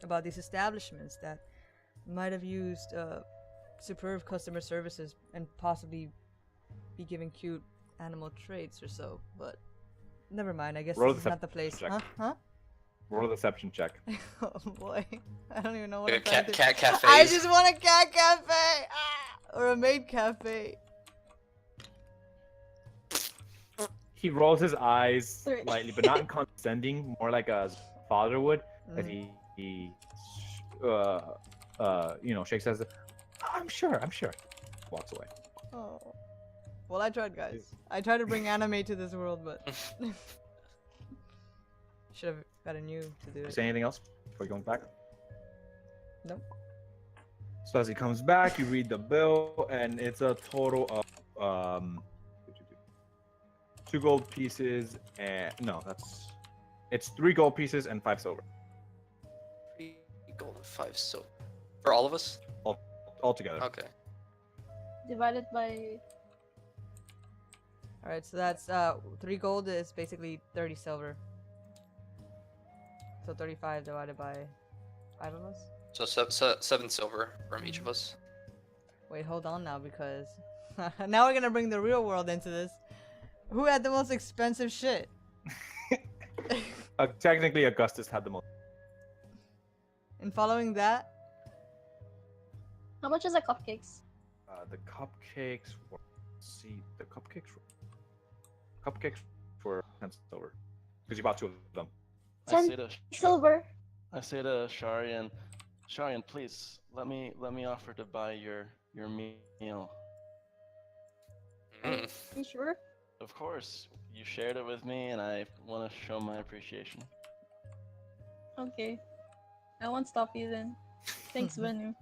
about these establishments that might have used superb customer services and possibly be giving cute animal traits or so, but never mind. I guess Roll this is not the place. check. Huh? Roll a deception check. Oh boy, I don't even know what I'm Cat trying to do. cafe. I just want a cat cafe or a maid cafe. He rolls his eyes Three. lightly, but not condescending, more like a father would, as Mm. he shakes his head. I'm sure. Walks away. Oh. Well, I tried, guys. I tried to bring anime to this world, but should have gotten you to do it. Say anything else before going back? Nope. So as he comes back, you read the bill, and it's a total of 2 gold pieces, and it's 3 gold pieces and 5 silver 3 gold and 5 silver. For all of us? all together. Okay. Divided by All right, so that's 3 gold is basically 30 silver. So 35 divided by 5 of us. So 7 silver from each of us. Wait, hold on now, because now we're gonna bring the real world into this. Who had the most expensive shit? Technically, Augustus had the most. And following that, how much is the cupcakes? The cupcakes were. Let's see, the cupcakes were 10 silver because you bought 2 of them. I say to Silver. Sharian, please let me offer to buy your meal. Mm. You sure? Of course, you shared it with me, and I want to show my appreciation. Okay. I won't stop you then. Thanks, Venu.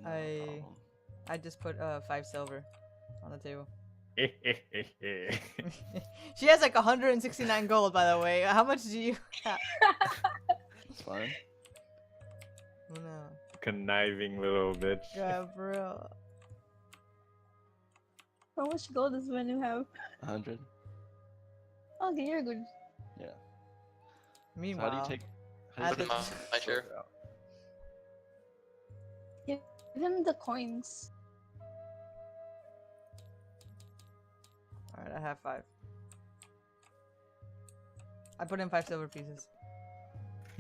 No I- problem. I just put 5 silver on the table. Conniving She has like 169 gold, by the way. How much do you have? It's fine. Oh, no. little bitch. Yeah, for real. How much gold does Venu have? 100. Okay, you're good. Yeah. So Meanwhile, How do you At say the- silver my share. out? Give him the coins. Alright, I have 5. I put in 5 silver pieces.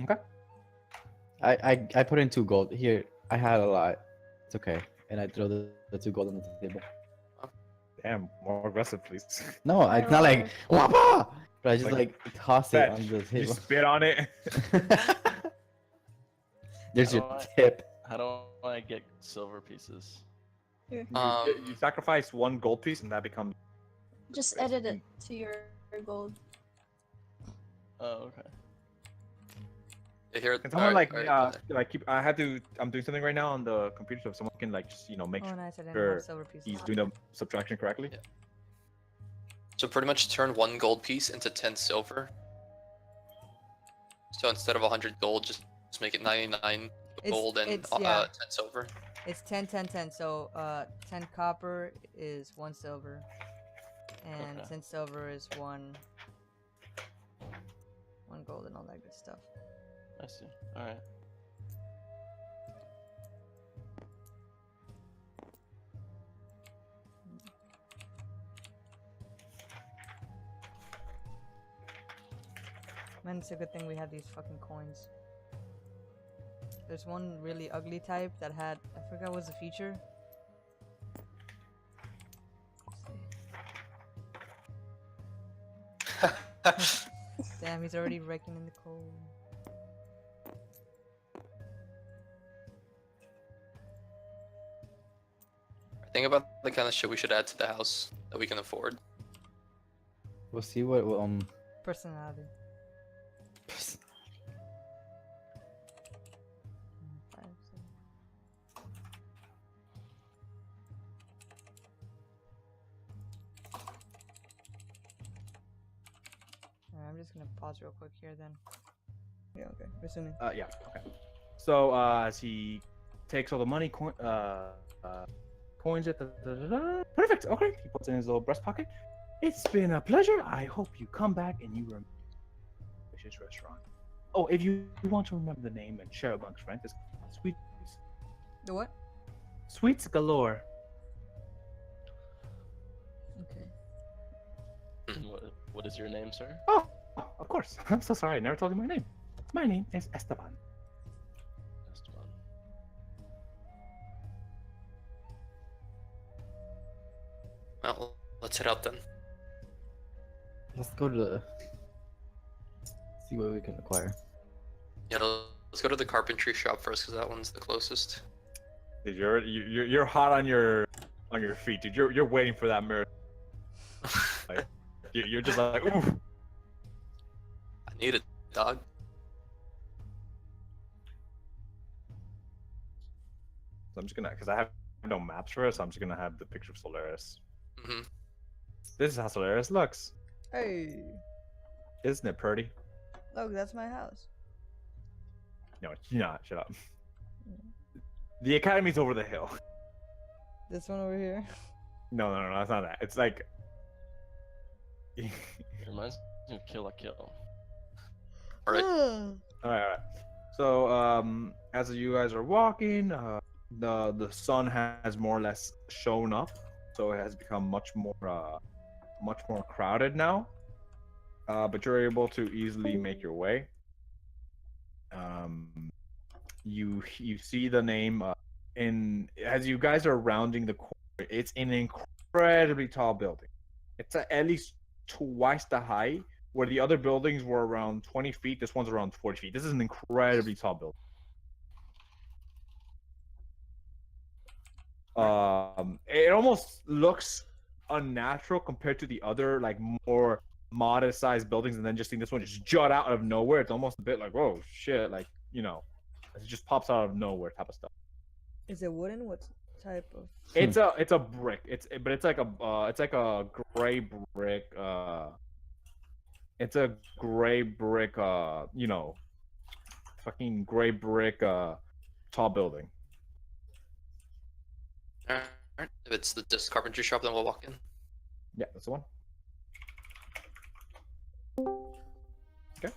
Okay. I put in 2 gold. Here, I had a lot. It's okay. And I throw the 2 gold on the table. Damn, more aggressive, please. No, Hi, it's not like Robert. wapa! But I just Like, like toss it on Fetch. the You table. spit on it. There's How your do I- tip. How do I get silver pieces? You sacrifice 1 gold piece, and that becomes. Just edit it to your gold. Oh, okay. You hear it? Can someone Alright, alright, like keep? I had to. I'm doing something right now on the computer, so if someone can like just make Oh, sure nice. I didn't Sure. have silver pieces. he's doing the subtraction correctly. Yeah. So pretty much turn 1 gold piece into 10 silver. So instead of 100 gold, just make it 99 gold and yeah. 10 silver. It's 10, 10, 10. So 10 copper is 1 silver, and Okay. 10 silver is 1 gold and all that good stuff. I see. Alright. Man, it's a good thing we have these fucking coins. There's one really ugly type that had, I forgot what was the feature. Damn, he's already raking in the coal. Think about the kind of shit we should add to the house that we can afford. We'll see what Personality. Five, seven. Alright, I'm just gonna pause real quick here then. Yeah, okay. Resuming. Yeah. Okay. So as he takes all the money, coins it. Perfect. Okay. He puts it in his little breast pocket. It's been a pleasure. I hope you come back and you remember this restaurant. Oh, if you want to remember the name and share amongst friends, it's Sweets. The what? Sweets galore. Okay. What is your name, sir? Oh, of course. I'm so sorry. I never told you my name. My name is Esteban. Esteban. Well, let's head out then. Let's go to the. See what we can acquire. Yeah, let's go to the carpentry shop first, because that one's the closest. Dude, you're hot on your feet, dude. You're waiting for that mirror. Like, you're just like, ooh. I need it, dog. So I'm just gonna, because I have no maps for it, so I'm just gonna have the picture of Solaris. Hmm. This is how Solaris looks. Hey, Isn't it pretty? look, that's my house. No, it's not. Shut up. The academy's over the hill. This one over here. No, that's not that. It's like. It reminds me of Kill la Kill. Alright. All right. So, as you guys are walking, the sun has more or less shown up, so it has become much more crowded now. But you're able to easily make your way. You see the name as you guys are rounding the corner. It's an incredibly tall building. It's at least twice the height. Where the other buildings were around 20 feet, this one's around 40 feet. This is an incredibly tall building. It almost looks unnatural compared to the other, like, more modest-sized buildings, and then just seeing this one just jut out of nowhere. It's almost a bit like, whoa, shit, like, it just pops out of nowhere type of stuff. Is it wooden? What type of? It's a brick. It's like a gray brick. It's a gray brick, fucking gray brick, tall building. Alright. If it's this carpentry shop, then we'll walk in. Yeah, that's the one. Okay.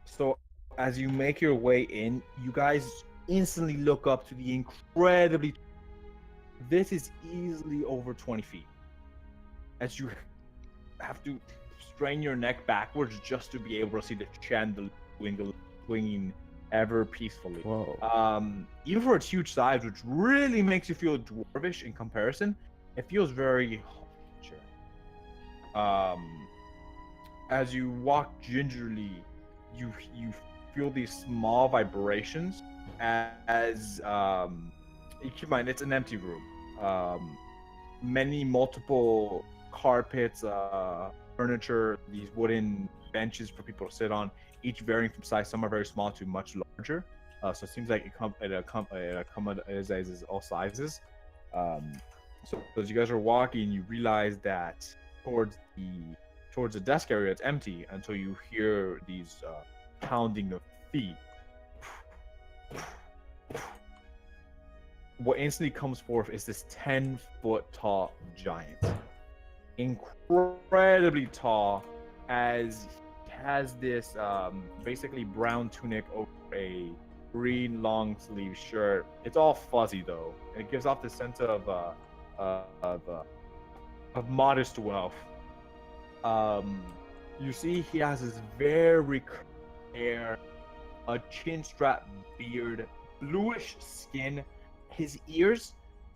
So, as you make your way in, you guys instantly look up to the incredibly. This is easily over 20 feet. As you have to strain your neck backwards just to be able to see the chandelier swinging ever peacefully. Whoa. Even for its huge size, which really makes you feel dwarvish in comparison, it feels very as you walk gingerly, you feel these small vibrations as keep in mind it's an empty room. Multiple carpets, furniture, these wooden benches for people to sit on, each varying from size. Some are very small to much larger. So it seems like it accommodates all sizes. So as you guys are walking, you realize that towards the desk area, it's empty until you hear these pounding of feet. What instantly comes forth is this 10-foot tall giant, incredibly tall, as he has this basically brown tunic over a green long sleeve shirt. It's all fuzzy though. It gives off this sense of modest wealth. You see, he has this very curly hair, a chin-strap beard, bluish skin. His ears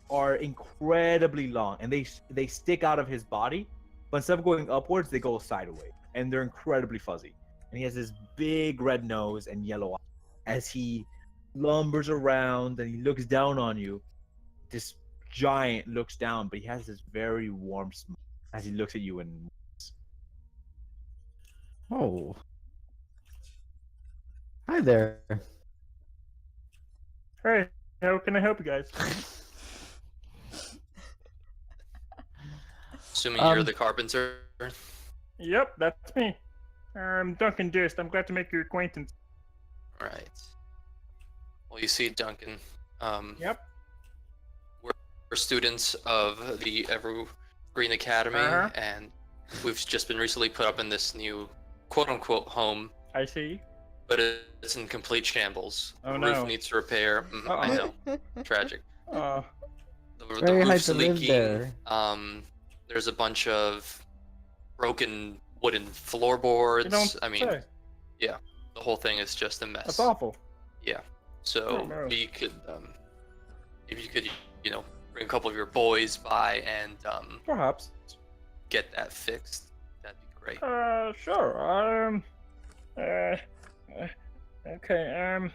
are incredibly long, and they stick out of his body. But instead of going upwards, they go sideways, and they're incredibly fuzzy. And he has this big red nose and yellow eyes. As he lumbers around and he looks down on you, this giant looks down, but he has this very warm smile as he looks at you and. Oh. Hi there. Hey, how can I help you guys? Assuming you're the carpenter. Yep, that's me. I'm Duncan Durst. I'm glad to make your acquaintance. Right. Well, you see, Duncan. Yep. We're students of the Evergreen Academy, Uh-huh. and we've just been recently put up in this new quote-unquote home, I see. but it's in complete shambles. Oh, The no. roof needs repair. I know. Tragic. Uh, The Very hard roof's to live leaking. there. There's a bunch of broken wooden you floorboards. don't I mean, say. the whole thing is just a mess. That's awful. So Oh, no. if you could, bring a couple of your boys by and Perhaps. get that fixed, that'd be great. Sure. Okay.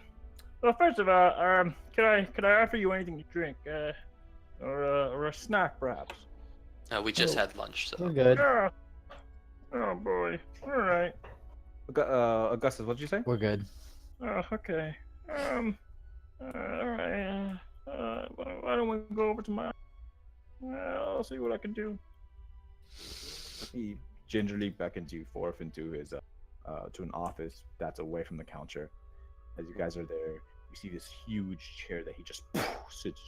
Well, first of all, could I offer you anything to drink? Or a snack, perhaps? We just Oh. had lunch, so. We're good. Oh boy. All right. Augustus, what did you say? We're good. Oh, okay. All right. Why don't we go over to my? I'll see what I can do. He gingerly beckons you forth into his to an office that's away from the counter. As you guys are there, you see this huge chair that he just sits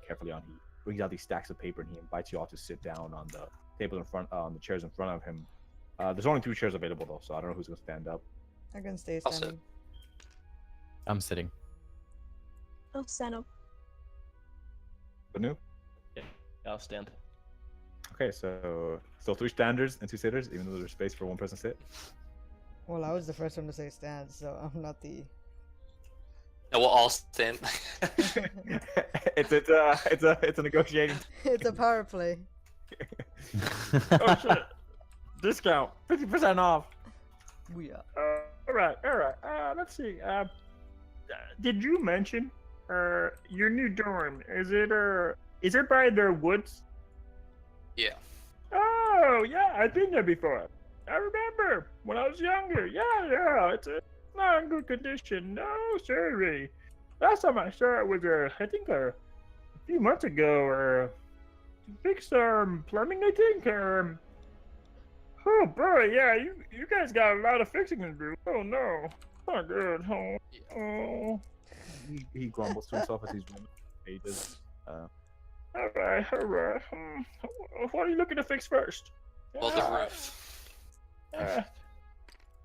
carefully on. He brings out these stacks of paper and he invites you all to sit down on the table in front, on the chairs in front of him. There's only 2 chairs available though, so I don't know who's gonna stand up. I can stay I'll sit. standing. I'm sitting. Oh, stand up. Banu? I'll stand. Okay, so 3 standers and 2 sitters, even though there's space for 1 person to sit. Well, I was the first one to say stand, so I'm not the. No, we'll all stand. it's a negotiating. It's a power play. Oh shit! Discount. 50% off. Booyah. All right. Let's see. Did you mention your new dorm? Is it by the woods? Yeah. Oh yeah, I've been there before. I remember when I was younger. Yeah. It's not in good condition. No, sorry. Last time I saw it was I think a few months ago. To fix plumbing, I think. Oh boy, yeah, you guys got a lot of fixing to do. Oh no, not good. Oh. He grumbles to himself as he's running pages. All right. What are you looking to fix first? Well, the roof.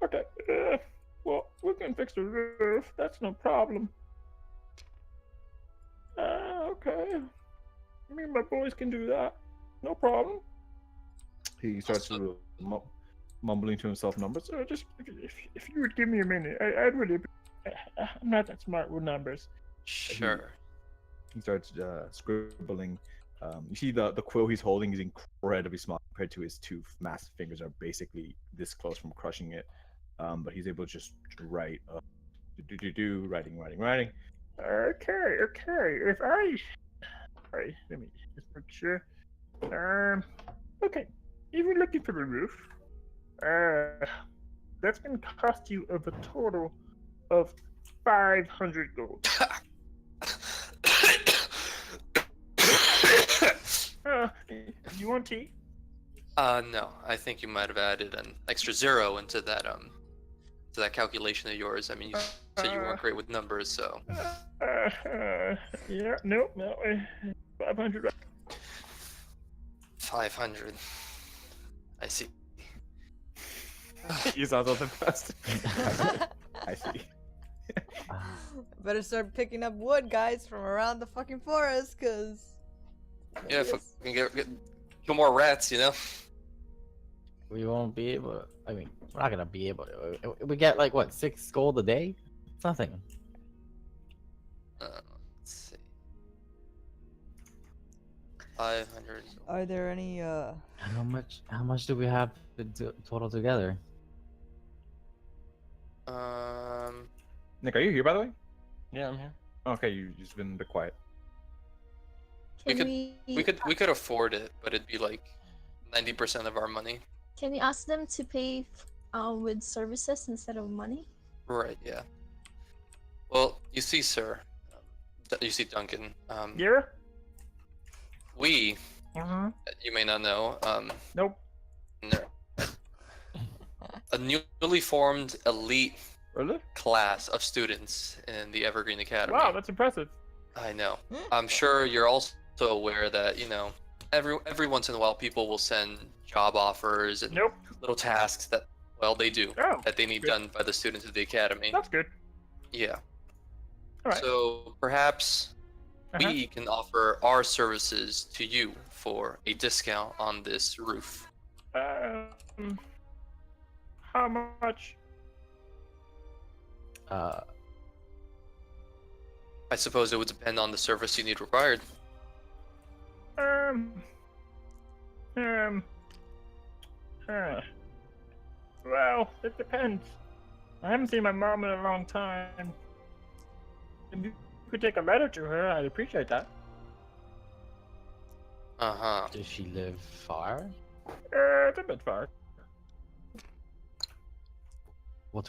Okay. Well, we can fix the roof. That's no problem. Okay. Me and my boys can do that. No problem. He starts Also- mumbling to himself numbers. Just if you would give me a minute, I'd really. I'm not that smart with numbers. Sure. He starts scribbling. You see the quill he's holding is incredibly small compared to his two massive fingers are basically this close from crushing it. But he's able to just write, writing. Okay. If I. Alright, let me just make sure. Okay. If you're looking for the roof, that's gonna cost you of a total of 500 gold. You want tea? No. I think you might have added an extra 0 into that to that calculation of yours. I mean, you said you weren't great with numbers, so. Yeah, no, 500. 500. I see. You sound so depressed. I see. Better start picking up wood, guys, from around the fucking forest, cause. Yeah, if we can get kill more rats, you know. We won't be able to. I mean, we're not gonna be able to. We get like what, 6 gold a day? It's nothing. Let's see. 500. Are there any How much do we have total together? Nick, are you here by the way? Yeah, I'm here. Okay, you've just been a bit quiet. We Can we could afford it, but it'd be like 90% of our money. Can we ask them to pay with services instead of money? Right. Yeah. Well, you see, sir. You see, Duncan. Yeah? We, you may not know, Nope. a newly formed elite Really? class of students in the Evergreen Academy. Wow, that's impressive. I know. I'm sure you're also aware that, you know, every once in a while people will send job offers and Nope. little tasks that, well, they do, Oh, that they need good. done by the students of the academy. That's good. Yeah. All right. So perhaps Uh-huh. we can offer our services to you for a discount on this roof. How much? I suppose it would depend on the service you need required. Well, it depends. I haven't seen my mom in a long time. If you could take a letter to her, I'd appreciate that. Uh-huh. Does she live far? It's a bit far. Well,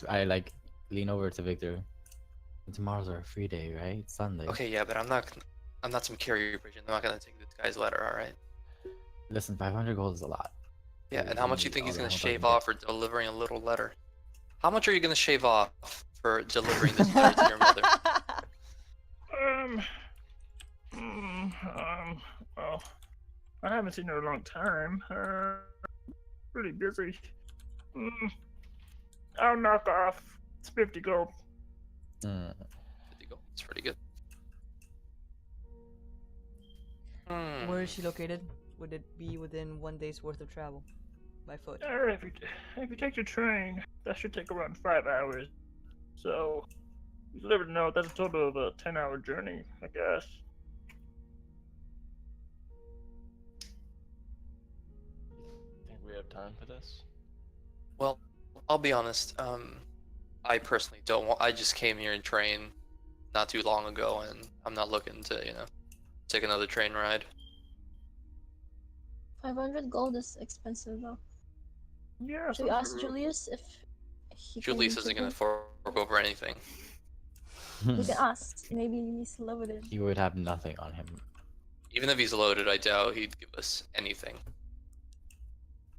I like lean over to Victor. Tomorrow's our free day, right? It's Sunday. Okay, yeah, but I'm not some carrier pigeon. I'm not gonna take this guy's letter, alright? Listen, 500 gold is a lot. Yeah, and how much you think he's gonna I'll shave get- off for delivering a little letter? How much are you gonna shave off for delivering this letter to your mother? Well, I haven't seen her in a long time. Pretty busy. I'll knock off. It's 50 gold. Hmm. It's pretty good. Where is she located? Would it be within 1 day's worth of travel by foot? If you take the train, that should take around 5 hours. So, you deliver the note, that's a total of a 10-hour journey, I guess. Think we have time for this? Well, I'll be honest. I personally don't want. I just came here and trained not too long ago, and I'm not looking to, take another train ride. 500 gold is expensive though. Yeah. Should we ask Julius if he Julius can isn't take gonna it? fork over anything. We can ask. Maybe he's loaded. He would have nothing on him. Even if he's loaded, I doubt he'd give us anything.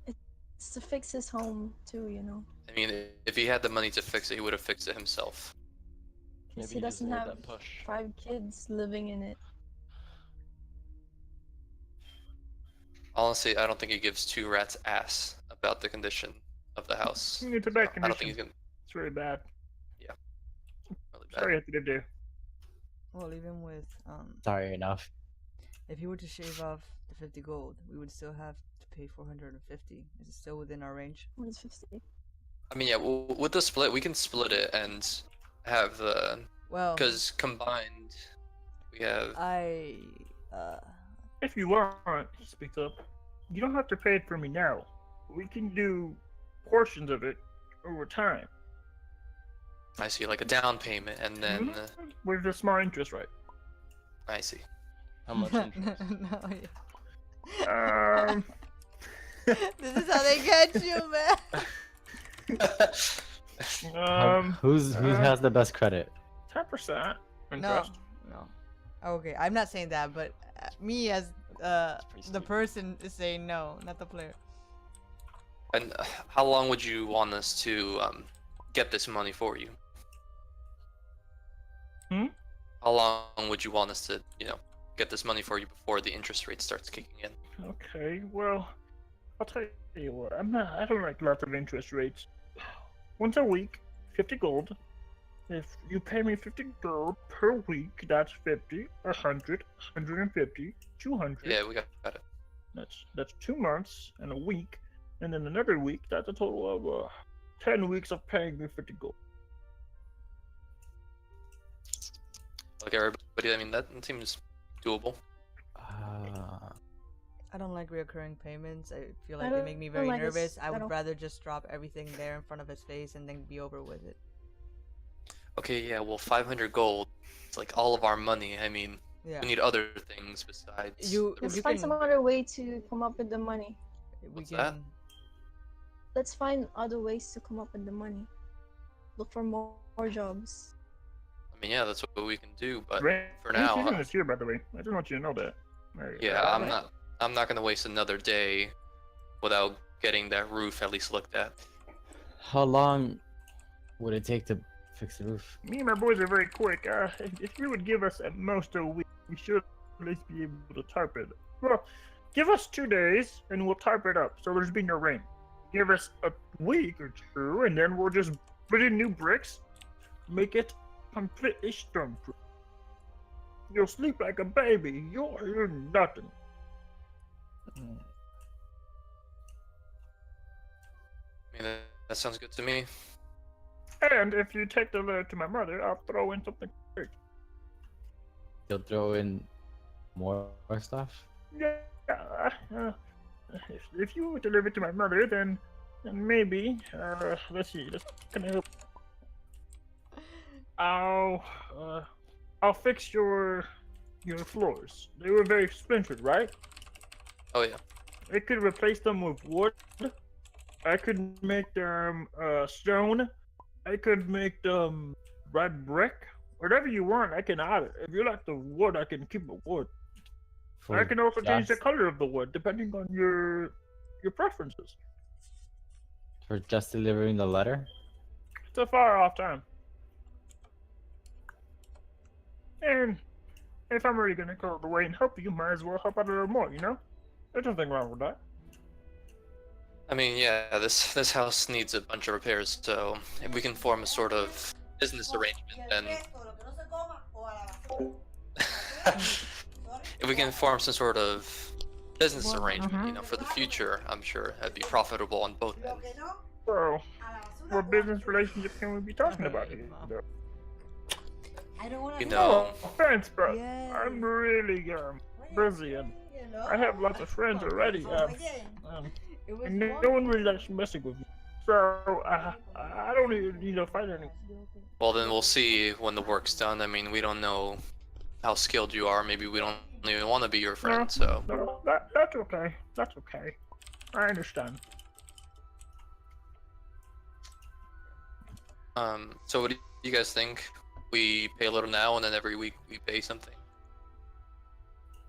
It's to fix his home too, you know. I mean, if he had the money to fix it, he would have fixed it himself. Because Maybe he doesn't deserved have that push. 5 kids living in it. Honestly, I don't think he gives two rats ass about the condition of the house. It's a So bad I don't think condition. he's gonna It's very bad. really bad. Sorry, I had to do. Well, even with Sorry enough. if you were to shave off the 50 gold, we would still have to pay 450. Is it still within our range? 150. I mean, yeah, with the split, we can split it and have the Well, because combined we have. If you want, he speaks up. You don't have to pay it for me now. We can do portions of it over time. I see, like a down payment, and then With a small interest rate. I see. How much interest? no, this is how they get you, man. Who has the best credit? 10% No, interest. no. Okay, I'm not saying that, but me as pretty the steep. person is saying no, not the player. And how long would you want us to get this money for you? Hmm? How long would you want us to, get this money for you before the interest rate starts kicking in? Okay, well, I'll tell you what. I don't like lots of interest rates. Once a week, 50 gold. If you pay me 50 gold per week, that's 50, 100, 150, 200. Yeah, we got it. That's 2 months and a week, and then another week. That's a total of 10 weeks of paying me 50 gold. Like everybody, I mean, that seems doable. I don't like reoccurring payments. I feel I like they don't- make me don't very like this nervous. I at would all. rather just drop everything there in front of his face and then be over with it. Okay, yeah, well, 500 gold. It's like all of our money. I mean, Yeah. we need other things besides. You- the if Let's you roof. find can- some other way to come up with the money. We What's can. that? Let's find other ways to come up with the money. Look for more jobs. I mean, yeah, that's what we can do. But Right? for now, Season is here, by the way. I just want you to know that. Right. yeah, I'm not gonna waste another day without getting that roof at least looked at. How long would it take to fix the roof? Me and my boys are very quick. If you would give us at most a week, we should at least be able to tarp it. Well, give us 2 days and we'll tarp it up so there's be no rain. Give us a week or two and then we'll just put in new bricks, make it completely storm-proof. You'll sleep like a baby. You'll hear nothing. I mean, that sounds good to me. And if you take the letter to my mother, I'll throw in something great. You'll throw in more stuff? Yeah. If you deliver it to my mother, then maybe. Let's see. Can I help? I'll fix your floors. They were very splintered, right? Oh yeah. I could replace them with wood. I could make them stone. I could make them red brick. Whatever you want, I can add it. If you like the wood, I can keep the wood. I can also change the just- color of the wood depending on your preferences. For just delivering the letter? It's a far off time. And if I'm really gonna go the way and help you, might as well help out a little more, you know? There's nothing wrong with that. I mean, yeah, this house needs a bunch of repairs, so if we can form a sort of business arrangement, then if we can form some sort of business arrangement, for the future, I'm sure that'd be profitable on both ends. So, what business relationship can we be talking about here? You know, Thanks, bro. Yay. I'm really busy and I have lots of friends already. It was And no one really likes messing with me. So, I don't even need to fight anyone. well then we'll see when the work's done. I mean, we don't know how skilled you are. Maybe we don't even want to be your friend. So No, that's okay. That's okay. I understand. so what do you guys think? We pay a little now, and then every week we pay something.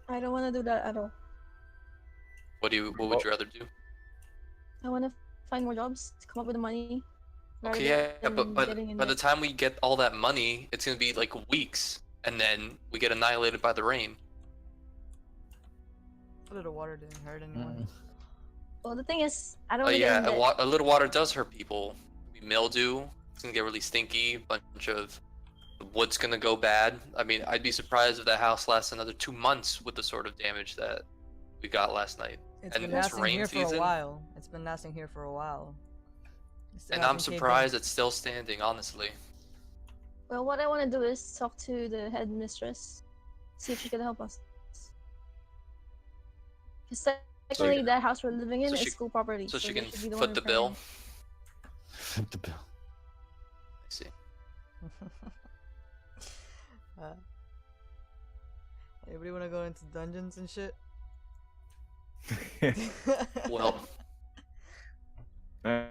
I don't want to do that at all. What would you rather do? I want to find more jobs to come up with the money. rather Okay, yeah, than but getting in by the debt. time we get all that money, it's gonna be like weeks, and then we get annihilated by the rain. A little water didn't hurt anyone. Well, the thing is, I don't Oh want to yeah, get in debt. a little water does hurt people. Mildew. It's gonna get really stinky. Bunch of the wood's gonna go bad. I mean, I'd be surprised if that house lasts another 2 months with the sort of damage that we got last night. It's And been it's lasting rain here for a season. while. It's been lasting here for a while. It still And I'm hasn't caved in. surprised it's still standing, honestly. Well, what I want to do is talk to the headmistress, see if she can help us. Because technically, that house we're living in so is she- school property. So she they can should be the foot one the repairing bill. it. The bill. I see. Anybody want to go into dungeons and shit? Well, So Well,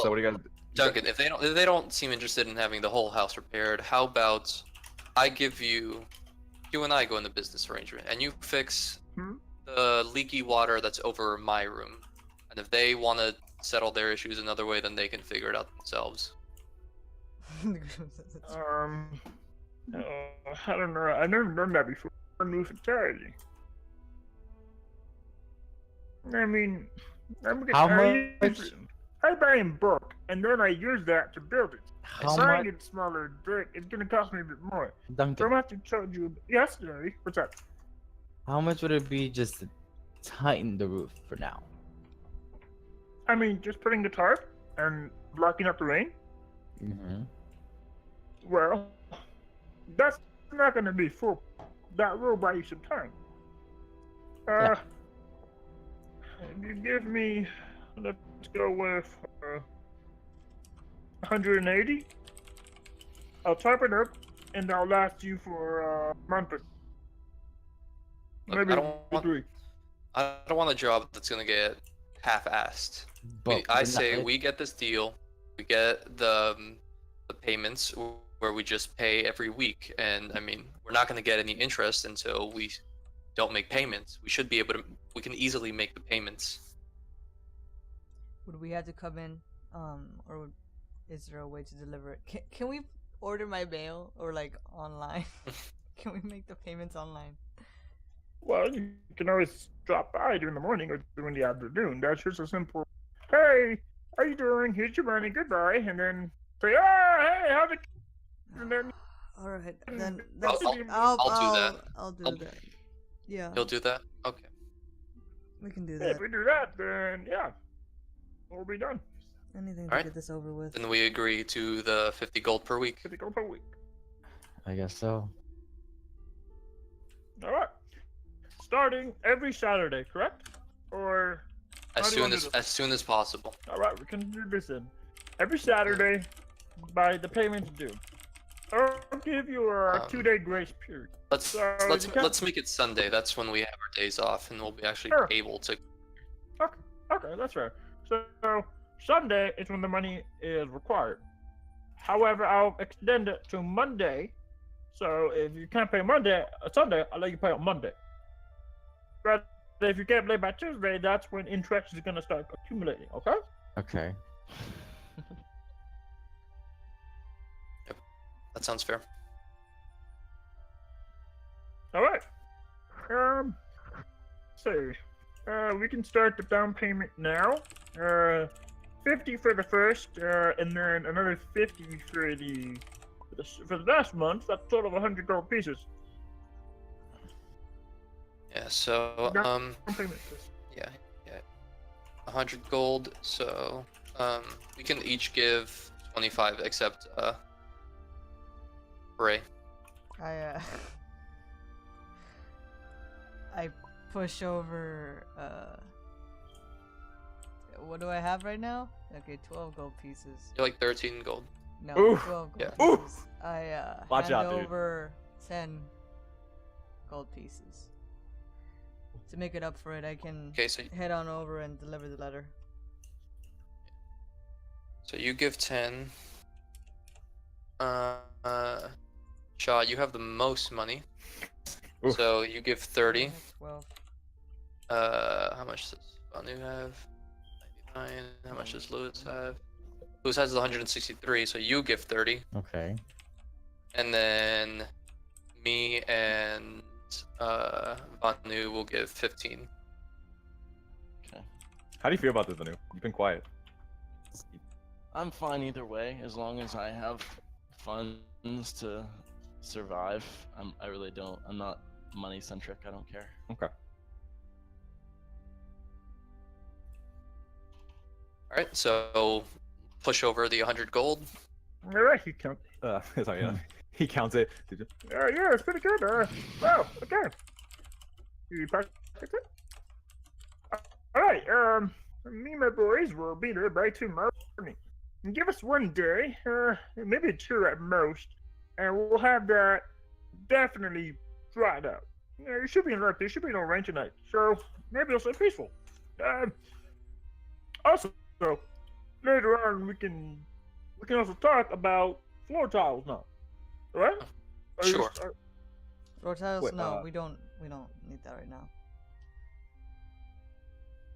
what do you guys? Duncan, if they don't seem interested in having the whole house repaired, how about I give you and I go in the business arrangement, and you fix Hmm? the leaky water that's over my room, and if they want to settle their issues another way, then they can figure it out themselves. I don't know. I've never done that before. I'm new entirely. I mean, How I much? I buy in bulk, and then I use that to build it. How Buying much? it smaller, it's gonna cost me a bit more. So I'm Duncan, gonna have to charge you yesterday. What's that? how much would it be just to tighten the roof for now? I mean, just putting the tarp and blocking up the rain. Mm-hmm. Well, that's not gonna be full. That will buy you some time. Yeah. If you give me, let's go with 180. I'll type it up, and that'll last you for a month or Look, maybe I don't want 3. a job that's gonna get half-assed. But I we're say not- we get this deal, we get the payments where we just pay every week, and I mean we're not going to get any interest until we don't make payments. We should be able to. We can easily make the payments. Would we have to come in, is there a way to deliver it? Can we order my mail or like online? Can we make the payments online? Well, you can always drop by during the morning or during the afternoon. That's just a simple, hey, how you doing? Here's your money, goodbye, and then say, oh, hey, how's it? And then All right, then I'll- that's I'll do that. I'll do I'll- that. Yeah, He'll do that. Okay. we can do hey, that. if we do that, then yeah, we'll be done. Anything to Alright. get this over with. Then we agree to the 50 gold per week. 50 gold per week. I guess so. All right. Starting every Saturday, correct? Or As How do you soon wanna as do this? as soon as possible. all right, we can do this then. Every Saturday, by the payment's due. I'll give you a 2-day grace period. Let's So let's you can't- let's make it Sunday. That's when we have our days off, and we'll be actually Sure. able to. Okay, that's fair. So Sunday is when the money is required. However, I'll extend it to Monday. So if you can't pay Sunday, I'll let you pay on Monday. But if you can't pay by Tuesday, that's when interest is gonna start accumulating. Okay? Okay. That sounds fair. All right. So, we can start the down payment now. 50 for the first, and then another 50 for the last month. That's a total of 100 gold pieces. Yeah. So Down payment. yeah. 100 gold. So we can each give 25, except Ray. I push over what do I have right now? Okay, 12 gold pieces. You're like 13 gold. No, Oof. 12 gold Yeah. Oof. pieces. I Watch hand out, dude. over 10 gold pieces. To make it up for it, I can Okay, so head on over and deliver the letter. you give 10. Shaw, you have the most money. Oof. So you give 30. 12. How much does Banu have? 99. How much does Lewis have? Lewis has 163, so you give 30. Okay. And then me and Banu will give 15. How do you feel about this, Vanu? You've been quiet. I'm fine either way, as long as I have funds to survive. I really don't. I'm not money centric. I don't care. Okay. All right, so push over the 100 gold. All right, you count. Sorry, he counts it. Yeah, it's pretty good. Wow, okay. You practice it? All right, me and my boys will be there by tomorrow morning. And give us one day, maybe 2 at most, and we'll have that definitely dried out. Yeah, you should be in luck. There should be no rain tonight, so maybe it'll stay peaceful. Also, later on we can also talk about floor tiles now. All right? Sure. Floor tiles? Wait, No, we don't need that right now.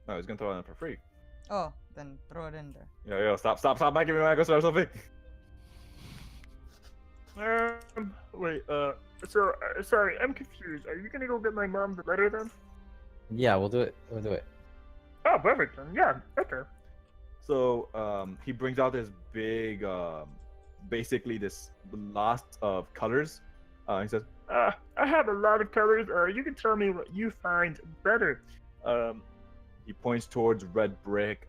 No, he's gonna throw it in for free. Oh, then throw it in there. Yo, stop, Mike, give me my go start something. Wait, so, sorry, I'm confused. Are you gonna go get my mom the letter then? Yeah, we'll do it. We'll do it. Oh, perfect then. Yeah, okay. So, he brings out this big, basically this blast of colors. He says, I have a lot of colors. You can tell me what you find better. he points towards red brick,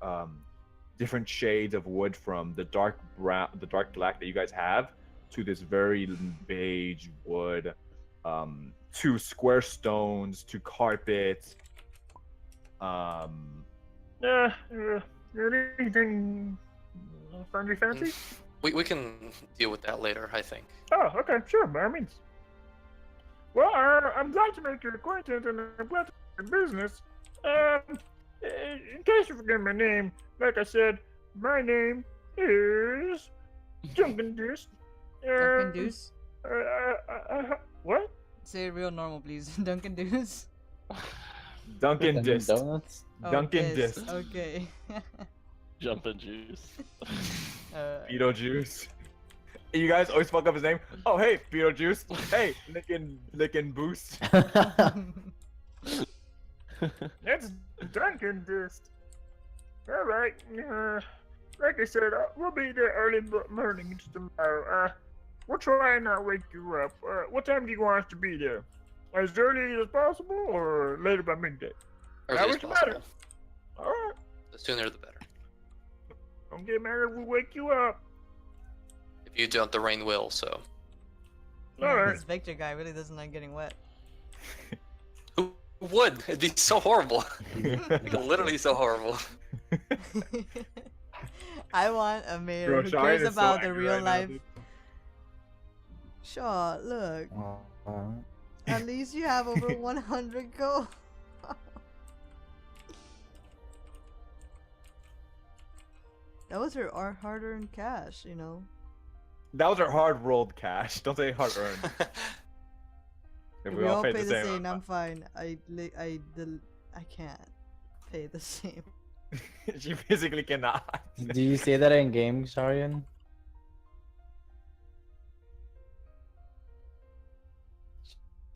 different shades of wood from the dark brown, the dark black that you guys have, to this very beige wood, to square stones, to carpet. Anything funny fancy? We can deal with that later, I think. Oh, okay, sure, by all means. Well, I'm glad to make your acquaintance, and I'm glad to make your business. In case you forget my name, like I said, my name is Duncan Deuce. Duncan Deuce? What? Say it real normal, please. Duncan Deuce? Duncan Dist. Donuts? Oh, Duncan Dist. Dist. Okay. Jumpin' juice. Beetlejuice. You guys always fuck up his name. Oh, hey, Beetlejuice. Hey, lickin' boost. That's Duncan Dist. All right. Like I said, we'll be there early morning tomorrow. We'll try and not wake you up. What time do you want us to be there? As early as possible, or later by midday? Early as possible. All right. The sooner the better. Don't get mad if we wake you up. If you don't, the rain will, so. Alright. This Victor guy really doesn't like getting wet. Who would? It'd be so horrible. Like, literally so horrible. I want a mayor Bro, who Shine cares is so about the angry real right now, life. dude. Shaw, look. Uh, At least you have over 100 gold. That was her hard-earned cash, you know. That was our hard-rolled cash. Don't say hard-earned. If We all pay the same. I'm fine. I can't pay the same. She physically cannot. do you say that in game, Sharian?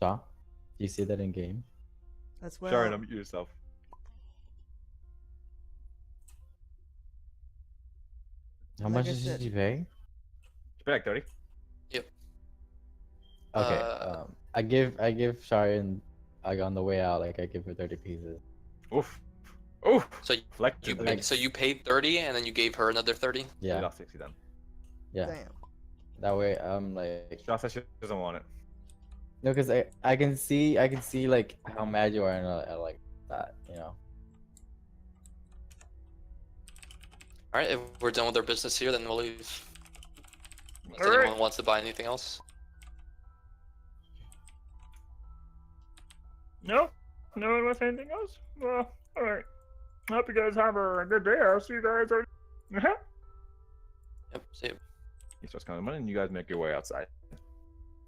Shaw? Do you say that in game? That's well. Sharon, unmute yourself. How Like much I did said. you pay? Pay like 30. Okay. I give Sharian, like on the way out, like I give her 30 pieces. Oof. Oof. So Flex. you paid 30 and then you gave her another 30? Yeah. Yeah. Lost 60 then. Yeah. Damn. That way I'm like Josh said she doesn't want it. no, because I can see like how mad you are and I like that, you know. All right, if we're done with our business here, then we'll leave. Unless All right. anyone wants to buy anything else. No? No one wants anything else? Well, alright. Hope you guys have a good day. I'll see you guys later. Yep, see you. He starts counting money, and you guys make your way outside.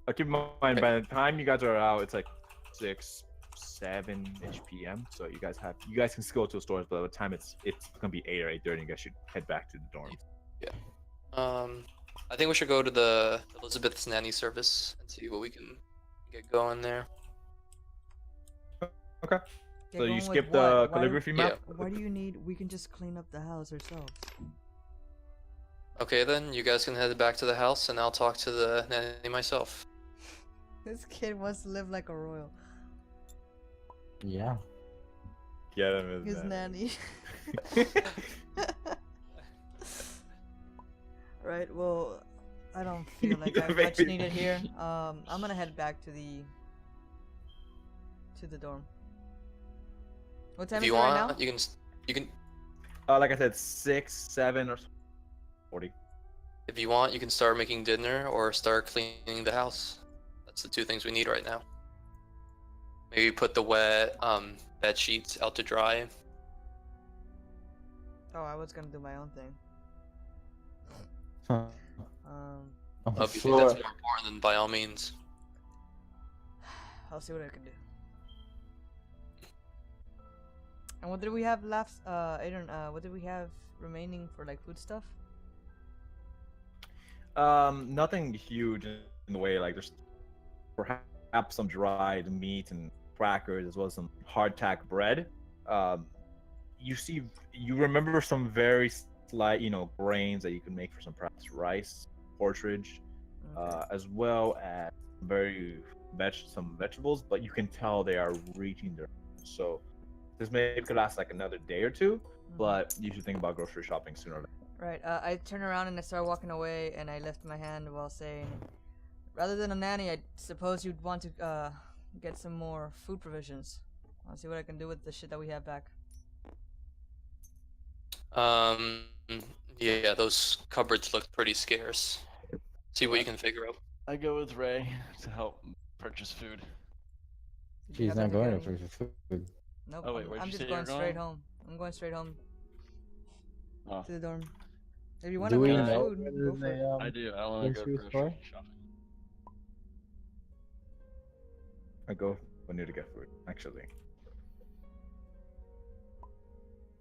Keep in mind, by the time you guys are out, it's like 6, 7-ish p.m. So you guys can still go to the stores, but by the time it's gonna be 8 or 8:30, you guys should head back to the dorms. I think we should go to the Elizabeth's nanny service and see what we can get going there. Okay. Get So you going with skip what? the Why- calligraphy map? Why do you need? We can just clean up the house ourselves. Okay, then you guys can head back to the house, and I'll talk to the nanny myself. This kid wants to live like a royal. Yeah. Get him His nanny. Right. Well, I don't feel like I'm much Maybe. needed here. I'm gonna head back to the dorm. What time If is you it right now? want, you can. Like I said, 6, 7, or 40. If you want, you can start making dinner or start cleaning the house. That's the two things we need right now. Maybe put the wet bed sheets out to dry. Oh, I was gonna do my own thing. Huh. Um, On the If you think that's floor. more important, then by all means. I'll see what I can do. And what did we have left? Aiden, what did we have remaining for like food stuff? Nothing huge in the way, like there's perhaps some dried meat and crackers, as well as some hardtack bread. You remember some very slight, grains that you can make for some perhaps rice, porridge, Okay. as well as some vegetables, but you can tell they are reaching their. So this may could last like another day or two, Mhm. but you should think about grocery shopping sooner or later. Right. I turn around and I start walking away, and I lift my hand while saying, "Rather than a nanny, I suppose you'd want to get some more food provisions. I'll see what I can do with the shit that we have back." Um, yeah, those cupboards look pretty scarce. See what you can figure out. I go with Ray to help purchase food. Did you She's happen not to get going any- for food. Nope. Oh, wait, I'm, where'd I'm you just say you were going straight going? home. I'm going straight home Oh, to the dorm. If you want to Do we bring know food, whether go for it. I do. I want to go grocery grocery store? shopping. I go when you to get food, actually.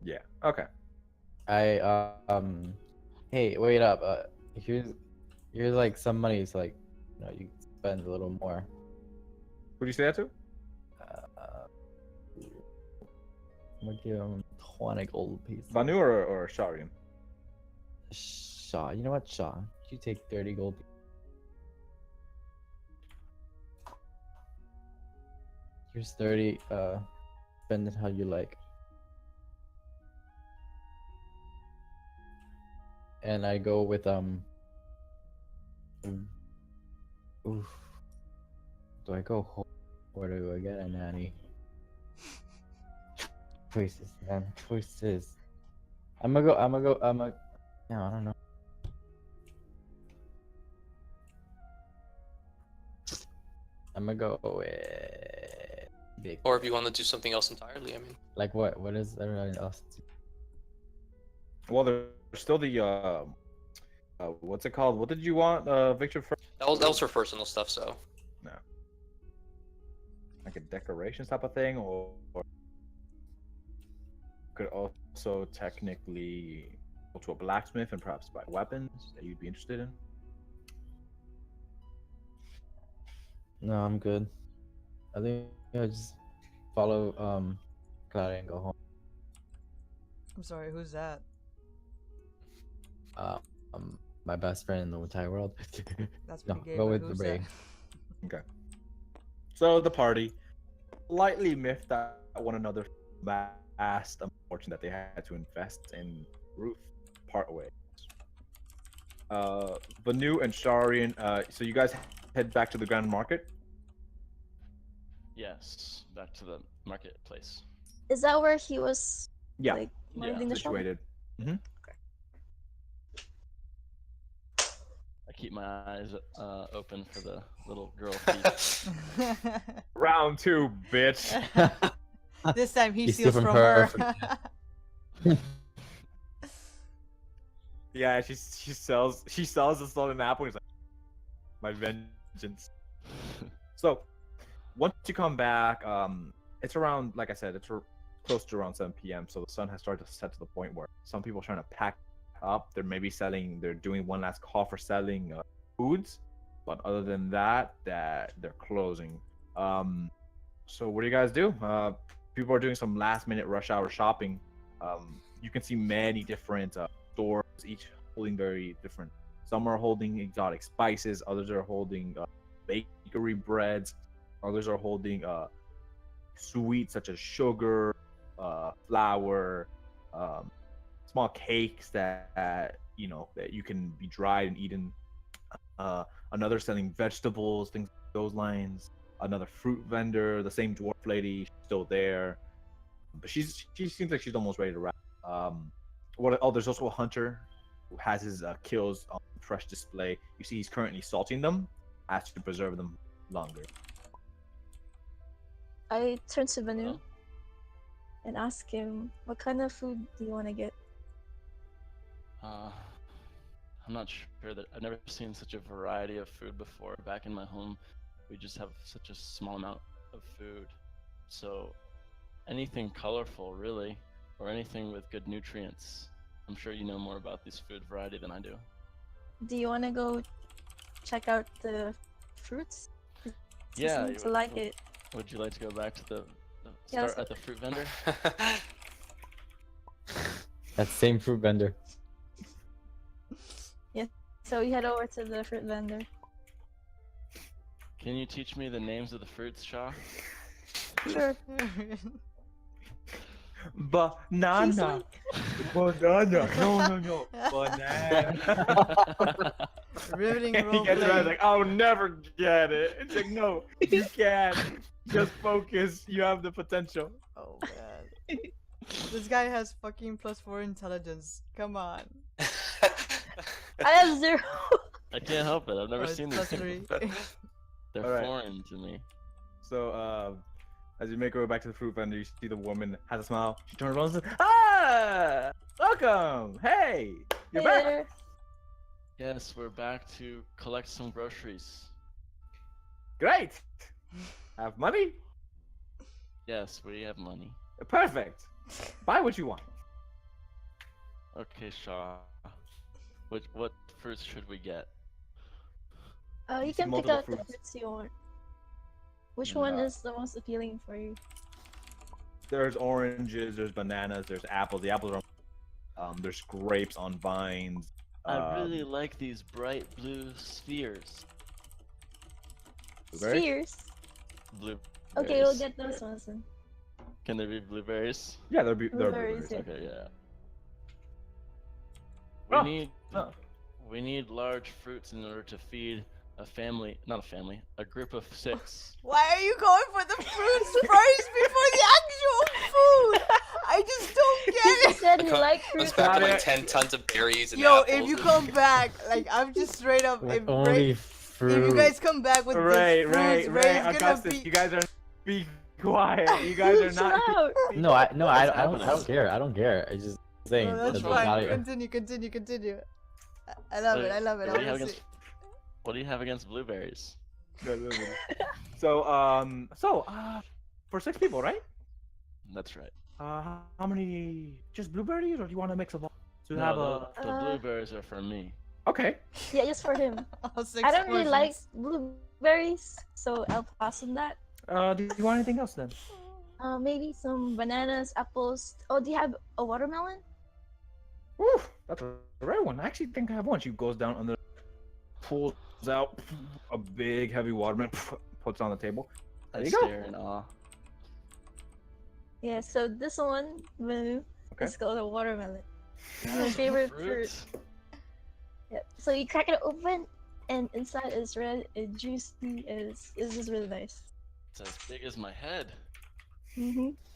Yeah. Okay. Hey, wait up. Here's like some money, so like, you can spend a little more. Who do you say that to? I'm gonna give him 20 gold pieces. Banu or Sharian? Shaw, you know what, Shaw? You take 30 gold. Here's 30. Spend it how you like. And I go with Oof. Do I go home or do I get a nanny? Choices, man. Choices. No, I don't know. I'm gonna go with big. Or if you want to do something else entirely, I mean. Like what? What is everybody else? Well, there's still the what's it called? What did you want, Victor? First? That was for personal stuff, so. No. Like a decorations type of thing, or could also technically go to a blacksmith and perhaps buy weapons that you'd be interested in. No, I'm good. I think I just follow Claudia and go home. I'm sorry, who's that? My best friend in the entire world. That's No, pretty gay, go but with who's the that? Ray. Okay. So the party lightly miffed at one another, vast fortune that they had to invest in roof part way. Vanu and Sharian, so you guys head back to the Grand Market. Yes, back to the marketplace. Is that where he was Yeah, like minding the shop? situated. I keep my eyes open for the little girl thief. Round 2, bitch. This time he You steal steals from from her. her. Yeah, she sells the stolen apple. And he's like, my vengeance. So, once you come back, it's around, like I said, it's close to around 7 p.m. So the sun has started to set to the point where some people are trying to pack up. They're doing one last call for selling foods, but other than that, they're closing. So what do you guys do? people are doing some last minute rush hour shopping. You can see many different stores, each holding very different. Some are holding exotic spices, others are holding bakery breads, others are holding sweets such as sugar, flour, small cakes that you know that you can be dried and eaten. Another selling vegetables, things like those lines. Another fruit vendor, the same dwarf lady, she's still there, but she seems like she's almost ready to wrap. There's also a hunter who has his kills on fresh display. You see, he's currently salting them, as to preserve them longer. I turn to Vanu Well, and ask him, what kind of food do you want to get? I'm not sure that I've never seen such a variety of food before. Back in my home, we just have such a small amount of food. So anything colorful, really, or anything with good nutrients. I'm sure you know more about this food variety than I do. Do you want to go check out the fruits? You Yeah. seem to like it. Would you like to go back to the Yeah, start at the fruit vendor? That same fruit vendor. So we head over to the fruit vendor. Can you teach me the names of the fruits, Shaw? Sure. Banana. Banana. No. Banana. Riveting He role gets around play. like, I'll never get it. It's like, no, you can't. Just focus. You have the potential. Oh man. This guy has fucking +4 intelligence. Come on. I have 0. I can't help it. I've never Oh, it's seen these +3. things. They're Alright. foreign to me. So, as you make your way back to the fruit vendor, you see the woman has a smile. She turns around and says, "Ah, welcome. Hey, you're Hey back. there. Yes, we're back to collect some groceries. Great. Have money? Yes, we have money. Perfect. Buy what you want." Okay, Shaw. What fruits should we get? You see can pick multiple out the fruits. fruits you want. Which one Yeah. is the most appealing for you? There's oranges, there's bananas, there's apples. The apples are there's grapes on vines. I really like these bright blue spheres. Blueberries? Spheres. Blue. Okay, we'll get those ones then. Can there be blueberries? Yeah, they're Blueberries, blueberries. yeah. Okay, yeah. Oh, Oh. We need large fruits in order to feed a family, not a family, a group of 6. Why are you going for the fruits first before the actual food? I just don't He get it. said he Come- liked Comes fruits. back with Got like it. 10 tons of berries and Yo, apples. if you come back, like I'm just straight up. Like If only If fruit. you guys come back with Ray, this Ray, fruits, Ray, Ray's gonna Augustus, be. you guys are be quiet. You guys are Chill not. out. No, I What's don't happening? care. I don't care. I just saying. Oh, that's What's wrong? fine. value- Continue. I love it. I love it. What I do you have wanna see. against? What do you have against blueberries? So, for 6 people, right? That's right. How many? Just blueberries, or do you want a mix of all? To No, have the blueberries are for me. Okay. Yeah, just for him. All 6 I don't really like portions. blueberries, so I'll pass on that. Do you want anything else then? Maybe some bananas, apples. Oh, do you have a watermelon? Woo, that's a rare one. I actually think I have one. She goes down under, pulls out a big, heavy watermelon, puts it on the table. I There you go. stare in awe. Yeah, so this one, Vanu, Okay. is called a watermelon. It's my favorite fruit. Fruit. Yeah. So you crack it open, and inside is red and juicy. It's just really nice. It's as big as my head.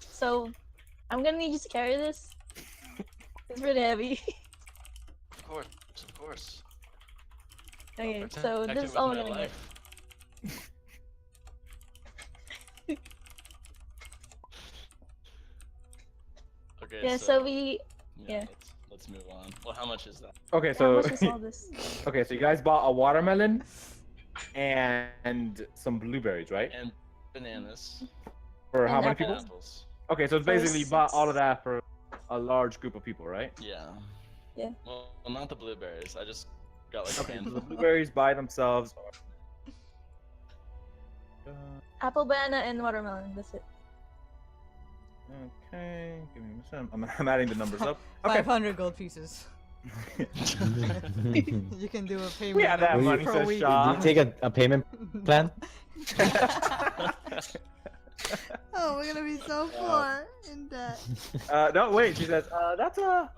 So I'm gonna need you to carry this. It's really heavy. Of course, of course. Okay, Protect so it this is with all my we're gonna get. life. Okay. Yeah, so we. yeah. Let's move on. Well, how much is that? Okay, How so much is all this? okay, so you guys bought a watermelon and some blueberries, right? And bananas. For how And many And people? apples. Okay, so it's For basically you bought all of 6. that for a large group of people, right? Yeah. Yeah. Well, not the blueberries. I just got like a Okay, so handful. the blueberries by themselves are. Apple, banana, and watermelon. That's it. Okay, give me a second. I'm adding the numbers up. Okay. 500 gold pieces. You can do a payment. We have that of money, per says week. Do Shaw. you take a payment plan? Oh, we're gonna be so poor in debt. No, wait. She says, that's a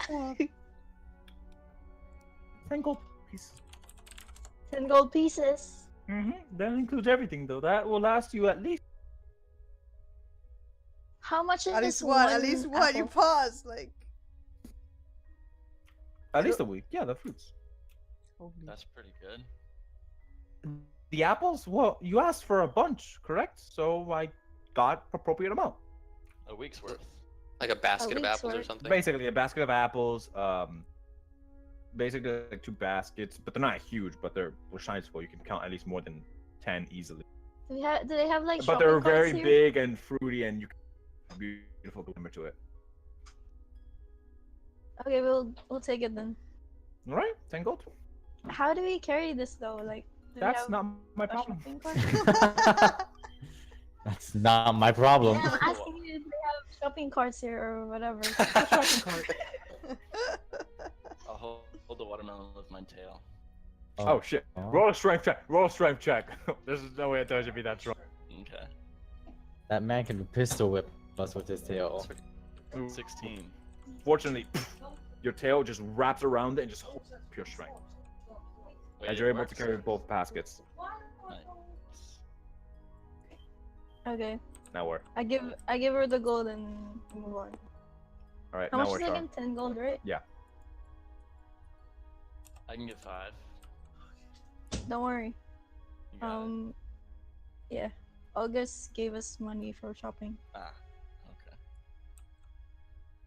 10 gold piece. 10 gold pieces. That includes everything, though. That will last you at least. How much is At least this what? At one least what? You apple? pause like. At least a week. Yeah, the fruits. That's pretty good. The apples? Well, you asked for a bunch, correct? So I got appropriate amount. A week's worth. Like a basket of week's apples or worth. something. Basically, a basket of apples. Basically like 2 baskets, but they're not huge. But they're sizable. You can count at least more than 10 easily. Do they have like But shopping they're carts very here? big and fruity, and you can beautiful number to it. Okay, we'll take it then. All right, 10 gold. How do we carry this though? Like, do we That's have not my a problem. shopping cart? That's not my problem. Yeah, I'm asking you if they have shopping carts here or whatever. I'll hold the watermelon with my tail. Oh shit! Roll a strength check. Roll a strength check. There's no way it tells you to be that strong. Okay. That man can pistol whip us with his tail. 16. Fortunately, your tail just wraps around it and just holds pure strength. Wait, As it you're able works? to carry both baskets. Nice. Okay, Now we're. I give her the gold and move on. All right. How now much we're is it sharp. again? 10 gold, right? I can get 5. Don't worry. You got it. Yeah. August gave us money for shopping. Ah, okay.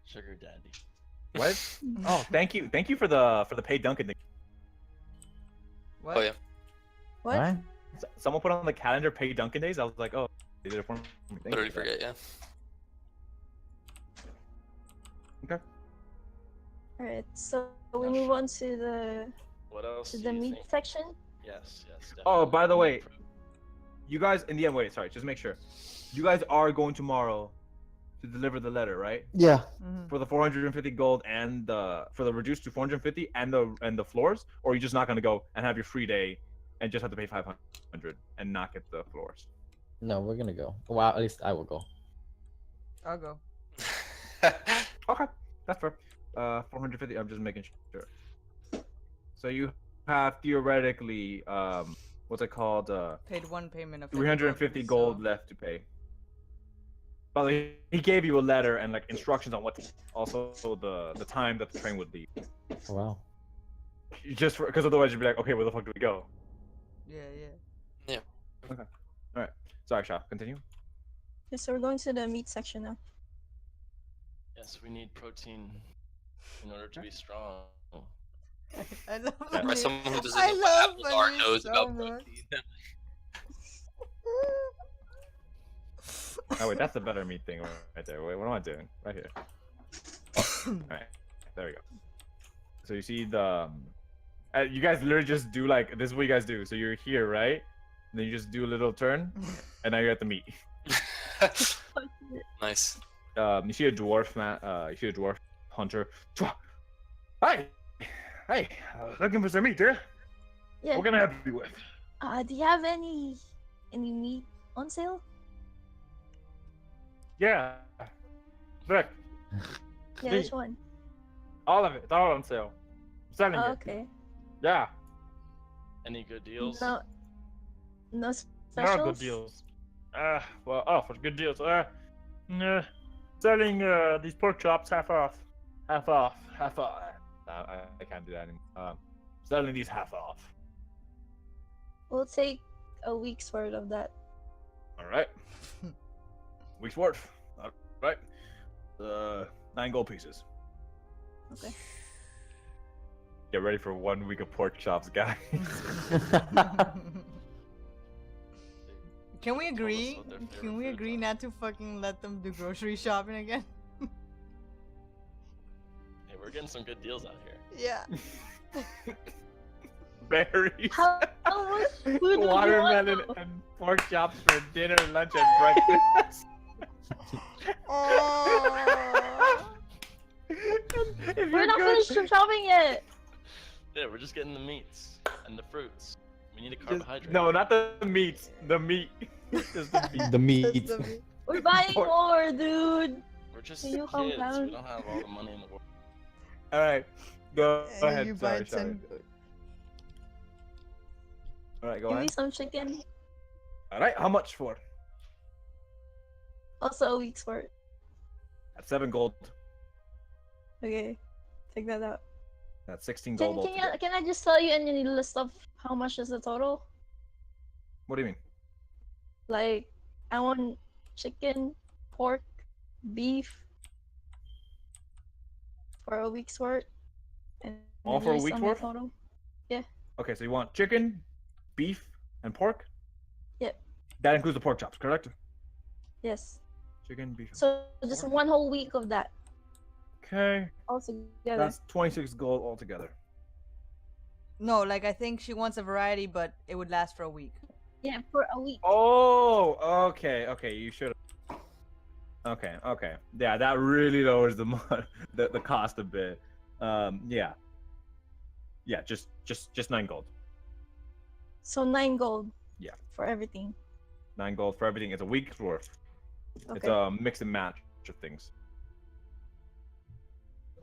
Sugar daddy. What? Oh, thank you for the paid Dunkin' thing. What? Oh yeah. What? Someone put on the calendar paid Dunkin' days. I was like, oh, they did it for me. Thank Literally you for that. forget. Yeah. Alright, so we move on to the What else? do the you meat think? section. Yes, yes. Oh, by the definitely way, improve. You guys, in the end, wait, sorry, just make sure. You guys are going tomorrow to deliver the letter, right? Yeah. For the 450 gold and for the reduced to 450 and the floors, or are you just not gonna go and have your free day and just have to pay 500 and not get the floors? No, we're gonna go. Well, at least I will go. I'll go. Okay, that's fair. 450. I'm just making sure. So you have theoretically, what's it called? Paid one payment of 350 gold left to pay. But he gave you a letter and like instructions on what, also the time that the train would leave. Oh, wow. Just because otherwise you'd be like, okay, where the fuck do we go? Yeah. Okay. All right. Sorry, Shah. Continue. Okay, so we're going to the meat section now. Yes, we need protein in order to be strong. I love Yeah. when As you- someone who doesn't I know love what apples are when knows you about so much. protein. Oh wait, that's the better meat thing right there. Wait, what am I doing? Right here. All right. There we go. So you see the. You guys literally just do like this is what you guys do. So you're here, right? And then you just do a little turn, and now you're at the meat. Nice. You see a dwarf man. You see a dwarf hunter. Hi, hey, looking for some meat, eh? Yeah. What can I help you with? Do you have any meat on sale? Yeah. Look, Yeah, Me. which one? all of it. It's all on sale. I'm selling Oh, it. okay. Yeah. Any good deals? No No specials. good deals. For good deals. Nah. Selling these pork chops half off. Half off. I can't do that anymore. Selling these half off. We'll take a week's worth of that. All right. Week's worth. All right. 9 gold pieces. Okay. Get ready for 1 week of pork chops, guys. Can we Told us agree? what their Can favorite we foods agree are. not to fucking let them do grocery shopping again? Hey, we're getting some good deals out here. Yeah. Berries. How much food would you want, Watermelon though? and pork chops for dinner, lunch, and breakfast. Oh. If We're you're not good, finished shopping yet. Yeah, we're just getting the meats and the fruits. We need a just- carbohydrate. no, not the meats. The meat. Just the meat. The meat. Just the meat. We're buying Pork. more, dude. We're just Can you calm kids. down? We don't have all the money in the world. All right, go And ahead. you buy Sorry, 10 goat. All right, go Give me ahead. some chicken. All right, how much for? Also a week's worth. That's 7 gold. Okay, take that out. That's 16 gold altogether. Can I just tell you any list of how much is the total? What do you mean? Like, I want chicken, pork, beef for a week's worth. And All then for a just week's tell me worth? Total. Okay, so you want chicken, beef, and pork? Yep. That includes the pork chops, correct? Yes. Chicken, beef. and So just pork. one whole week of that Okay, altogether. that's 26 gold altogether. No, like I think she wants a variety, but it would last for a week. Yeah, for a week. Oh, okay, you should. Okay. Yeah, that really lowers the the cost a bit. Yeah, just 9 gold. So 9 gold. Yeah. For everything. 9 gold for everything. It's a week's worth. It's Okay. a mix and match of things.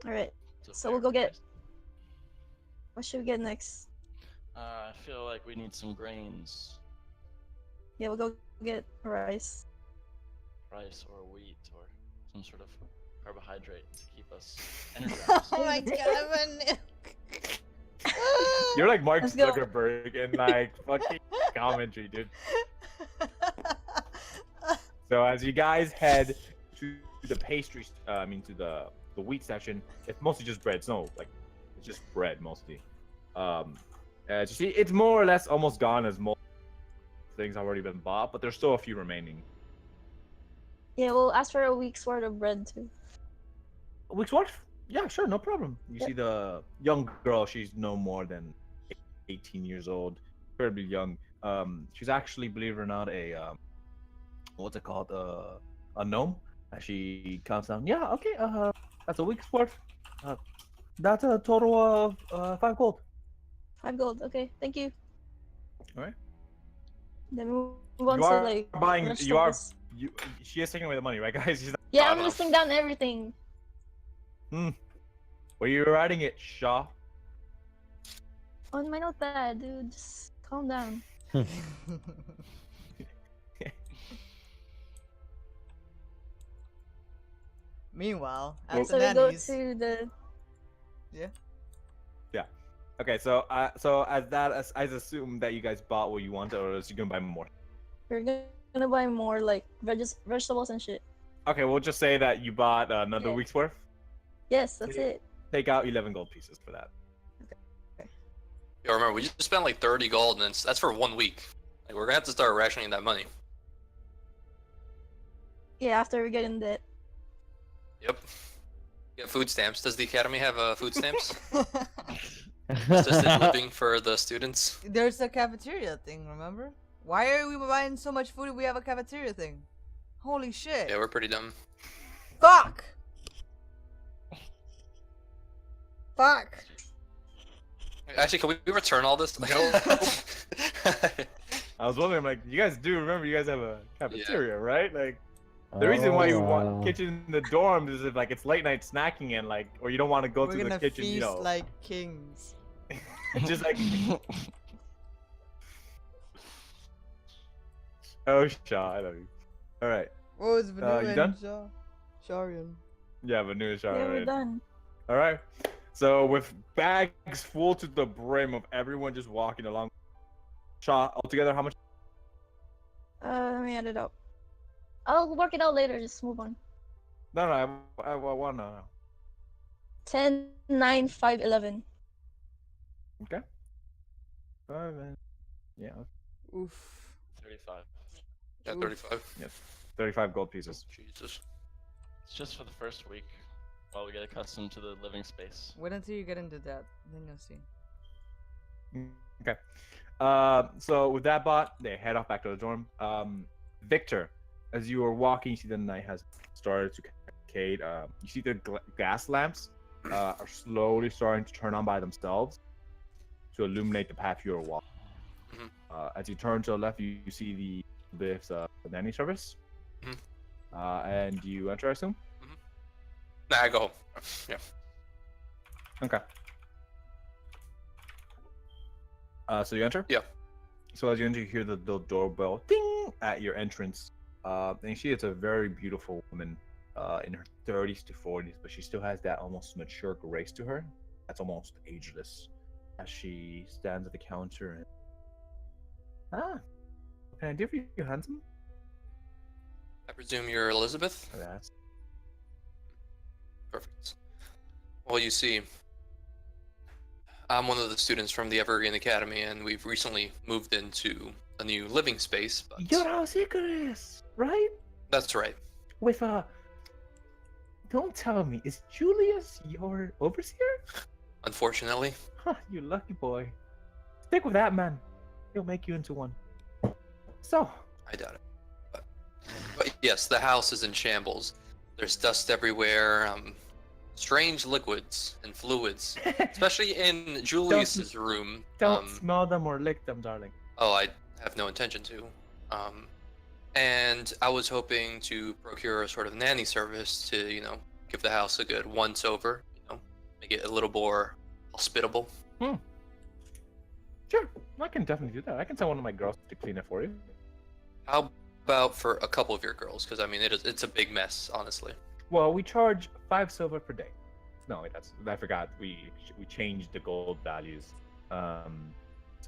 All right. It's a So fair we'll go get- price. What should we get next? I feel like we need some grains, Yeah, we'll go get rice. rice or wheat or some sort of carbohydrate to keep us energized. Oh my god, You're like Mark Let's go. Zuckerberg in like fucking commentary, dude. So as you guys head to the pastries, to the wheat section, it's mostly just bread. It's it's just bread mostly. As you see, it's more or less almost gone as most things have already been bought, but there's still a few remaining. Yeah, we'll ask for a week's worth of bread too. A week's worth? Yeah, sure, no problem. You Yep. see the young girl, she's no more than 18 years old, incredibly young. She's actually, believe it or not, a what's it called? A gnome. And she counts down. Yeah, okay. That's a week's worth. That's a total of 5 gold. 5 gold. Okay, thank you. Alright. Then we move on You to are like buying. You are. vegetables. She is taking away the money, right, guys? She's Yeah, I I'm don't know. listing down everything. Where you writing it, Shaw? On my notepad, dude. Just calm down. Meanwhile, Well- at So the we go nannies. to the. Okay, so as I assume that you guys bought what you wanted, or else you're gonna buy more. We're gonna buy more like vegetables and shit. Okay, we'll just say that you bought another Yeah. week's worth. Yes, that's Yeah. it. Take out 11 gold pieces for that. Yo, remember, we just spent like 30 gold, and that's for 1 week. Like, we're gonna have to start rationing that money. Yeah, after we get in debt. Yep. Get food stamps. Does the academy have food stamps? Assisted living for the students. There's a cafeteria thing, remember? Why are we buying so much food if we have a cafeteria thing? Holy shit. Yeah, we're pretty dumb. Fuck! Fuck! Actually, can we return all this? I was wondering, like, you guys do remember you guys have a cafeteria, right? Like, the reason why you want kitchen in the dorms is if like it's late night snacking and like, or you don't want to go We're to the gonna kitchen, feast you know, like kings. just like. Oh, Shaw, I love you. All right, What was Vanu you and done? Sharian? yeah, but new Shaw. Yeah, all we're right. done. All right. So with bags full to the brim of everyone just walking along, Shaw, altogether, how much? Let me add it up. I'll work it out later. Just move on. No, I want to know. 10, 9, 5, 11. Okay. 5 and yeah, Oof. 35. Yeah, Oof. 35. 35 gold pieces. Jesus. It's just for the first week while we get accustomed to the living space. Wait until you get into that, then you'll see. Okay. So with that bot, they head off back to the dorm. Victor, as you are walking, you see the night has started to cascade. You see the gas lamps are slowly starting to turn on by themselves to illuminate the path you are walking. Mhm. As you turn to the left, you see the nanny service, Mhm. and you enter, I assume. Nah, I go. Yeah. Okay. So you enter. Yeah. So as you enter, you hear the doorbell ding at your entrance. And you see it's a very beautiful woman, in her 30s to 40s, but she still has that almost mature grace to her. That's almost ageless. As she stands at the counter and, what can I do for you, handsome? I presume you're Elizabeth? That's Perfect. Well, you see, I'm one of the students from the Evergreen Academy, and we've recently moved into a new living space, but your house Icarus, right? that's right. With don't tell me, is Julius your overseer? Unfortunately, Huh, you lucky boy. Stick with that man. He'll make you into one. So, I doubt it. But yes, the house is in shambles. There's dust everywhere, strange liquids and fluids, especially in Julius's room. don't smell them or lick them, darling. Oh, I have no intention to. And I was hoping to procure a sort of nanny service to, give the house a good once over, make it a little more hospitable. Sure, I can definitely do that. I can tell one of my girls to clean it for you. How about for a couple of your girls? Because I mean, it's a big mess, honestly. Well, we charge 5 silver per day. No, I forgot. We changed the gold values. So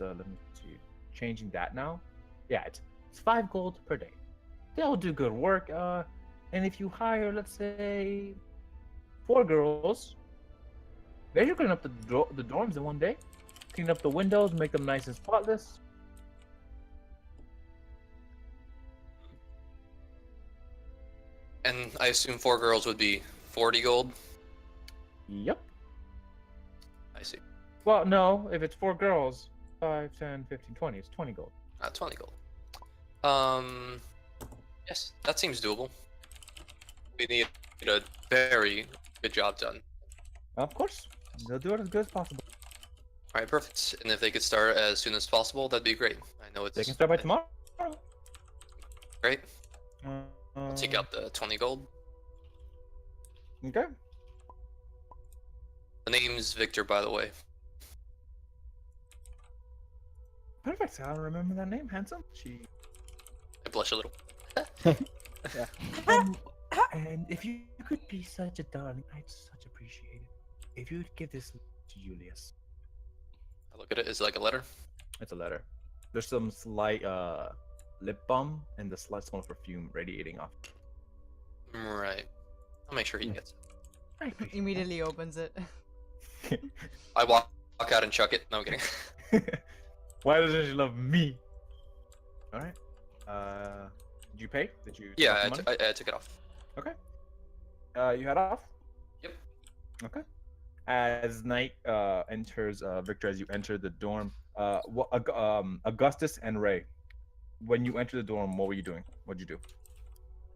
let me see. Changing that now. Yeah, it's 5 gold per day. They'll do good work. And if you hire, let's say, 4 girls, they should clean up the dorms in one day. Clean up the windows, make them nice and spotless. And I assume 4 girls would be 40 gold. Yep. I see. Well, no, if it's 4 girls, 5, 10, 15, 20, it's 20 gold. 20 gold. Yes, that seems doable. We need a very good job done. Of course. They'll do it as good as possible. All right, perfect. And if they could start as soon as possible, that'd be great. I know it's. They can start by tomorrow. Great. I'll take out the 20 gold. Okay. The name's Victor, by the way. Perfect. I'll remember that name, handsome. I blush a little. Yeah. And if you could be such a darling, I'd such appreciate it. If you would give this to Julius. I look at it as like a letter. It's a letter. There's some slight lip balm and the slight smell of perfume radiating off. Right. I'll make sure he gets I appreciate Immediately opens it. it. I walk out and chuck it. No, I'm kidding. that. Why doesn't she love me? All right. Did you pay? Did you? Yeah, take off the money? I took it off. Okay. You head off? Yep. Okay. As night enters, Victor, as you enter the dorm, Augustus and Ray, when you enter the dorm, what were you doing? What'd you do?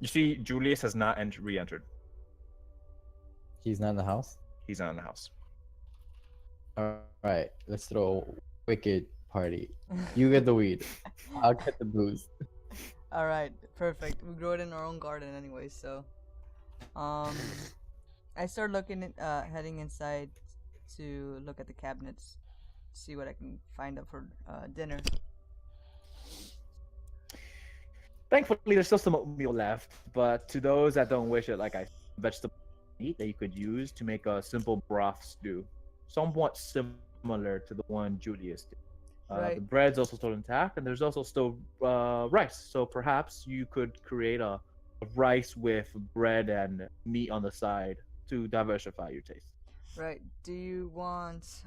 You see, Julius has not re-entered. He's not in the house. He's not in the house. All right, let's throw a wicked party. You get the weed. I'll get the booze. All right, perfect. We grow it in our own garden anyway, so I start looking at heading inside to look at the cabinets, see what I can find up for dinner. Thankfully, there's still some oatmeal left, but to those that don't wish it, like vegetable meat that you could use to make a simple broth stew, somewhat similar to the one Julius did. Right. The bread's also still intact, and there's also still rice. So perhaps you could create a rice with bread and meat on the side to diversify your taste. Right. Do you want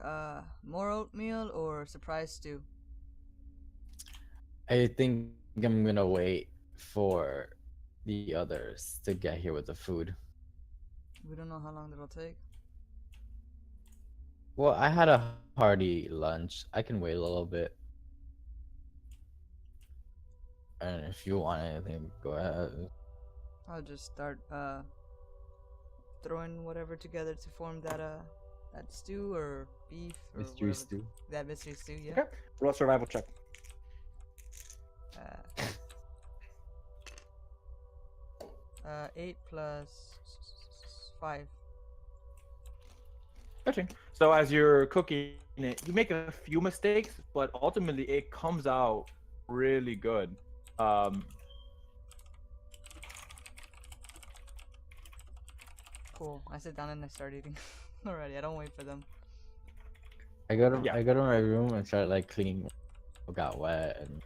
more oatmeal or surprise stew? I think I'm gonna wait for the others to get here with the food. We don't know how long that'll take. Well, I had a hearty lunch. I can wait a little bit. And if you want anything, go ahead. I'll just start throwing whatever together to form that that stew or beef or Mystery whatever. stew. That mystery stew, yeah. Okay. Roll a survival check. Uh, 8 plus 5. Touching. So as you're cooking it, you make a few mistakes, but ultimately it comes out really good. Cool. I sit down and I start eating. Alrighty, I don't wait for them. I go to Yeah. I go to my room and start like cleaning what got wet and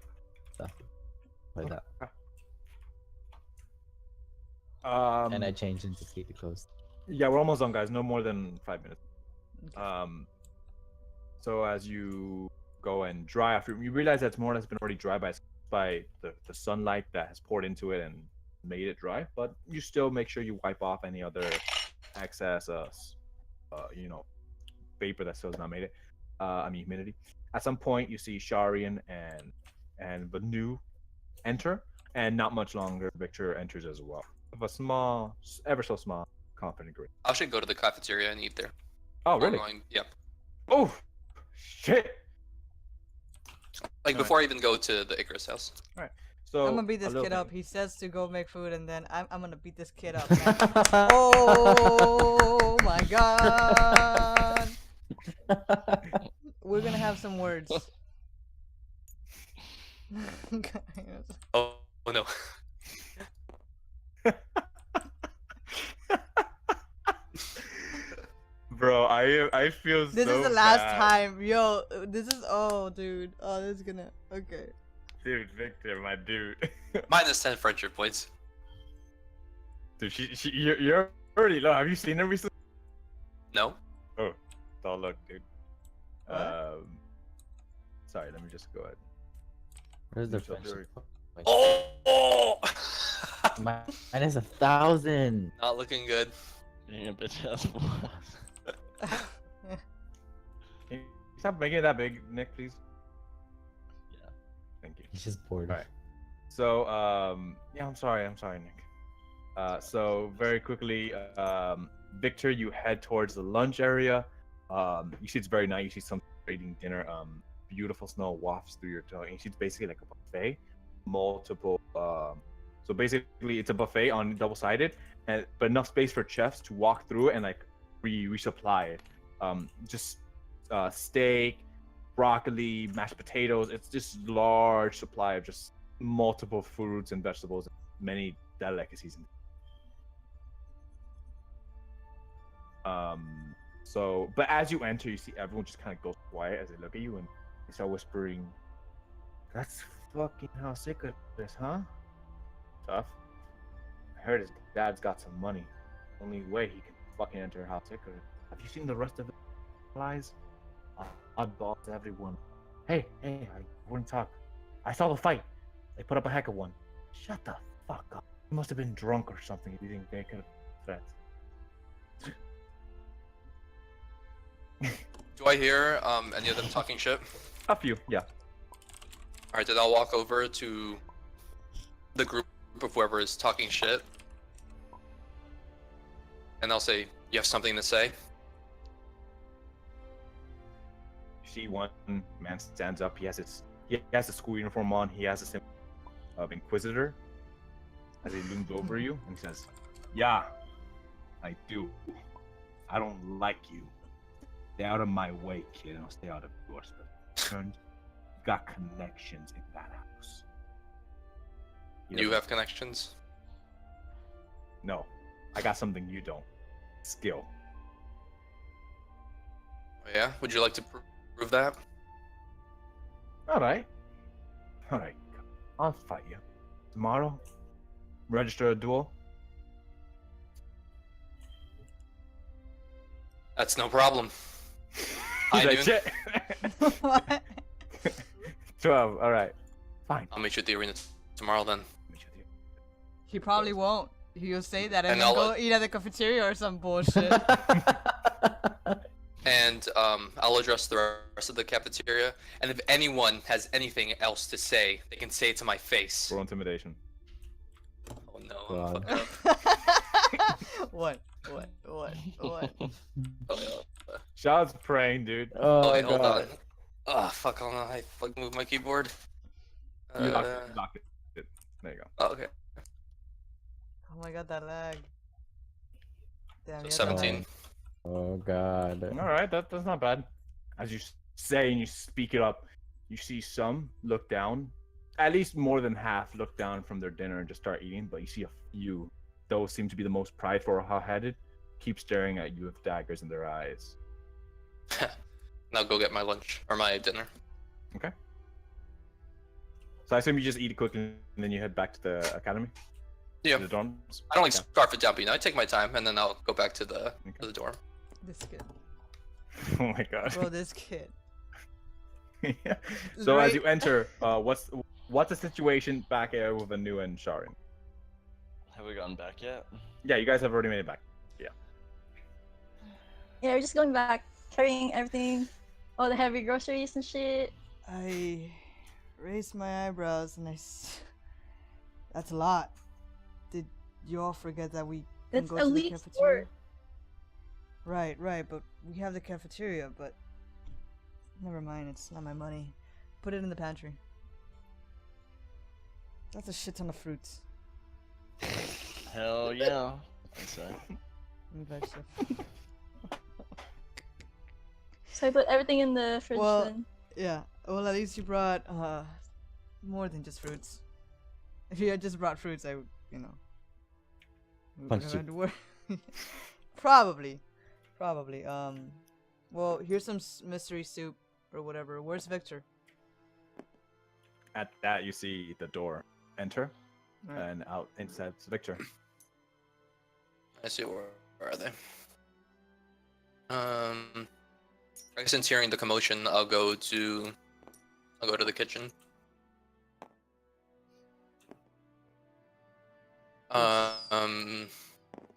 stuff like that. And I change into sleepy clothes. Yeah, we're almost done, guys. No more than 5 minutes. Okay. So as you go and dry after, you realize that's more or less been already dry by the sunlight that has poured into it and made it dry. But you still make sure you wipe off any other excess, vapor that still has not made it. Humidity. At some point, you see Sharian and Banu enter, and not much longer, Victor enters as well. Of a small, ever so small, confident grin. I should go to the cafeteria and eat there. Oh, Or really? yeah. Oh, shit. Like before I even go to the Icarus house. So I'm gonna beat a this little kid up. thing. He says to go make food, and then I'm gonna beat this kid up. Man. Oh my god! We're gonna have some words. Oh no. Bro, I feel This so is the last bad. time, yo. This is dude. Oh, this is gonna. Okay. Dude, Victor, my dude. -10 friendship points. Dude, you're already low. Have you seen her recently? No? Oh, look, dude. What? Sorry, let me just go ahead. Where's the So friendship? Wait, Oh! minus 1,000. Not looking good. Being a bitch ass boy. Can you stop making it that big, Nick, please? Yeah. Thank you. He's just bored. Alright. So, yeah, I'm sorry, Nick. So very quickly, Victor, you head towards the lunch area. You see it's very nice. You see some eating dinner. Beautiful smell wafts through your tongue. You see it's basically like a buffet, multiple. So basically, it's a buffet on double-sided, but enough space for chefs to walk through and like resupply it. Just steak, broccoli, mashed potatoes. It's just large supply of just multiple fruits and vegetables, many delicacies. So, but as you enter, you see everyone just kind of goes quiet as they look at you and they start whispering, "That's fucking how sick of this, huh? Tough. I heard his dad's got some money. Only way he can fucking enter how sick of it. Have you seen the rest of the lies? Oddballs, everyone. Hey, I wouldn't talk. I saw the fight. They put up a heck of one. Shut the fuck up. You must have been drunk or something if you think they could have threats." Do I hear any of them talking shit? A few, yeah. Alright, then I'll walk over to the group of whoever is talking shit. And I'll say, "You have something to say?" You see one man stands up. He has a school uniform on. He has a symbol of Inquisitor as he looms over you and says, "Yeah, I do. I don't like you. Stay out of my way, kid. I'll stay out of yours. But you've got connections in that house." You have connections? No, I got something you don't. Skill. Oh, yeah? Would you like to prove that? All right. I'll fight you tomorrow. Register a duel. That's no problem. He's I like, do. "Shit." What? 12. All right. Fine. I'll meet you at the arena tomorrow then. He probably won't. He'll say that and And then I'll go let- eat at the cafeteria or some bullshit. and I'll address the rest of the cafeteria. And if anyone has anything else to say, they can say it to my face. Roll intimidation. Oh no, God. I'm fucked up. What? Oh, Oh, Shad's praying, dude. Oh, wait, hold God. on. Oh fuck, hold on. I fucking moved my keyboard. You locked it. There you go. Oh, okay. Oh my god, that lag. Damn, So you had that 17. lag. Oh, God. All right, that's not bad. As you say and you speak it up, you see some look down. At least more than half look down from their dinner and just start eating. But you see a few, those seem to be the most prideful or hot-headed, keep staring at you with daggers in their eyes. And I'll go get my lunch or my dinner. Okay. So I assume you just eat it quickly and then you head back to the academy? Yeah. To the dorms? I don't like Yeah. scarf it down, but you know, I take my time and then I'll go back to the dorm. This kid. Oh my god. Bro, this kid. Yeah. So as Right. you enter, what's the situation back here with Anu and Sharin? Have we gotten back yet? Yeah, you guys have already made it back. Yeah, we're just going back, carrying everything, all the heavy groceries and shit. I raised my eyebrows and that's a lot. Did you all forget that we can That's go a to the leap cafeteria? forward. Right, but we have the cafeteria, but never mind, it's not my money. Put it in the pantry. That's a shit ton of fruits. Hell yeah. I say. Let me buy stuff. So I put everything in the fridge Well- then. Yeah, well at least you brought more than just fruits. If you had just brought fruits, I would, we Punch wouldn't you. have to worry. Probably. Well, here's some mystery soup or whatever. Where's Victor? At that, you see the door. Enter, Right. and out inside is Victor. I see where are they? I guess since hearing the commotion, I'll go to the kitchen.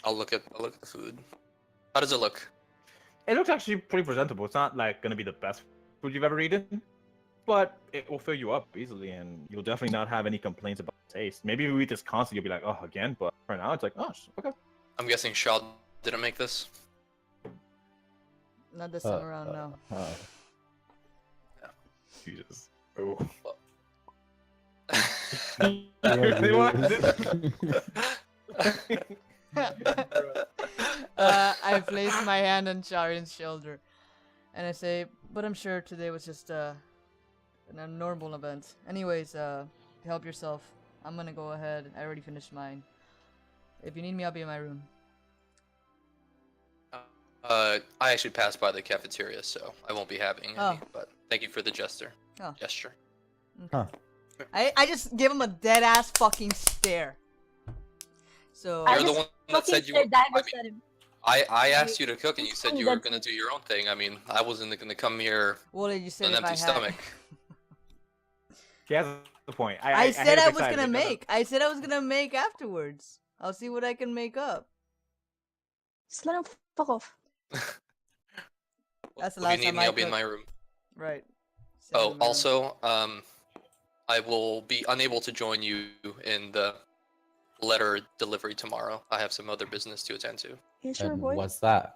I'll look at the food. How does it look? It looks actually pretty presentable. It's not like gonna be the best food you've ever eaten, but it will fill you up easily, and you'll definitely not have any complaints about the taste. Maybe if you eat this constantly, you'll be like, oh, again. But for now, it's like, oh, okay. I'm guessing Shaw didn't make this. Not this time around, no. Jesus. Oh. They want I place my hand on Sharin's shoulder, and I say, "But I'm sure today was just an abnormal event. Anyways, help yourself. I'm gonna go ahead. I already finished mine. If you need me, I'll be in my room." I actually passed by the cafeteria, so I won't be having any. Oh. But thank you for the gesture. Oh. Gesture. I just give him a dead ass fucking stare. So I You're the just one that fucking said you. stared daggers I at him. I asked you to cook, and you said you were That's- gonna do your own thing. I mean, I wasn't gonna come here what did you say with an if I empty had? stomach. He has a point. I hate said his I was excitement. gonna It doesn't- make. I said I was gonna make afterwards. I'll see what I can make up. Just let him fuck off. That's the If last you need time me, I I'll be in cooked. my room. Right. Oh, Send him around. also, I will be unable to join you in the letter delivery tomorrow. I have some other business to attend to. You sure, And boy? what's that?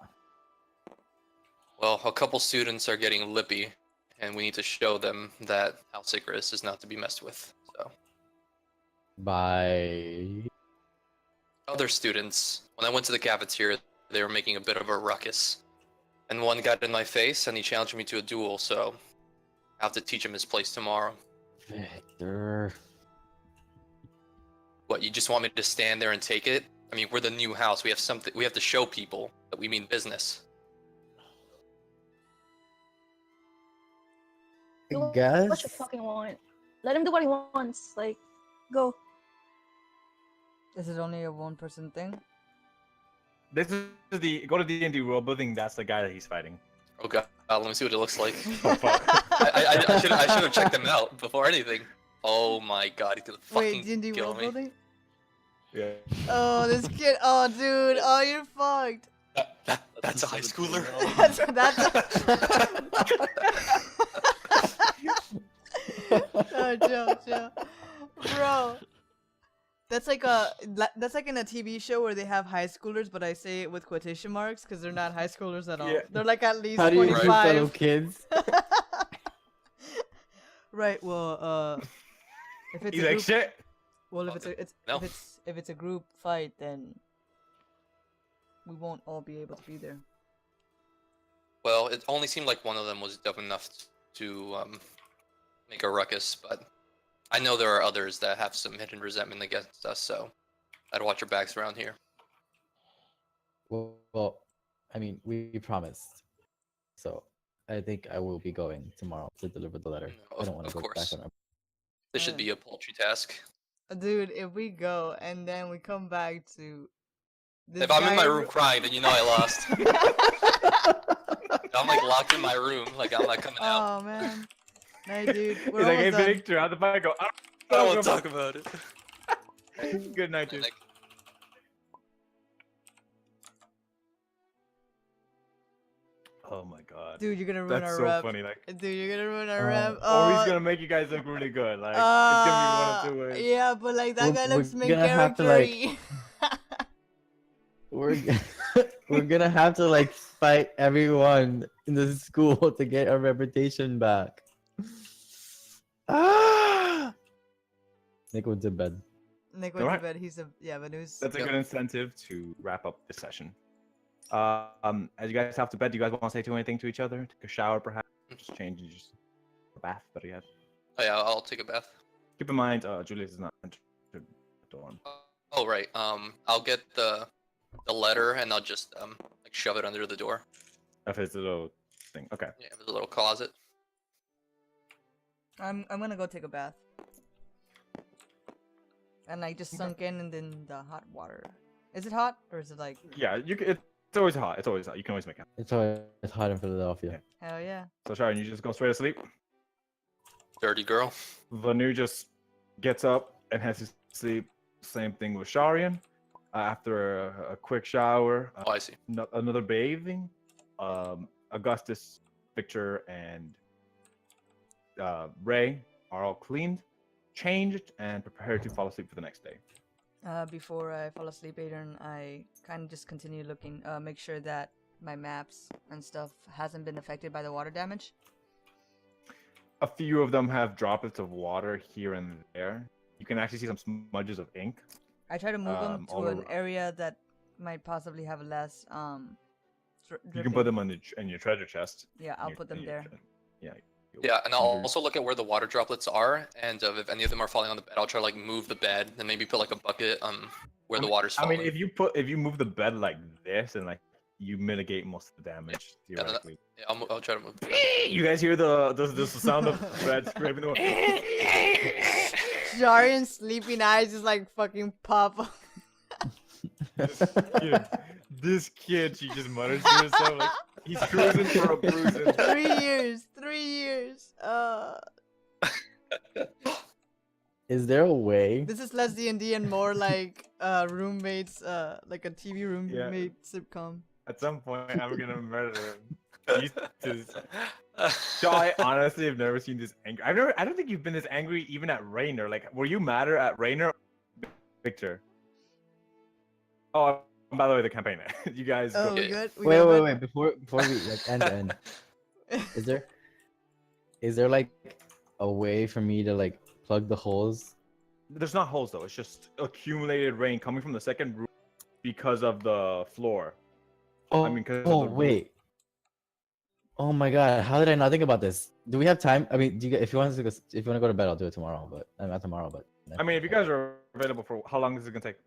Well, a couple students are getting lippy, and we need to show them that House Icarus is not to be messed with. So, By other students, when I went to the cafeteria, they were making a bit of a ruckus. And one got in my face, and he challenged me to a duel, so I have to teach him his place tomorrow. Victor. What, you just want me to stand there and take it? I mean, we're the new house. We have something. We have to show people that we mean business. Do what Guess. you fucking want. Let him do what he wants. Like, go. Is it only a one-person thing? This is the go to DnD world building. That's the guy that he's fighting. Oh god, let me see what it looks like. Oh fuck. I should have checked him out before anything. Oh my god, he's gonna Wait, fucking D&D kill world me. building? Yeah. Oh, this kid. Oh, dude. Oh, you're fucked. That's a high schooler. Oh, chill. Bro. That's like in a TV show where they have high schoolers, but I say it with quotation marks because they're not high schoolers at all. Yeah. They're like at least How do you do 25. fellow kids? Right. Well, if it's He's a like group, shit. well, if No. if it's a group fight, then we won't all be able to be there. Well, it only seemed like one of them was dumb enough to make a ruckus, but I know there are others that have some hidden resentment against us, so I'd watch your backs around here. Well, I mean, we promised. So I think I will be going tomorrow to deliver the letter. I don't want Of to go course. back on our. This should be a paltry task. Dude, if we go and then we come back to this If I'm in my guy- room crying, then you know I lost. I'm like locked in my room, like I'm not coming out. Oh man. Hey dude, we're He's like, hey almost done. Victor, how'd the fight go? I don't want to talk about it. Good night, dude. Like, Oh my god. Dude, you're gonna ruin That's our so rep. funny. Like, Dude, you're gonna ruin our Oh. rep. or he's gonna make you guys look really good. Like, it's gonna be one of two ways. Yeah, but like that guy We're looks main gonna have to, like- character. We're we're gonna have to like fight everyone in the school to get our reputation back. Ah! Nick went to bed. Nick went to Alright. bed. He's a but it was. That's a Yep. good incentive to wrap up this session. As you guys have to bed, do you guys want to say anything to each other? Take a shower, perhaps? Just change and just a bath, better yet. oh yeah, I'll take a bath. Keep in mind, Julius is not entered the dorm. Oh right, I'll get the letter and I'll just like shove it under the door. Of his little thing. Okay. Yeah, there's a little closet. I'm gonna go take a bath. And I just sunk in and then the hot water. Is it hot or is it like? Yeah, you can, it's always hot. It's always hot. You can always make it. It's always hot in Philadelphia. Hell yeah. So Sharon, you just go straight to sleep. Dirty girl. Vanu just gets up and has to sleep. Same thing with Sharian. After a quick shower, Oh, I see. another bathing, Augustus, Victor, and Ray are all cleaned, changed, and prepared to fall asleep for the next day. Before I fall asleep, Aiden, I kind of just continue looking, make sure that my maps and stuff hasn't been affected by the water damage. A few of them have droplets of water here and there. You can actually see some smudges of ink. I try to move them all to an around. area that might possibly have less You can put them in your treasure chest. Yeah, I'll put them in your there. tre- Yeah. Yeah, and I'll Under- also look at where the water droplets are, and if any of them are falling on the bed, I'll try to like move the bed, and maybe put like a bucket where the water's I falling. mean, if you move the bed like this and like you mitigate most of the damage Yeah, then theoretically. Yeah, I'll try to move the bed. You guys hear the sound of bread scraping the wall? Jarian's sleeping eyes just like fucking pop up. This kid, she just mutters to herself like he's cruising for a bruising. 3 years. Is there a way? This is less D&D and more like roommates, like a TV roommate sitcom. At some point, I'm gonna murder him. Jesus. So I honestly have never seen this angry. I don't think you've been this angry even at Rainer. Like, were you madder at Rainer or Victor? Oh, by the way, the campaign. You guys. Oh, Go. we good? We Wait, good, wait, bud? wait! Before we like end, is there like a way for me to like plug the holes? There's not holes though. It's just accumulated rain coming from the second roof because of the floor. Oh, mean, 'cause of oh the roof. wait! Oh my god! How did I not think about this? Do we have time? I mean, if you want to go to bed, I'll do it tomorrow. But not tomorrow. But I mean, if you guys are available for how long is it gonna take?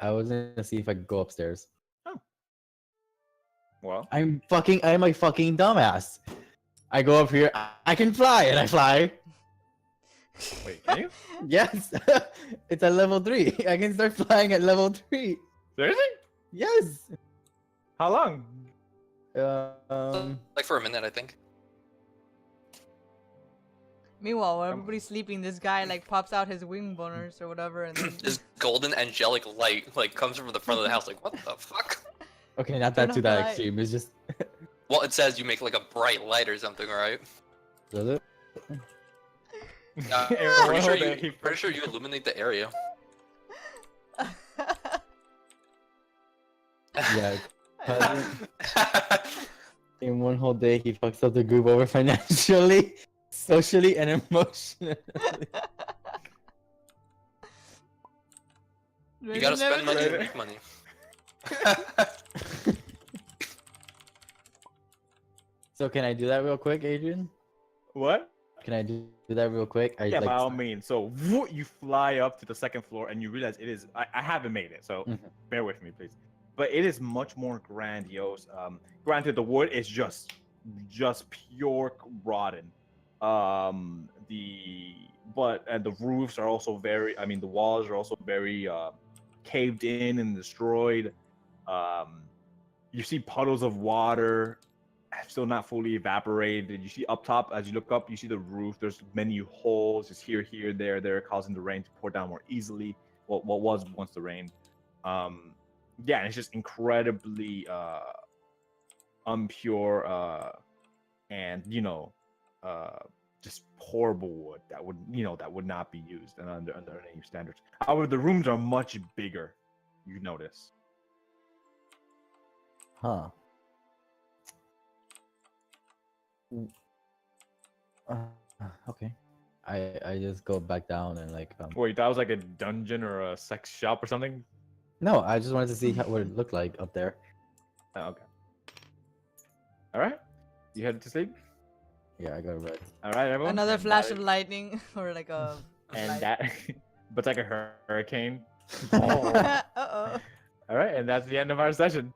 I was gonna see if I could go upstairs. Well, I'm a fucking dumbass. I go up here. I can fly, and I fly. wait, can you? Yes, it's at level 3. I can start flying at level 3. Seriously? Yes. How long? Like for a minute, I think. Meanwhile, while everybody's sleeping, this guy like pops out his wing boners or whatever, and then This golden angelic light like comes from the front of the house. Like, what the fuck? Okay, not Turn that off to the that light. extreme. It's just. Well, it says you make like a bright light or something, right? Does it? Uh, And one pretty sure whole you day he pretty sure you illuminate the area. Yeah. In one whole day, he fucks up the group over financially, socially, and emotionally. You gotta spend money to make money. So can I do that real quick, Adrian? What? Can I do that real quick? I Yeah, like. by all means. So you fly up to the second floor and you realize it is. I haven't made it, so Mhm. bear with me, please. But it is much more grandiose. Granted, the wood is just pure rotten. And the roofs are also very. I mean, the walls are also very caved in and destroyed. You see puddles of water still not fully evaporated. You see up top, as you look up, you see the roof. There's many holes, just here, there, causing the rain to pour down more easily. What was once the rain. Yeah, and it's just incredibly impure and just horrible wood that would not be used and under any standards. However, the rooms are much bigger. You notice. Huh. Okay. I just go back down and like Wait, that was like a dungeon or a sex shop or something? No, I just wanted to see what it looked like up there. Oh, okay. All right. You headed to sleep? Yeah, I got it right. All right, everyone. Another And flash that of is- lightning or like a. And light. that, but it's like a hurricane. Uh oh. All right, and that's the end of our session.